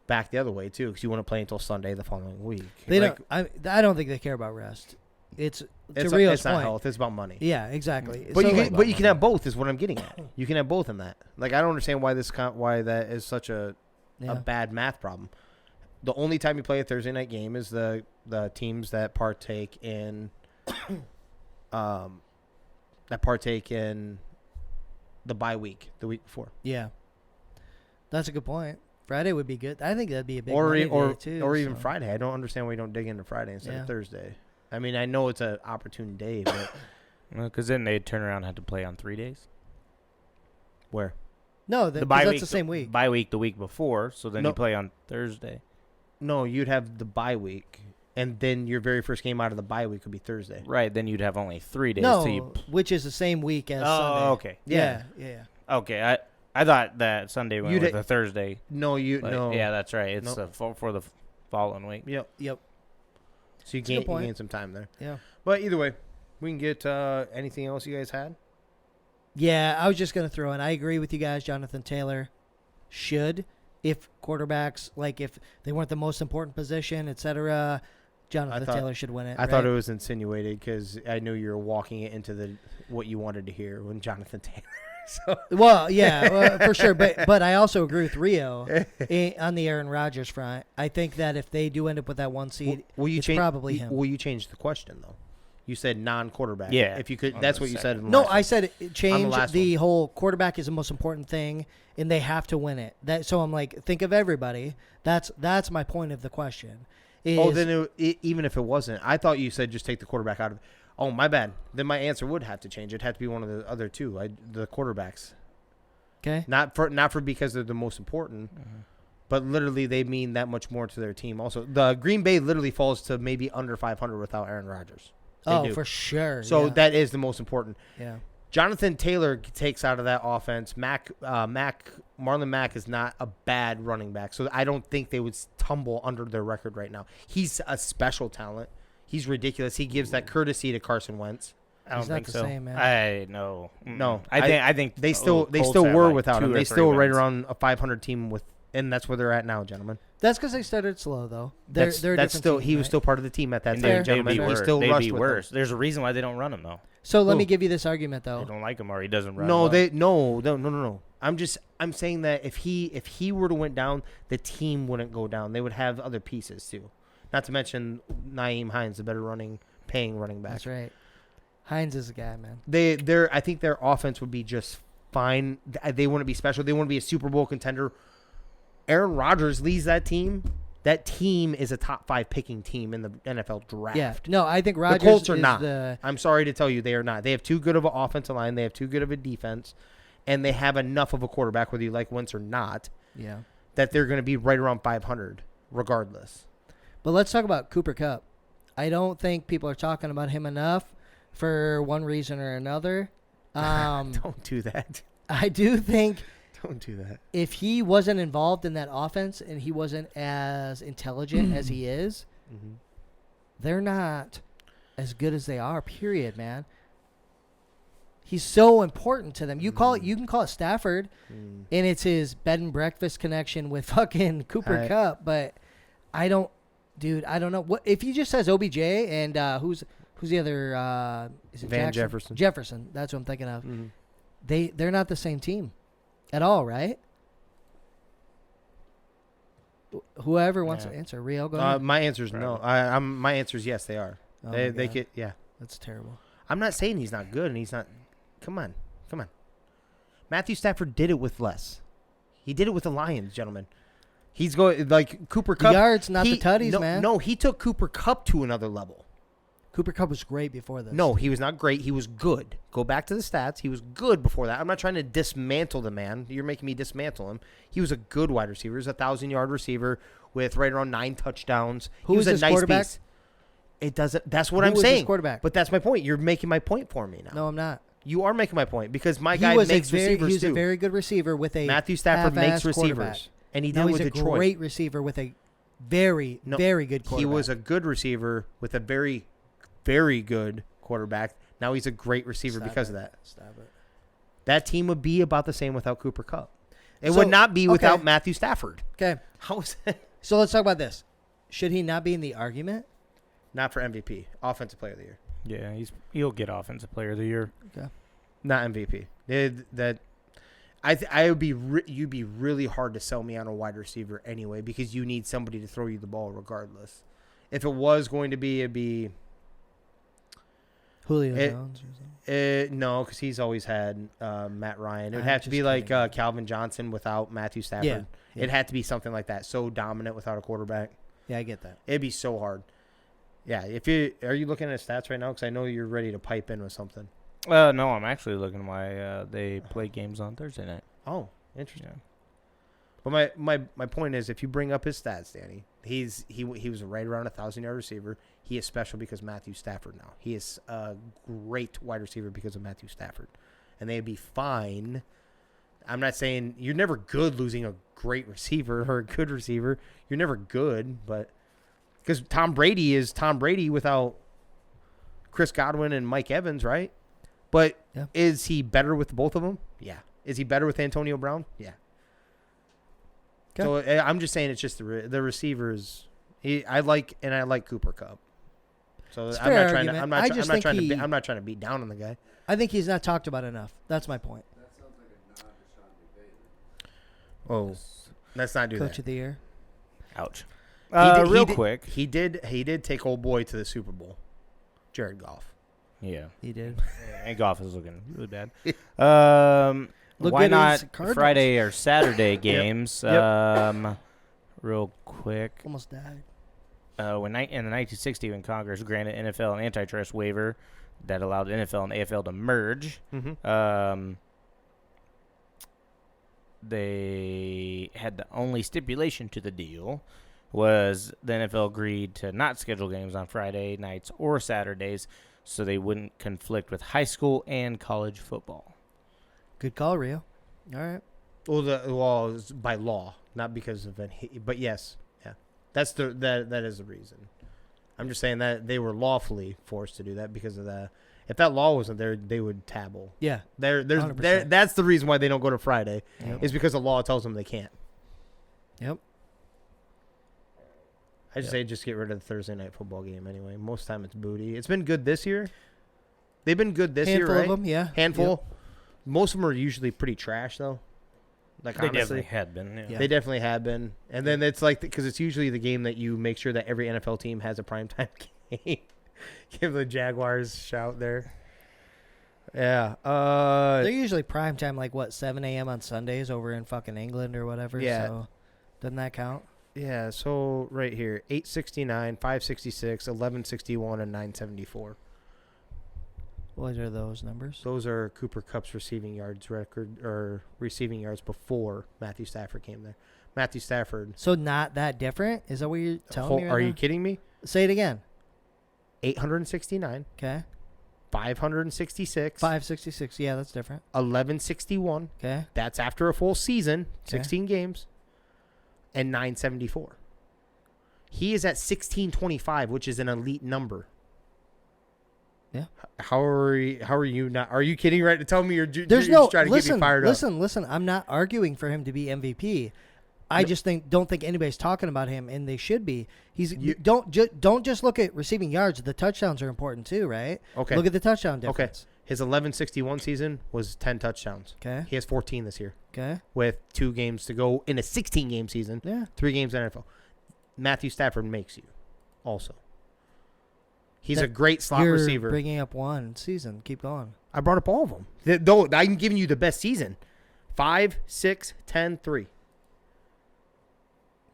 back the other way too because you want to play until Sunday the following week. They Like, don't. I don't think they care about rest. It's It's, to Rio's it's not point. health. It's about money. Yeah, exactly. But So, you like, can, you can have both. Is what I'm getting at. You can have both in that. Like I don't understand why why that is such a yeah. bad math problem. The only time you play a Thursday night game is the teams that partake in the bye week, the week before, Yeah. That's a good point. Friday would be good. I think that'd be a big or money or day too. or even so. Friday. I don't understand why you don't dig into Friday instead Yeah. of Thursday. I mean, I know it's an opportune day, but Because then they'd turn around and have to play on 3 days. where? No, The 'cause bye that's week, the same week. Bye week the week before, so then No. you play on Thursday. No, you'd have the bye week, and then your very first game out of the bye week would be Thursday. Right, then you'd have only 3 days. No, till you which is the same week as Oh, Sunday. okay. Yeah. Okay, I thought that Sunday went You'd with ha- a Thursday. No, But no. Yeah, that's right. It's Nope. for the following week. Yep. Yep. So you That's a good point. gain some time there. Yeah. But either way, we can get anything else you guys had. Yeah, I was just going to throw in. I agree with you guys. Jonathan Taylor should, if quarterbacks, like if they weren't the most important position, etc., Jonathan Taylor should win it. I thought it was insinuated because I knew you were walking it into what you wanted to hear when Jonathan Taylor. So. Well, yeah, for sure. But I also agree with Rio on the Aaron Rodgers front. I think that if they do end up with that one seed, it's probably him. Will you change the question though? You said non-quarterback. Yeah, If you could, on that's the what you second. said. In the No, last I one. said change last the one. whole quarterback is the most important thing, and they have to win it. So I'm like, think of everybody. That's my point of the question. Then even if it wasn't, I thought you said just take the quarterback out of. Oh, my bad. Then my answer would have to change. It'd have to be one of the other two. The quarterbacks. Okay. Not for because they're the most important, but literally they mean that much more to their team. Also, the Green Bay literally falls to maybe under 500 without Aaron Rodgers. They do. For sure. So yeah. that is the most important. Yeah. Jonathan Taylor takes out of that offense. Marlon Mack is not a bad running back, so I don't think they would tumble under their record right now. He's a special talent. He's ridiculous. He gives that courtesy to Carson Wentz. I don't He's not think the so. same, man. I no. No, I think they still Colts have were like without 2 him. or They 3 still right wins. around a 500 team and that's where they're at now, gentlemen. That's because they started slow, though. They're a That's different still team, he was right? still part of the team at that And time, they'd gentlemen. be He worse. still They'd rushed be with worse. them. There's a reason why they don't run him though. So let Who? me give you this argument, though. They don't like him or he doesn't run. No, well. no. I'm saying that if he were to went down, the team wouldn't go down. They would have other pieces too. Not to mention Nyheim Hines, the better paying running back. That's right. Hines is a guy, man. I think their offense would be just fine. They wouldn't be special. They wouldn't be a Super Bowl contender. Aaron Rodgers leads that team. That team is a top 5 picking team in the NFL draft. Yeah. No, I think Rodgers the Colts are is not. the I'm sorry to tell you, they are not. They have too good of an offensive line. They have too good of a defense. And they have enough of a quarterback, whether you like Wentz or not, yeah. that they're going to be right around 500 regardless. But let's talk about Cooper Kupp. I don't think people are talking about him enough for one reason or another. Don't do that. I do think Don't do that. if he wasn't involved in that offense and he wasn't as intelligent as he is, they're not as good as they are, period, man. He's so important to them. You can call it Stafford, and it's his bed and breakfast connection with fucking Cooper Kupp, but I don't know. What if he just says OBJ and who's the other is it Van Jackson? Jefferson. That's what I'm thinking of. They're not the same team at all, right? Whoever wants to answer, Rio, go ahead. My answer is no. My answer is yes, they are. Oh they my God. could, yeah. That's terrible. I'm not saying he's not good and he's not. Come on. Matthew Stafford did it with less. He did it with the Lions, gentlemen. He's going like Cooper Kupp. The yards, not the tutties, man. No, he took Cooper Kupp to another level. Cooper Kupp was great before this. No, he was not great. He was good. Go back to the stats. He was good before that. I'm not trying to dismantle the man. You're making me dismantle him. He was a good wide receiver. He was a 1,000-yard receiver with right around 9 touchdowns. Who he was was his a nice quarterback? piece. It doesn't. That's what Who I'm was his saying. quarterback? But that's my point. You're making my point for me now. No, I'm not. You are making my point because my He guy was makes receivers He was too. a very good receiver with a Matthew Stafford makes half-assed receivers, quarterback. and he did Now it with he's a Detroit. great receiver with a very, very good quarterback. He was a good receiver with a very, very good quarterback. Now he's a great receiver because of that. Stop it. That team would be about the same without Cooper Kupp. It So, would not be without okay. Matthew Stafford. Okay, How is that? so let's talk about this. Should he not be in the argument? Not for MVP, Offensive Player of the Year. Yeah, he'll get Offensive Player of the Year. Okay. Not MVP. You'd be really hard to sell me on a wide receiver anyway because you need somebody to throw you the ball regardless. If it was going to be, it'd be Julio Jones or something? no, because he's always had Matt Ryan. It would I'm have to be just like kidding. Calvin Johnson without Matthew Stafford. Yeah. It had to be something like that. So dominant without a quarterback. Yeah, I get that. It'd be so hard. Yeah, are you looking at stats right now? Because I know you're ready to pipe in with something. No, I'm actually looking at my. They play games on Thursday night. Oh, interesting. Yeah. But my point is, if you bring up his stats, Danny, he was right around 1,000-yard receiver. He is special because Matthew Stafford now. He is a great wide receiver because of Matthew Stafford, and they'd be fine. I'm not saying you're never good losing a great receiver or a good receiver. You're never good, but because Tom Brady is Tom Brady without Chris Godwin and Mike Evans, right? But is he better with both of them? Yeah. Is he better with Antonio Brown? Yeah. Okay. So I'm just saying it's just the receivers. I like Cooper Kupp. So I'm not trying to. I'm not trying to beat down on the guy. I think he's not talked about enough. That's my point. That sounds like a non-Deshaun McVay. Oh, let's not do that. Coach of the year. Ouch. Real quick. He did take old boy to the Super Bowl. Jared Goff. Yeah. He did. And Goff is looking really bad. Look Why at not his Cardinals. Friday or Saturday games? Real quick. Almost died. In the 1960, when Congress granted NFL an antitrust waiver that allowed the NFL and the AFL to merge, they had the only stipulation to the deal was the NFL agreed to not schedule games on Friday nights or Saturdays so they wouldn't conflict with high school and college football. Good call, Rio. All right. Well, it's by law, not because of any. But yes, yeah, that is the reason. I'm just saying that they were lawfully forced to do that because of that. If that law wasn't there, they would tabble. Yeah, that's the reason why they don't go to Friday. Yep. Is because the law tells them they can't. Yep. I just say just get rid of the Thursday night football game anyway. Most of the time it's booty. It's been good this year. They've been good this year, right? Handful of them, yeah. Handful. Yep. Most of them are usually pretty trash, though. Like, They honestly, definitely had been. Yeah. they definitely have been. And then it's like, because it's usually the game that you make sure that every NFL team has a primetime game. Give the Jaguars a shout there. Yeah. They're usually primetime, like, 7 a.m. on Sundays over in fucking England or whatever. Yeah. So doesn't that count? Yeah, so right here, 869, 566, 1161, and 974. What are those numbers? Those are Cooper Kupp's receiving yards record, or receiving yards before Matthew Stafford came there. Matthew Stafford. So not that different? Is that what you're telling me right Are now? you kidding me? Say it again. 869, Okay. 566, 566. Yeah, that's different. 1161. Okay. That's after a full season, Okay. 16 games, and 974. He is at 1625, which is an elite number. Yeah. How are you not? Are you kidding? Right? To tell me you're There's just no trying to get me fired up. Listen. I'm not arguing for him to be MVP. I just don't think anybody's talking about him, and they should be. Don't just look at receiving yards. The touchdowns are important too, right? Okay. Look at the touchdown difference. Okay. His 1161 season was 10 touchdowns. Okay. He has 14 this year Okay. with 2 games to go in a 16-game season. Yeah. 3 games in NFL. Matthew Stafford makes you also. He's a great slot You're receiver. Bringing up one season. Keep going. I brought up all of them. Though I'm giving you the best season. 5, 6, 10, 3.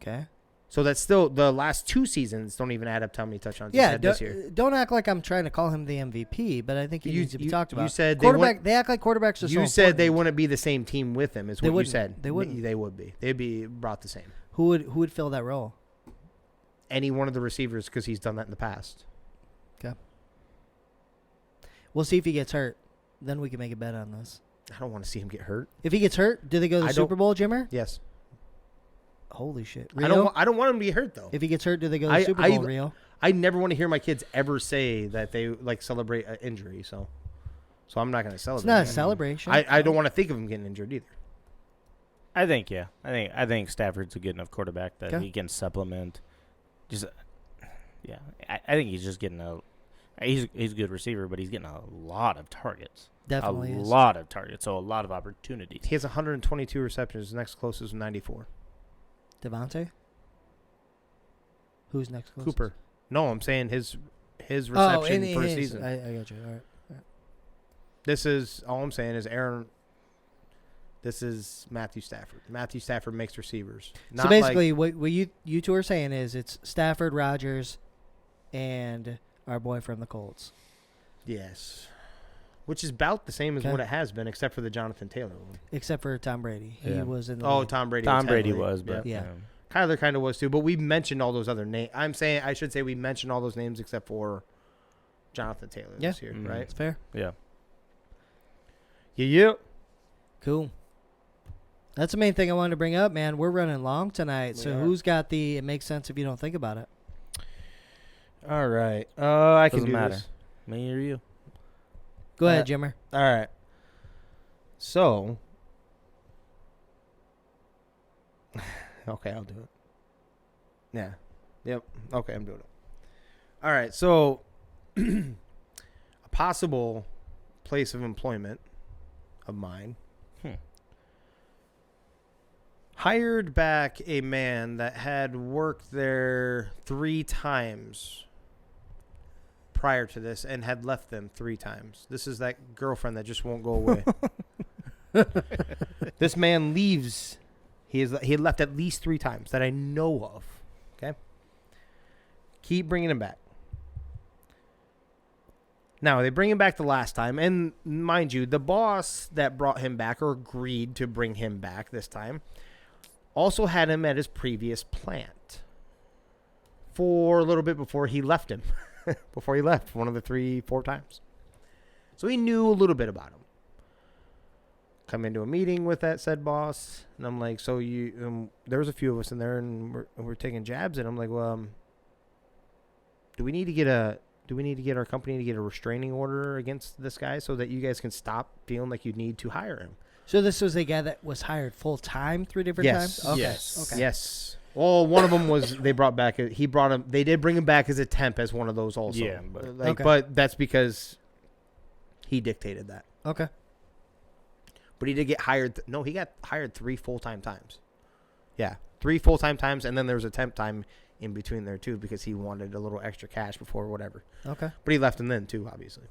Okay. So that's still the last 2 seasons don't even add up to how many touchdowns he had this year. Don't act like I'm trying to call him the MVP, but I think he needs to be talked about. You said they act like quarterbacks are so You said they important. wouldn't be the same team with him. Is what you said. They wouldn't. They would be. They'd be brought the same. Who would fill that role? Any one of the receivers, because he's done that in the past. Okay. We'll see if he gets hurt. Then we can make a bet on this. I don't want to see him get hurt. If he gets hurt, do they go to the Super Bowl, Jimmer? Yes. Holy shit. I don't want him to get hurt though. If he gets hurt, do they go to the Super Bowl, Rio? I never want to hear my kids ever say that they celebrate an injury. So I'm not going to celebrate. It's not a celebration. I don't want to think of him getting injured either. I think I think Stafford's a good enough quarterback that he can supplement. I think he's just getting he's a good receiver, but he's getting a lot of targets. Definitely a is. lot of targets, so a lot of opportunities. He has 122 receptions. The next closest was 94. Devontae? Who's next closest? Cooper. No, I'm saying his reception for a season. I got you. All right. This is all I'm saying is Aaron. This is Matthew Stafford. Matthew Stafford makes receivers. So basically, what you two are saying is it's Stafford, Rodgers, and our boy from the Colts. Yes. Which is about the same as Okay. what it has been, except for the Jonathan Taylor one. Except for Tom Brady. He Yeah. was in the Oh, league. Tom Brady. Tom Brady heavily- was, but Yeah. Kyler kind of was too, but we mentioned all those other names. I should say we mentioned all those names except for Jonathan Taylor this year, Mhm. right? It's fair. Yeah. Yeah. Cool. That's the main thing I wanted to bring up, man. We're running long tonight, so We are. who's got the? It makes sense if you don't think about it. All right. I can Doesn't do matter. this. Me or you? Go ahead, Jimmer. All right. So. Okay, I'll do it. Yeah. Yep. Okay, I'm doing it. All right. So, a possible place of employment of mine hired back a man that had worked there 3 times prior to this and had left them 3 times. This is that girlfriend that just won't go away. This man leaves. He had left at least 3 times that I know of. Okay. Keep bringing him back. Now, they bring him back the last time. And mind you, the boss that brought him back or agreed to bring him back this time also had him at his previous plant for a little bit before he left him. Before he left, one of the 3-4 times. So he knew a little bit about him. Come into a meeting with that said boss, and I'm like, so you, there was a few of us in there, and we're taking jabs, and I'm like, well, do we need to get our company to get a restraining order against this guy so that you guys can stop feeling like you need to hire him? So this was a guy that was hired full time 3 different Yes. times. Okay. Yes. Okay. Yes. Well, one of them was they brought back. They did bring him back as a temp as one of those also. Yeah, but- Okay. But that's because he dictated that. Okay. But he did get hired. No, he got hired 3 full-time times. Yeah, 3 full-time times, and then there was a temp time in between there too because he wanted a little extra cash before whatever. Okay. But he left him then too, obviously.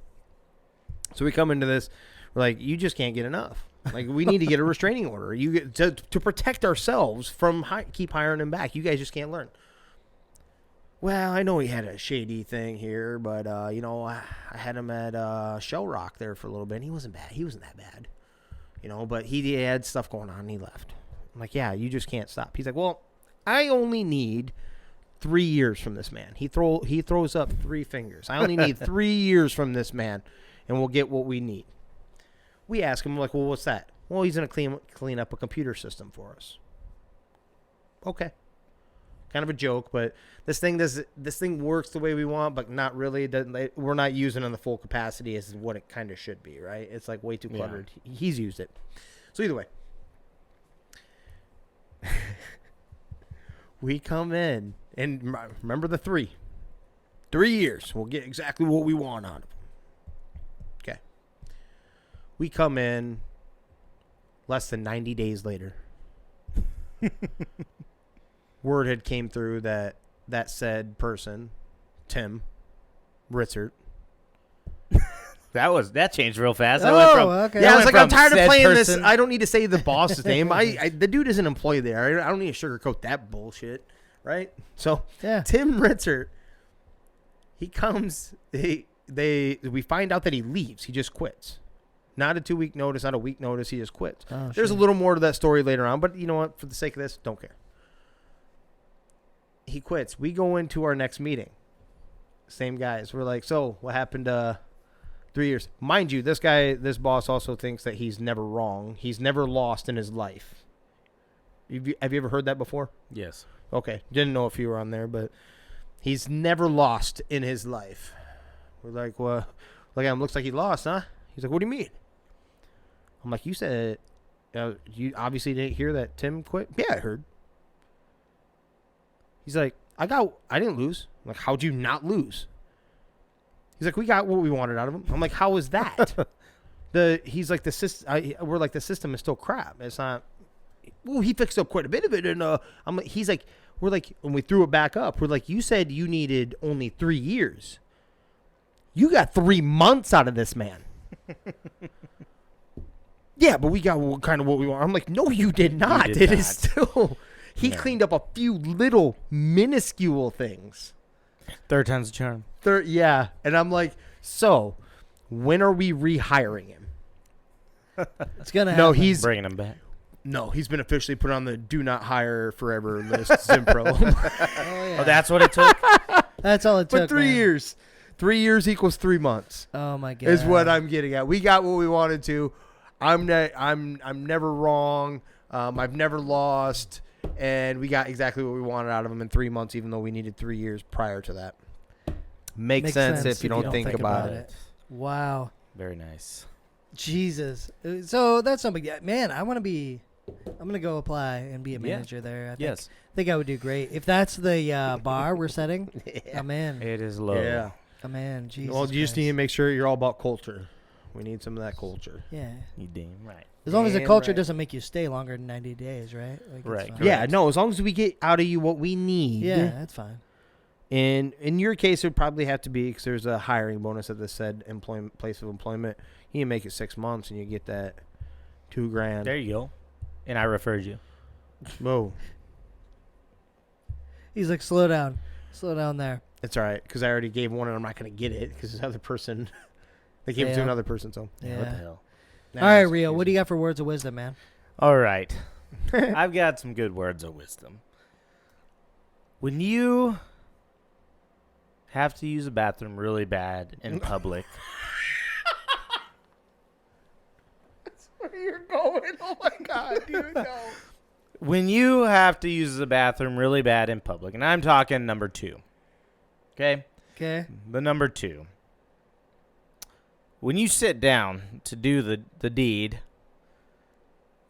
So we come into this, we're like, you just can't get enough. Like, we need to get a restraining order. You get to protect ourselves from keep hiring him back. You guys just can't learn. Well, I know he had a shady thing here, but I had him at Shell Rock there for a little bit. And he wasn't bad. He wasn't that bad, But he had stuff going on. And he left. I'm like, yeah, you just can't stop. He's like, well, I only need 3 years from this man. He throws up 3 fingers. I only need 3 years from this man, and we'll get what we need. We ask him, like, well, what's that? Well, he's going to clean up a computer system for us. Okay. Kind of a joke, but this thing works the way we want, but not really. We're not using it in the full capacity as what it kind of should be, right? It's like way too cluttered. Yeah. He's used it. So either way, we come in, and remember the 3 years. We'll get exactly what we want out of him. Okay. We come in less than 90 days later. Word had came through that said person, Tim Ritzert. That changed real fast. Okay. Yeah, I was like, I'm from tired of said playing person- this. I don't need to say the boss's name. The dude is an employee there. I don't need to sugarcoat that bullshit, right? So Yeah. Tim Ritzert, he comes. We find out that he leaves. He just quits. Not a 2-week notice, not a week notice. He just quits. Oh, There's a little more to that story later on, but you know what? For the sake of this, don't care. He quits. We go into our next meeting. Same guys. We're like, so what happened 3 years? Mind you, this boss also thinks that he's never wrong. He's never lost in his life. Have you ever heard that before? Yes. Okay. Didn't know if you were on there, but he's never lost in his life. We're like, well, look at him. Looks like he lost, huh? He's like, what do you mean? I'm like, you said, you obviously didn't hear that Tim quit? Yeah, I heard. He's like, I didn't lose. I'm like, how'd you not lose? He's like, we got what we wanted out of him. I'm like, how is that? He's like, the system. We're like, the system is still crap. It's not. Well, he fixed up quite a bit of it, and I'm like, he's like, we're like, when we threw it back up, we're like, you said you needed only 3 years. You got 3 months out of this man. Yeah, but we got kind of what we want. I'm like, no, you did not. It is still. He cleaned up a few little minuscule things. Third time's a charm. Yeah. And I'm like, so when are we rehiring him? It's gonna happen. No, he's Bringing him back. he's been officially put on the do not hire forever list. Zimpro. Oh, yeah. Oh, that's what it took? That's all it took. But 3 man. years. 3 years equals 3 months. Oh my god. Is what I'm getting at. We got what we wanted to. I'm never wrong. I've never lost, and we got exactly what we wanted out of him in 3 months, even though we needed 3 years prior to that. Makes sense if you don't think about it. Wow. Very nice. Jesus. So that's something. Man, I'm gonna go apply and be a manager there. I think I would do great if that's the bar we're setting. Yeah. I'm in. It is low. Yeah. I'm in. Jesus. Well, you just Christ. need to make sure you're all about culture. We need some of that culture. Yeah. You damn right. As long as the Damn culture right. doesn't make you stay longer than 90 days, right? Like, it's Right, fine. correct. Yeah, no, as long as we get out of you what we need. Yeah, that's fine. And in your case, it would probably have to be because there's a hiring bonus at the said employment place of employment. You can make it 6 months and you get that $2,000. There you go. And I referred you. Whoa. He's like, slow down there. It's all right because I already gave one and I'm not going to get it because this other person, they gave it to Yeah. another person. So, Yeah. What the hell? All right, Rio, what do you got for words of wisdom, man? All right. I've got some good words of wisdom. When you have to use a bathroom really bad in public, Where you're going? Oh my God, dude, no. when you have to use the bathroom really bad in public, and I'm talking number 2. Okay? Okay. The number 2. When you sit down to do the deed,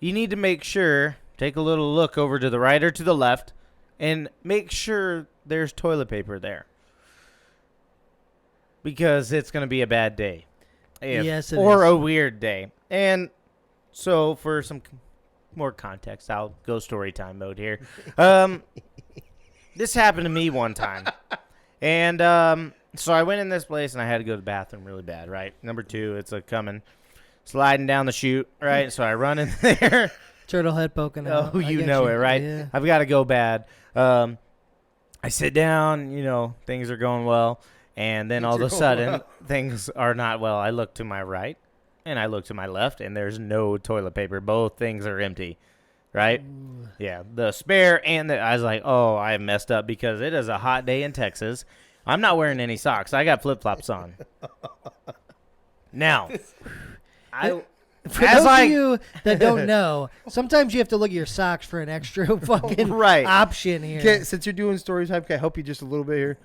you need to make sure, take a little look over to the right or to the left, and make sure there's toilet paper there. Because it's going to be a bad day. Yes, it or is. a weird day. And so for some more context, I'll go story time mode here. This happened to me one time. And so I went in this place and I had to go to the bathroom really bad, right? Number 2, it's coming, sliding down the chute, right? So I run in there. Turtle head poking out. Oh, I you get know it, right? Yeah. I've got to go bad. I sit down, things are going well. And then all of a sudden, things are not well. I look to my right and I look to my left, and there's no toilet paper. Both things are empty, right? Ooh. Yeah, the spare and I was like, oh, I messed up because it is a hot day in Texas. I'm not wearing any socks. I got flip-flops on. Now, For those of you that don't know, sometimes you have to look at your socks for an extra fucking Right. option here. Okay, since you're doing story time, can I help you just a little bit here?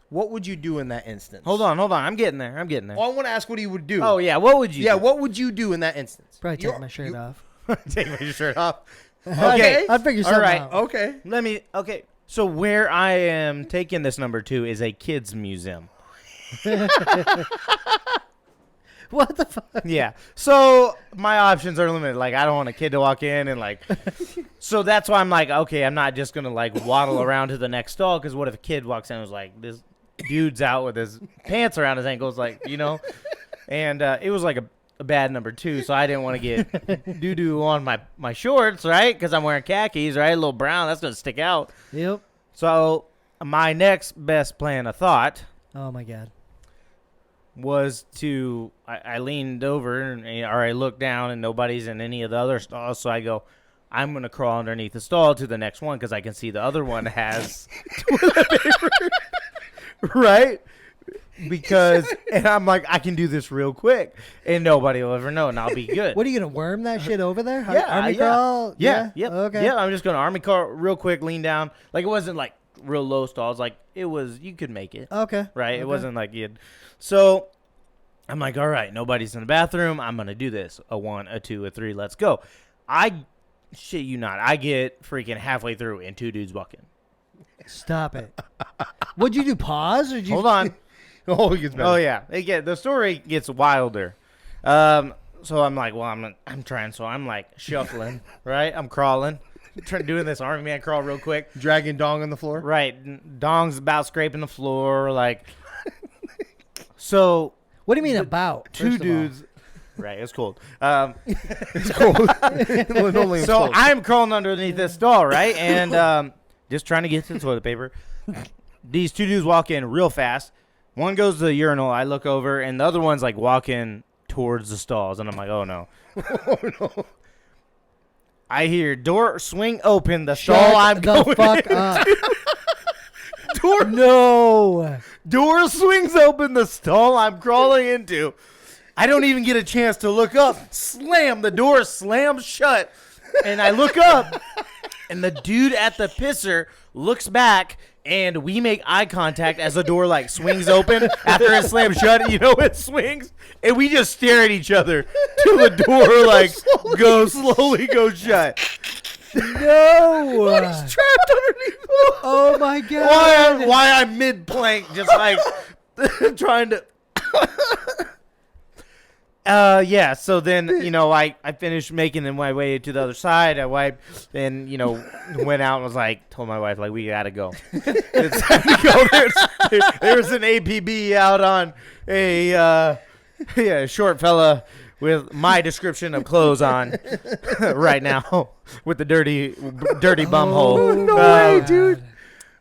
What would you do in that instance? hold on. I'm getting there. Oh, I want to ask what he would do. Oh, yeah, what would you do? what would you do in that instance? Probably take my shirt off. Take my shirt off. Okay. I'd figure All something right. out. Okay. Okay. So where I am taking this number 2 is a kids museum. What the fuck? Yeah. So my options are limited. Like, I don't want a kid to walk in and so that's why I'm like, okay, I'm not just going to waddle around to the next stall. Cause what if a kid walks in and was like, this dude's out with his pants around his ankles, and it was a bad number 2. So I didn't want to get doo-doo on my shorts, right? Cause I'm wearing khakis, right? A little brown. That's going to stick out. Yep. So my next best plan of thought Oh my god. was I leaned over or I looked down and nobody's in any of the other stalls. So I go, I'm going to crawl underneath the stall to the next one because I can see the other one has toilet paper. Right? And I'm like, I can do this real quick and nobody will ever know and I'll be good. What are you gonna worm that shit over there? Army yeah. crawl? Yeah. Yep. Okay. Yeah, I'm just going to army crawl real quick, lean down. It wasn't real low stalls. It was, you could make it. Okay. Right? Okay. It wasn't like you'd. So I'm like, all right, nobody's in the bathroom. I'm going to do this. A 1, a 2, a 3, let's go. I shit you not. I get freaking halfway through and 2 dudes walk in. Stop it. What'd you do? Pause or did you? Hold on. Oh, it gets better. Oh, yeah. The story gets wilder. So I'm like, well, I'm trying. So I'm shuffling, right? I'm crawling. Doing this army man crawl real quick. Dragging dong on the floor. Right. Dong's about scraping the floor. So What do you mean about? 2 first of all? dudes. Right, it's cold. It's cold. Linoleum So cold. I'm crawling underneath this stall, right? And just trying to get to the toilet paper. these two dudes walk in real fast. One goes to the urinal. I look over, and the other one's like walking towards the stalls, and I'm like, oh no. Oh no. I hear door swing open. The stall I'm the going fuck in. up. No. Door swings open. The stall I'm crawling into. I don't even get a chance to look up. Slam. The door slams shut. And I look up, and the dude at the pisser looks back, and we make eye contact as the door, like, swings open after it slams shut. You know, it swings. And we just stare at each other till the door, like, slowly goes shut. No. He's trapped underneath. Oh, my God. Why I'm mid-plank, just, like, trying to... Yeah, so then, you know, I finished making my way to the other side. I wiped and, you know, went out and was like, told my wife, like, we got to go. It's time to go. There's an APB out on a short fella with my description of clothes on right now with the dirty bum hole. No way, dude.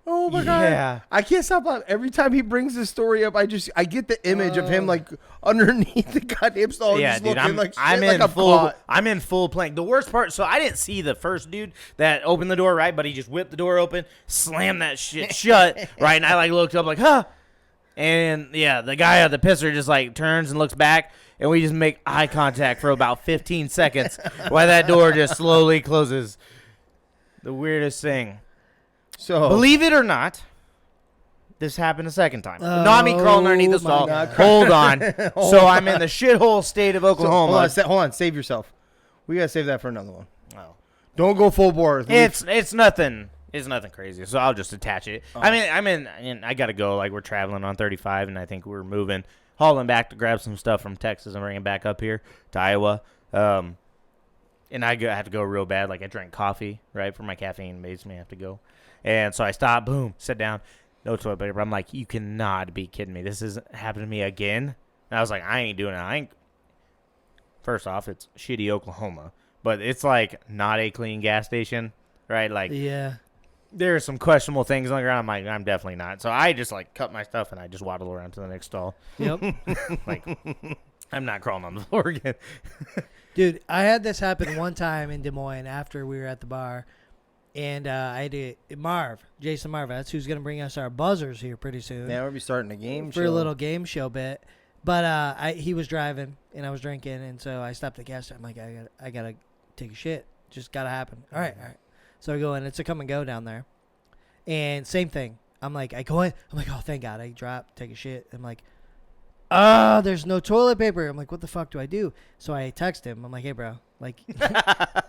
Oh my yeah. God. I can't stop laughing. Every time he brings this story up, I get the image of him like underneath the goddamn stall, Yeah, just dude, looking like shit, I'm like in a full. plot. I'm in full plank. The worst part, so I didn't see the first dude that opened the door, right? But he just whipped the door open, slammed that shit shut, right? And I like looked up, like, huh? And yeah, the guy at the pisser just like turns and looks back, and we just make eye contact for about 15 seconds while that door just slowly closes. The weirdest thing. So Believe it or not, this happened a second time. Not me crawling underneath the my stall. God. Hold on. So I'm in the shithole state of Oklahoma. hold on, save yourself. We gotta save that for another one. Oh. Don't go full bore. It's nothing. It's nothing crazy. So I'll just attach it. And I gotta go. Like, we're traveling on 35, and I think we're moving, hauling back to grab some stuff from Texas and bring it back up here to Iowa. And I have to go real bad. Like, I drank coffee, right, for my caffeine. Makes me have to go. And so I stopped. Boom, sit down. No toilet paper. I'm like, you cannot be kidding me. This is happening to me again. And I was like, I ain't doing it. First off, it's shitty Oklahoma, but it's like not a clean gas station, right? Like, Yeah. there are some questionable things on the ground. I'm like, I'm definitely not. So I just like cut my stuff and I just waddle around to the next stall. Yep. Like, I'm not crawling on the floor again. Dude, I had this happen one time in Des Moines after we were at the bar. And I had to, Jason Marv, that's who's going to bring us our buzzers here pretty soon. Yeah, we'll be starting a game for show. a little game show bit. But he was driving and I was drinking, and so I stopped at the gas station. I'm like, I gotta take a shit. Just gotta happen. All right. So I go in. It's a come and go down there, and same thing. I go in. I'm like, oh, thank God. I drop, take a shit. I'm like, there's no toilet paper. I'm like, what the fuck do I do? So I text him. I'm like, hey, bro, like,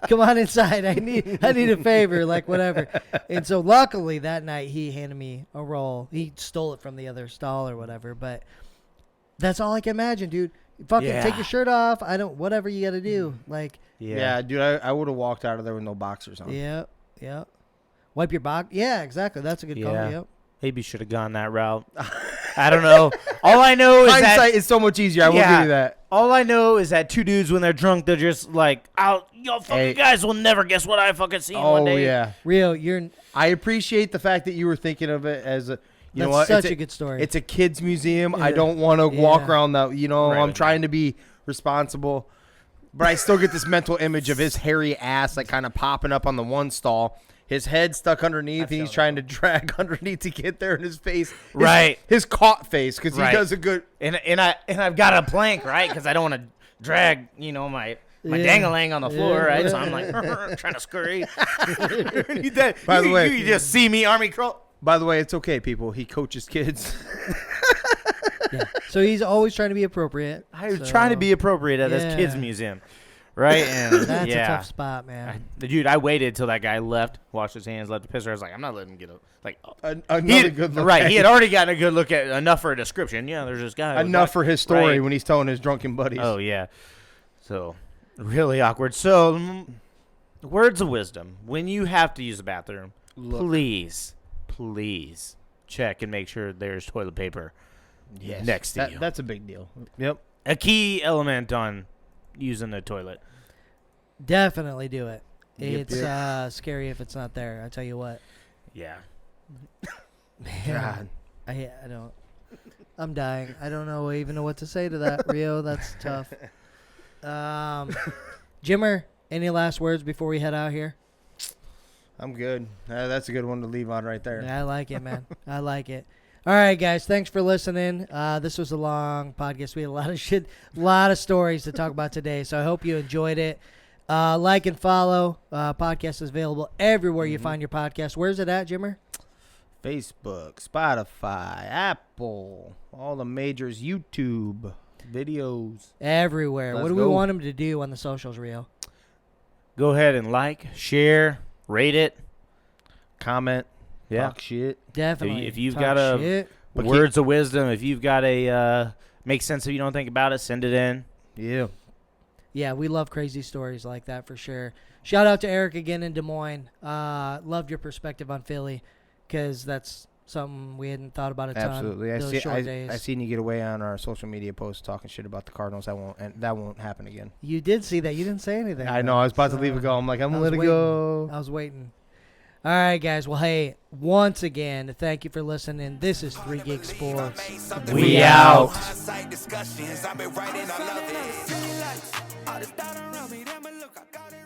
come on inside. I need a favor, like, whatever. And so luckily that night he handed me a roll. He stole it from the other stall or whatever. But that's all I can imagine, dude. Fucking take your shirt off. Whatever you got to do. Like, Yeah, dude, I would have walked out of there with no boxers on. yeah. Wipe your box. Yeah, exactly. That's a good call. Yep. Maybe should have gone that route. I don't know. All I know is Hindsight that is so much easier. I will give you that. All I know is that two dudes, when they're drunk, they're just like, yo, fucking guys will never guess what I fucking seen one day. Oh, yeah. Real, I appreciate the fact that you were thinking of it as a, you know what? That's such a good story. It's a kids museum. Yeah. I don't want to walk around that, Right. I'm trying to be responsible. But I still get this mental image of his hairy ass like kind of popping up on the one stall. His head stuck underneath, and he's trying to drag underneath to get there in his face. His caught face, because he does a good. And I've got a plank, right? Because I don't want to drag, my dangling on the floor, right? So I'm like trying to scurry. By the way, you just see me army crawl. By the way, it's okay, people. He coaches kids. Yeah. So he's always trying to be appropriate. I was trying to be appropriate at this kids museum. Right? And that's a tough spot, man. Dude, I waited till that guy left, washed his hands, left the pisser. I was like, I'm not letting him get another good look. Right. He had already gotten a good look at enough for a description. Yeah, there's this guy. Enough for his story when he's telling his drunken buddies. Oh, yeah. So, really awkward. So, words of wisdom. When you have to use the bathroom, please check and make sure there's toilet paper next to you. That's a big deal. Yep. A key element on using the toilet. Definitely do it. Yep, It's scary if it's not there. I tell you what. Yeah. God. I don't. I'm dying. I don't even know what to say to that, Rio. That's tough. Jimmer, any last words before we head out here? I'm good. That's a good one to leave on right there. Yeah, I like it, man. I like it. All right, guys. Thanks for listening. This was a long podcast. We had a lot of shit, a lot of stories to talk about today. So I hope you enjoyed it. Like and follow. Podcast is available everywhere you find your podcast. Where's it at, Jimmer? Facebook, Spotify, Apple, all the majors, YouTube, videos. Everywhere. Let's What do we go. want them to do on the socials, Rio? Go ahead and like, share, rate it. Comment, Yeah. talk shit. Definitely. If you've Talk got a shit. But words of wisdom, if you've got a makes sense if you don't think about it, send it in. Yeah. Yeah, we love crazy stories like that for sure. Shout out to Eric again in Des Moines. Loved your perspective on Philly because that's something we hadn't thought about a ton. Absolutely. Those short days. I seen you get away on our social media posts talking shit about the Cardinals. That won't happen again. You did see that. You didn't say anything. I know. I was about to leave it go. I'm like, I'm I gonna was let it waiting. go. I was waiting. All right, guys. Well, hey, once again, thank you for listening. This is 3 Gig Sports. We out. Hindsight discussions, I've been writing, I love it. All this doubt around me, damn it, look, I got it.